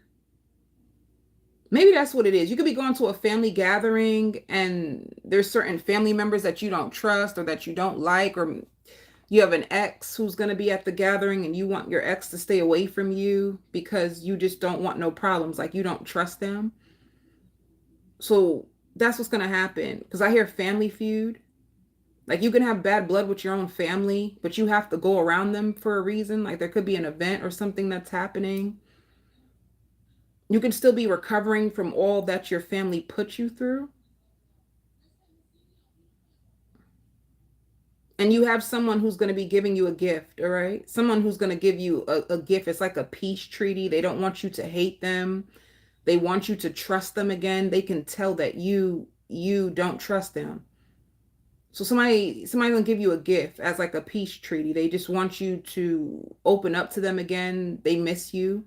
Maybe that's what it is. You could be going to a family gathering and there's certain family members that you don't trust or that you don't like, or you have an ex who's going to be at the gathering and you want your ex to stay away from you because you just don't want no problems. Like, you don't trust them. So that's what's going to happen. Because I hear family feud. Like, you can have bad blood with your own family, but you have to go around them for a reason. Like, there could be an event or something that's happening. You can still be recovering from all that your family put you through. And you have someone who's going to be giving you a gift, all right? Someone who's going to give you a gift. It's like a peace treaty. They don't want you to hate them. They want you to trust them again. They can tell that you don't trust them. So somebody's gonna give you a gift as like a peace treaty. They just want you to open up to them again. They miss you.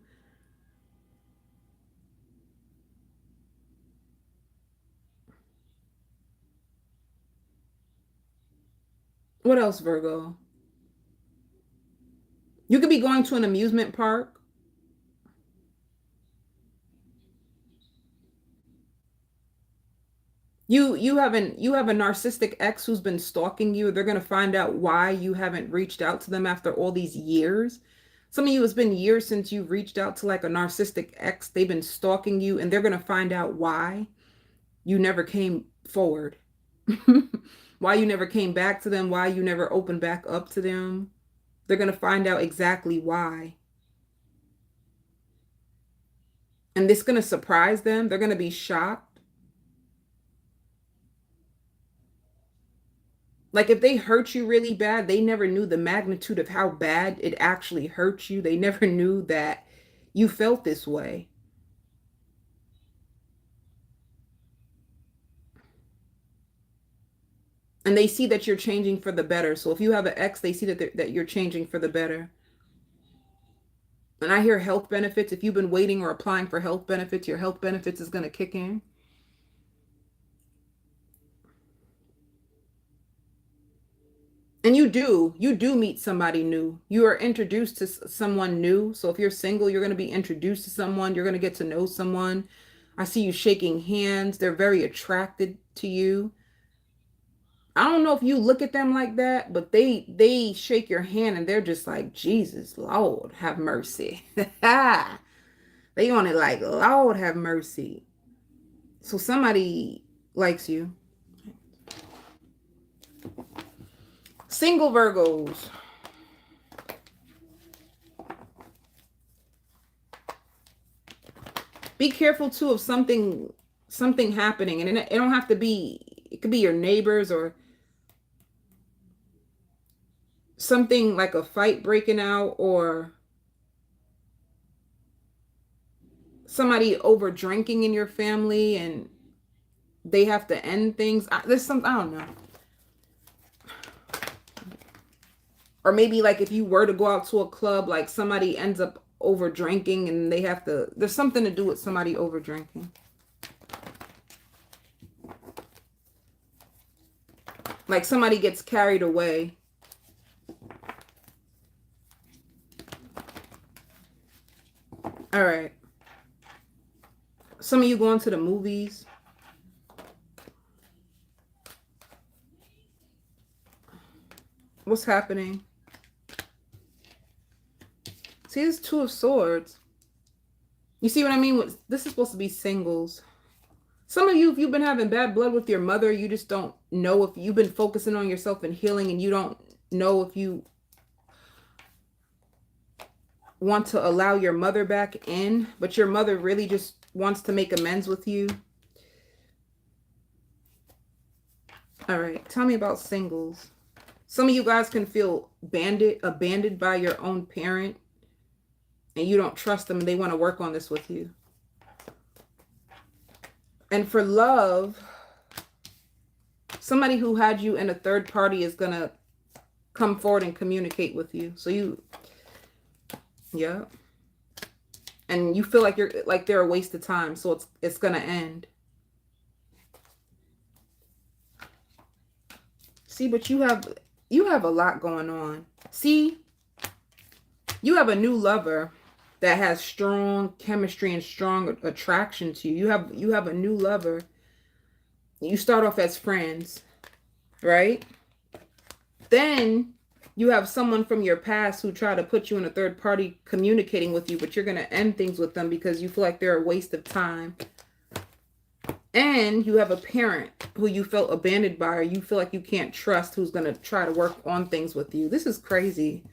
What else, Virgo? You could be going to an amusement park. You have a narcissistic ex who's been stalking you. They're gonna find out why you haven't reached out to them after all these years. Some of you, it's been years since you've reached out to like a narcissistic ex. They've been stalking you, and they're gonna find out why you never came forward. Why you never came back to them, why you never opened back up to them. They're gonna find out exactly why. And this is gonna surprise them. They're gonna be shocked. Like, if they hurt you really bad, they never knew the magnitude of how bad it actually hurt you. They never knew that you felt this way. And they see that you're changing for the better. So if you have an ex, they see that you're changing for the better. And I hear health benefits. If you've been waiting or applying for health benefits, your health benefits is going to kick in. And you do meet somebody new. You are introduced to someone new. So if you're single, you're going to be introduced to someone. You're going to get to know someone. I see you shaking hands. They're very attracted to you. I don't know if you look at them like that, but they shake your hand and they're just like, Jesus, Lord, have mercy. They on it like, Lord, have mercy. So somebody likes you. Single Virgos. Be careful too of something happening, and it don't have to be. It could be your neighbors or something like a fight breaking out, or somebody over drinking in your family and they have to end things. There's some, I don't know. Or maybe like if you were to go out to a club, like somebody ends up over drinking and they have to, there's something to do with somebody over drinking. Like somebody gets carried away. All right. Some of you going to the movies. What's happening? See, this Two of Swords. You see what I mean? This is supposed to be singles. Some of you, if you've been having bad blood with your mother, you just don't know if you've been focusing on yourself and healing, and you don't know if you want to allow your mother back in, but your mother really just wants to make amends with you. All right, tell me about singles. Some of you guys can feel abandoned by your own parent, and you don't trust them, and they want to work on this with you. And for love, somebody who had you in a third party is going to come forward and communicate with you. So yeah. And you feel like they're a waste of time, so it's going to end. See, but you have a lot going on. See, you have a new lover that has strong chemistry and strong attraction to you. You have a new lover. You start off as friends, right? Then you have someone from your past who try to put you in a third party communicating with you, but you're going to end things with them because you feel like they're a waste of time. And you have a parent who you felt abandoned by, or you feel like you can't trust, who's going to try to work on things with you. This is crazy.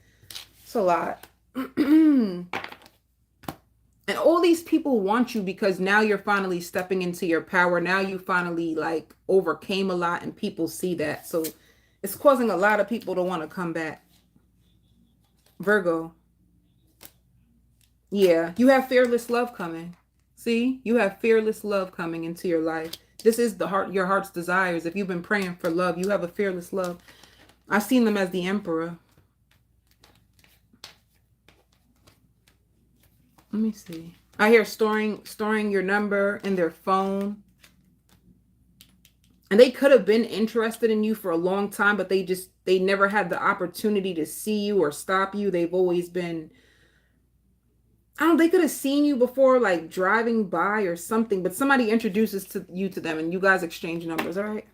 It's a lot. And all these people want you because now you're finally stepping into your power. Now you finally like overcame a lot and people see that. So it's causing a lot of people to want to come back. Virgo. Yeah, you have fearless love coming. See, you have fearless love coming into your life. This is your heart's desires. If you've been praying for love, you have a fearless love. I've seen them as the emperor. Let me see. I hear storing your number in their phone. And they could have been interested in you for a long time, but they never had the opportunity to see you or stop you. They've always been, they could have seen you before, like driving by or something, but somebody introduces you to them and you guys exchange numbers, all right?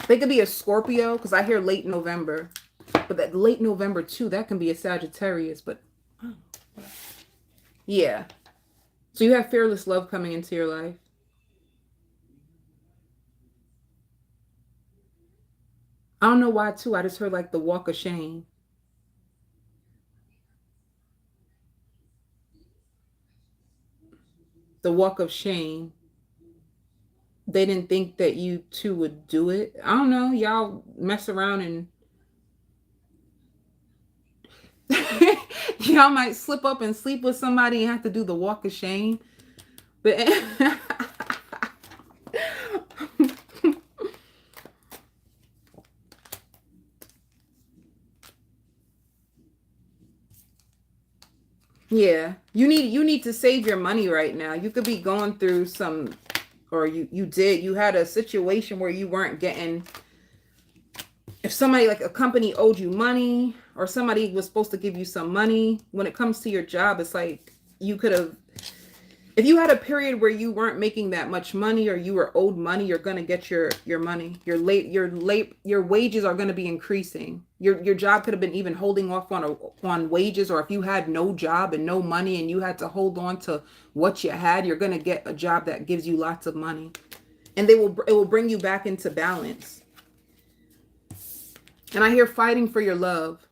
They could be a Scorpio, because I hear late November. But that late November too, that can be a Sagittarius, but yeah. So you have fearless love coming into your life. I don't know why too. I just heard like the walk of shame. The walk of shame. They didn't think that you two would do it. I don't know. Y'all mess around and y'all might slip up and sleep with somebody and have to do the walk of shame. But yeah, you need to save your money right now. You could be going through some, or you had a situation where you weren't getting, if somebody like a company owed you money or somebody was supposed to give you some money. When it comes to your job, it's like you could have, if you had a period where you weren't making that much money or you were owed money, you're going to get your money. Your wages are going to be increasing. Your job could have been even holding off on wages, or if you had no job and no money and you had to hold on to what you had, you're going to get a job that gives you lots of money. And it will bring you back into balance. And I hear fighting for your love.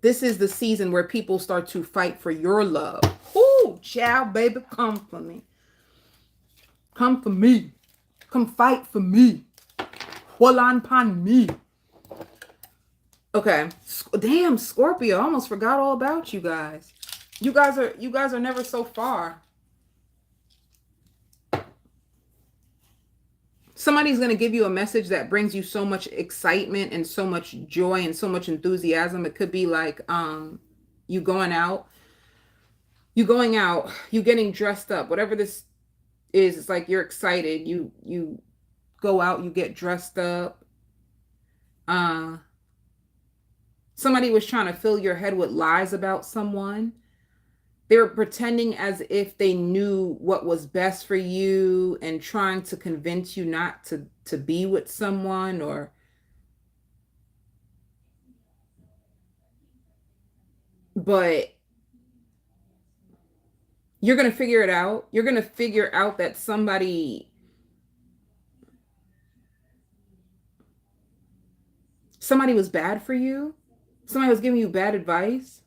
This is the season where people start to fight for your love. Ooh, child, baby, come for me. Come for me. Come fight for me. Hold on upon me. Okay. Damn, Scorpio. I almost forgot all about you guys. You guys are never so far. Somebody's going to give you a message that brings you so much excitement and so much joy and so much enthusiasm. It could be like you going out, you getting dressed up, whatever this is. It's like you're excited. You go out, you get dressed up. Somebody was trying to fill your head with lies about someone. They were pretending as if they knew what was best for you and trying to convince you not to be with someone, but you're going to figure it out. You're going to figure out that somebody was bad for you. Somebody was giving you bad advice.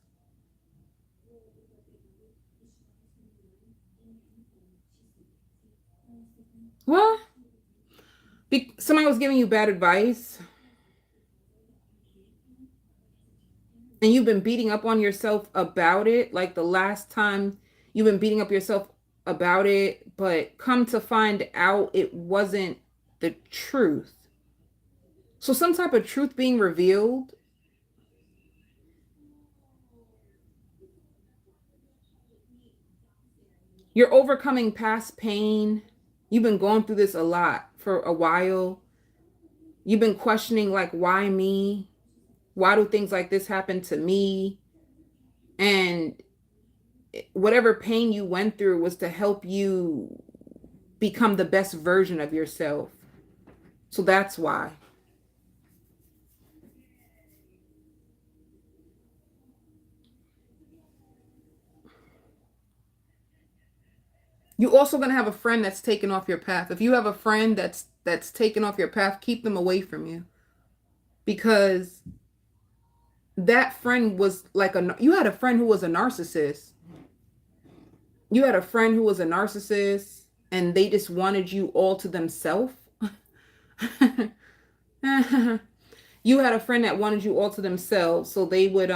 Well, somebody was giving you bad advice and you've been beating up on yourself about it, like the last time you've been beating up yourself about it, but come to find out it wasn't the truth. So some type of truth being revealed. You're overcoming past pain. You've been going through this a lot for a while. You've been questioning, like, why me? Why do things like this happen to me? And whatever pain you went through was to help you become the best version of yourself. So that's why. You also gonna have a friend that's taken off your path. If you have a friend that's taken off your path, keep them away from you. Because that friend was like you had a friend who was a narcissist. You had a friend who was a narcissist and they just wanted you all to themselves. You had a friend that wanted you all to themselves, so they would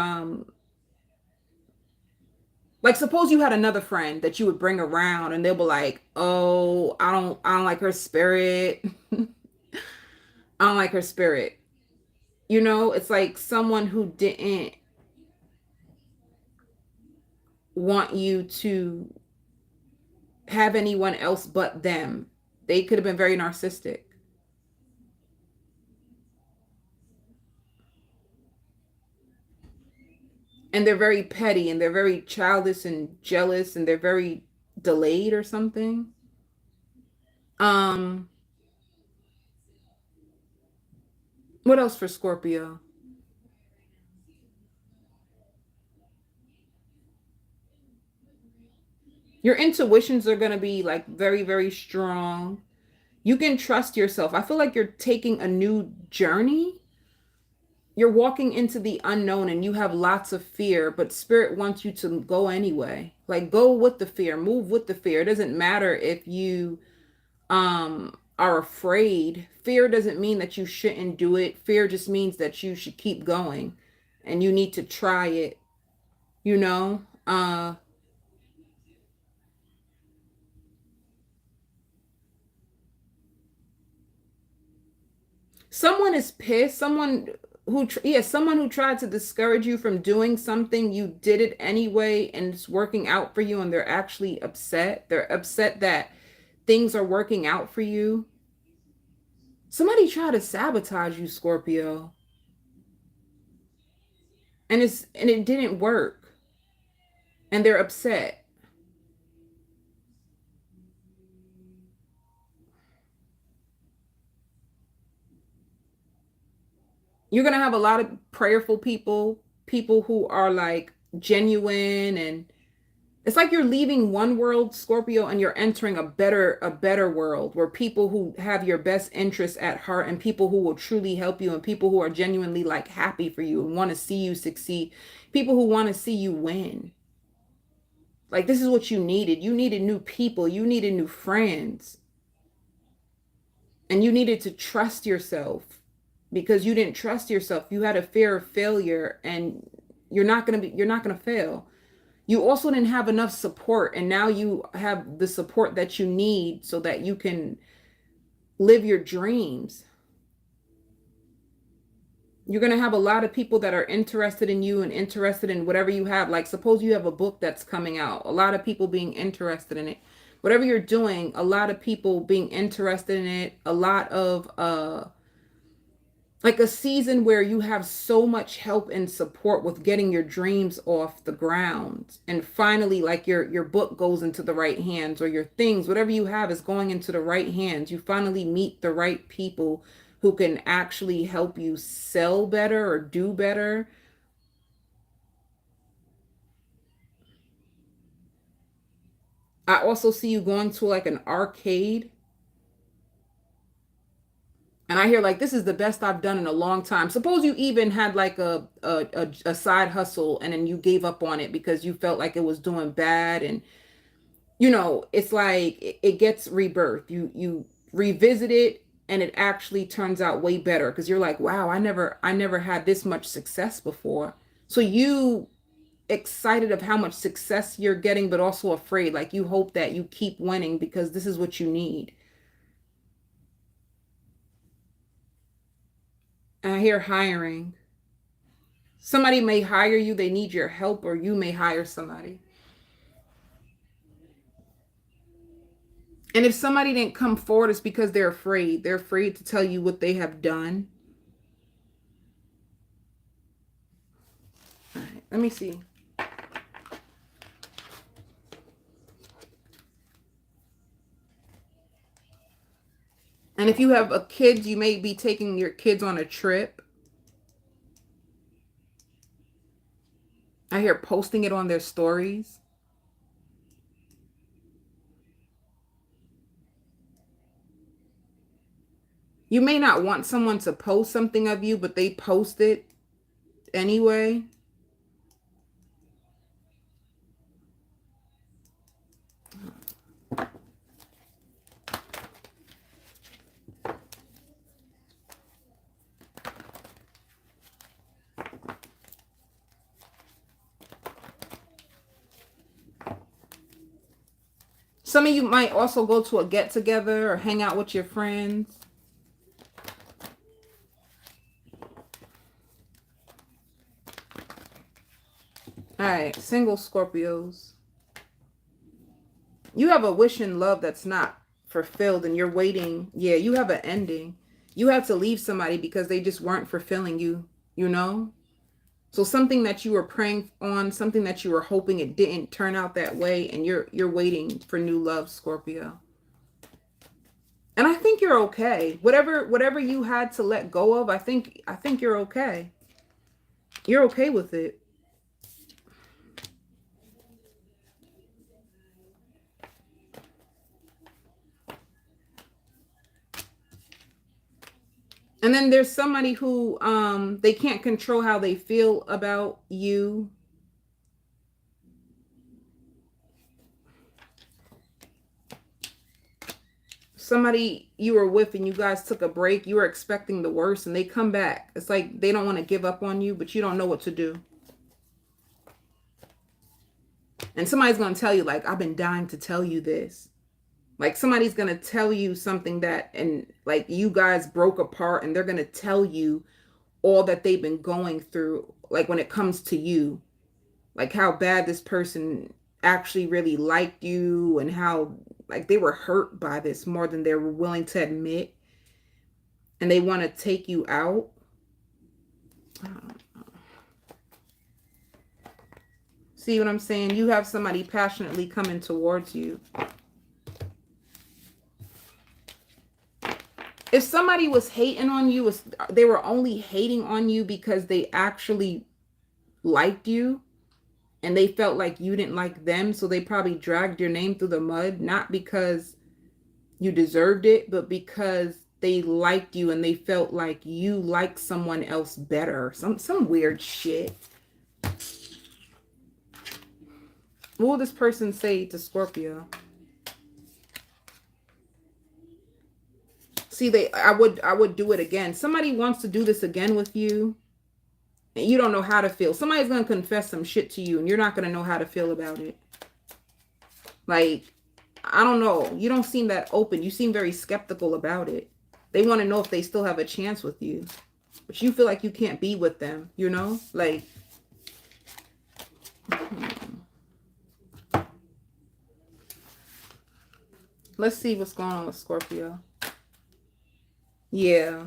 like, suppose you had another friend that you would bring around and they'll be like, "Oh, I don't like her spirit. I don't like her spirit." You know, it's like someone who didn't want you to have anyone else but them. They could have been very narcissistic. And they're very petty and they're very childish and jealous and they're very delayed or something. Um, what else for Scorpio? Your intuitions are going to be like very, very strong. You can trust yourself. I feel like you're taking a new journey. You're walking into the unknown and you have lots of fear, but spirit wants you to go anyway. Like, go with the fear, move with the fear. It doesn't matter if you are afraid. Fear doesn't mean that you shouldn't do it. Fear just means that you should keep going and you need to try it, you know? Someone is pissed. Someone who tried to discourage you from doing something, you did it anyway, and it's working out for you, and they're actually upset. They're upset that things are working out for you. Somebody tried to sabotage you, Scorpio, and it didn't work, and they're upset. You're gonna have a lot of prayerful people, people who are like genuine, and it's like you're leaving one world, Scorpio, and you're entering a better world where people who have your best interests at heart and people who will truly help you and people who are genuinely like happy for you and want to see you succeed, people who want to see you win. Like, this is what you needed. You needed new people, you needed new friends, and you needed to trust yourself because you didn't trust yourself. You had a fear of failure and you're not going to fail. You also didn't have enough support, and now you have the support that you need so that you can live your dreams. You're going to have a lot of people that are interested in you and interested in whatever you have. Like, suppose you have a book that's coming out, a lot of people being interested in it. Whatever you're doing, a lot of people being interested in it, a lot of like a season where you have so much help and support with getting your dreams off the ground, and finally, like, your book goes into the right hands, or your things, whatever you have, is going into the right hands. You finally meet the right people who can actually help you sell better or do better. I also see you going to like an arcade, and I hear like, this is the best I've done in a long time. Suppose you even had like a side hustle and then you gave up on it because you felt like it was doing bad, and you know, it's like it gets rebirth. You revisit it and it actually turns out way better because you're like, wow, I never had this much success before. So you excited of how much success you're getting, but also afraid. Like you hope that you keep winning because this is what you need. And I hear hiring. Somebody may hire you, they need your help, or you may hire somebody. And if somebody didn't come forward, it's because they're afraid. They're afraid to tell you what they have done. All right, let me see. And if you have a kid, you may be taking your kids on a trip. I hear posting it on their stories. You may not want someone to post something of you, but they post it anyway. Some of you might also go to a get together or hang out with your friends. All right, single Scorpios. You have a wish in love that's not fulfilled and you're waiting. Yeah, you have an ending. You had to leave somebody because they just weren't fulfilling you, you know? So something that you were praying on, something that you were hoping it didn't turn out that way, and you're waiting for new love, Scorpio. And I think you're okay. Whatever you had to let go of, I think you're okay. You're okay with it. And then there's somebody who they can't control how they feel about you. Somebody you were with and you guys took a break, you were expecting the worst and they come back. It's like they don't want to give up on you, but you don't know what to do. And somebody's going to tell you, like, I've been dying to tell you this. Like somebody's going to tell you something that, and like you guys broke apart and they're going to tell you all that they've been going through, like when it comes to you, like how bad this person actually really liked you and how like they were hurt by this more than they were willing to admit, and they want to take you out. See what I'm saying? You have somebody passionately coming towards you. If somebody was hating on you, they were only hating on you because they actually liked you and they felt like you didn't like them, so they probably dragged your name through the mud, not because you deserved it, but because they liked you and they felt like you liked someone else better. Some weird shit. What will this person say to Scorpio? See, I would do it again. Somebody wants to do this again with you, and you don't know how to feel. Somebody's going to confess some shit to you, and you're not going to know how to feel about it. Like, I don't know. You don't seem that open. You seem very skeptical about it. They want to know if they still have a chance with you. But you feel like you can't be with them, you know? Like, let's see what's going on with Scorpio. Yeah.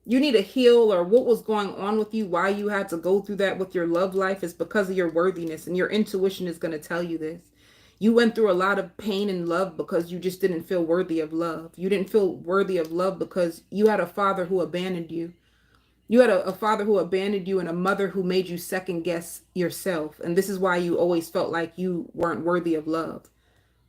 You need to heal, or what was going on with you, why you had to go through that with your love life is because of your worthiness, and your intuition is going to tell you this. You went through a lot of pain in love because you just didn't feel worthy of love. You didn't feel worthy of love because you had a father who abandoned you. You had a father who abandoned you and a mother who made you second guess yourself. And this is why you always felt like you weren't worthy of love.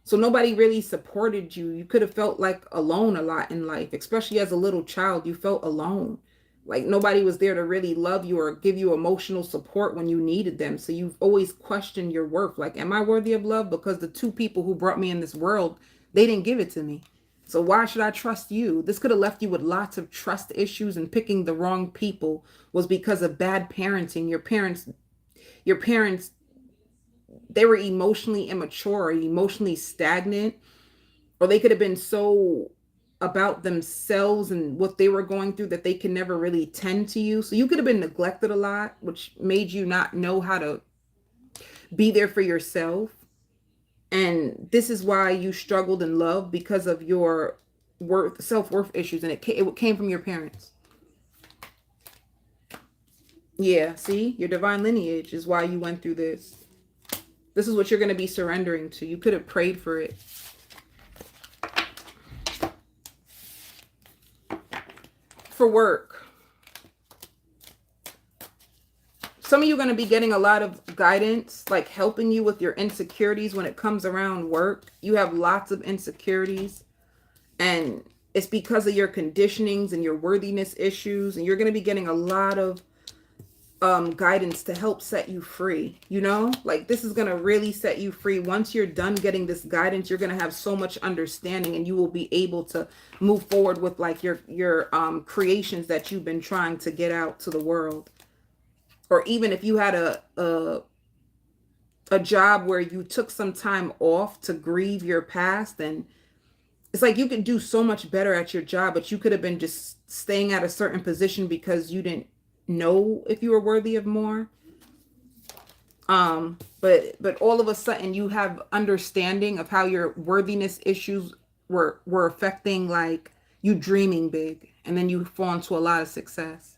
So nobody really supported you. You could have felt like alone a lot in life, especially as a little child. You felt alone. Like nobody was there to really love you or give you emotional support when you needed them. So you've always questioned your worth. Like, am I worthy of love? Because the two people who brought me in this world, they didn't give it to me. So why should I trust you? This could have left you with lots of trust issues, and picking the wrong people was because of bad parenting. Your parents, they were emotionally immature or emotionally stagnant, or they could have been so about themselves and what they were going through that they can never really tend to you. So you could have been neglected a lot, which made you not know how to be there for yourself. And this is why you struggled in love, because of your self-worth issues, and it came from your parents. Yeah, see, your divine lineage is why you went through this. This is what you're going to be surrendering to. You could have prayed for it. For work, some of you are going to be getting a lot of guidance, like helping you with your insecurities when it comes around work. You have lots of insecurities, and it's because of your conditionings and your worthiness issues, and you're going to be getting a lot of guidance to help set you free. You know, like this is going to really set you free. Once you're done getting this guidance, you're going to have so much understanding, and you will be able to move forward with like your creations that you've been trying to get out to the world. Or even if you had a job where you took some time off to grieve your past, and it's like you could do so much better at your job, but you could have been just staying at a certain position because you didn't know if you were worthy of more. But all of a sudden you have understanding of how your worthiness issues were affecting like you dreaming big, and then you fall into a lot of success.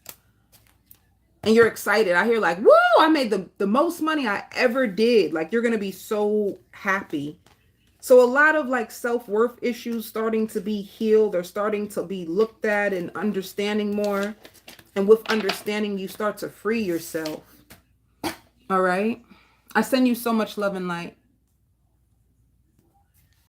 And you're excited. I hear like, woo, I made the most money I ever did. Like you're going to be so happy. So a lot of like self-worth issues starting to be healed, or starting to be looked at and understanding more. And with understanding, you start to free yourself. All right. I send you so much love and light.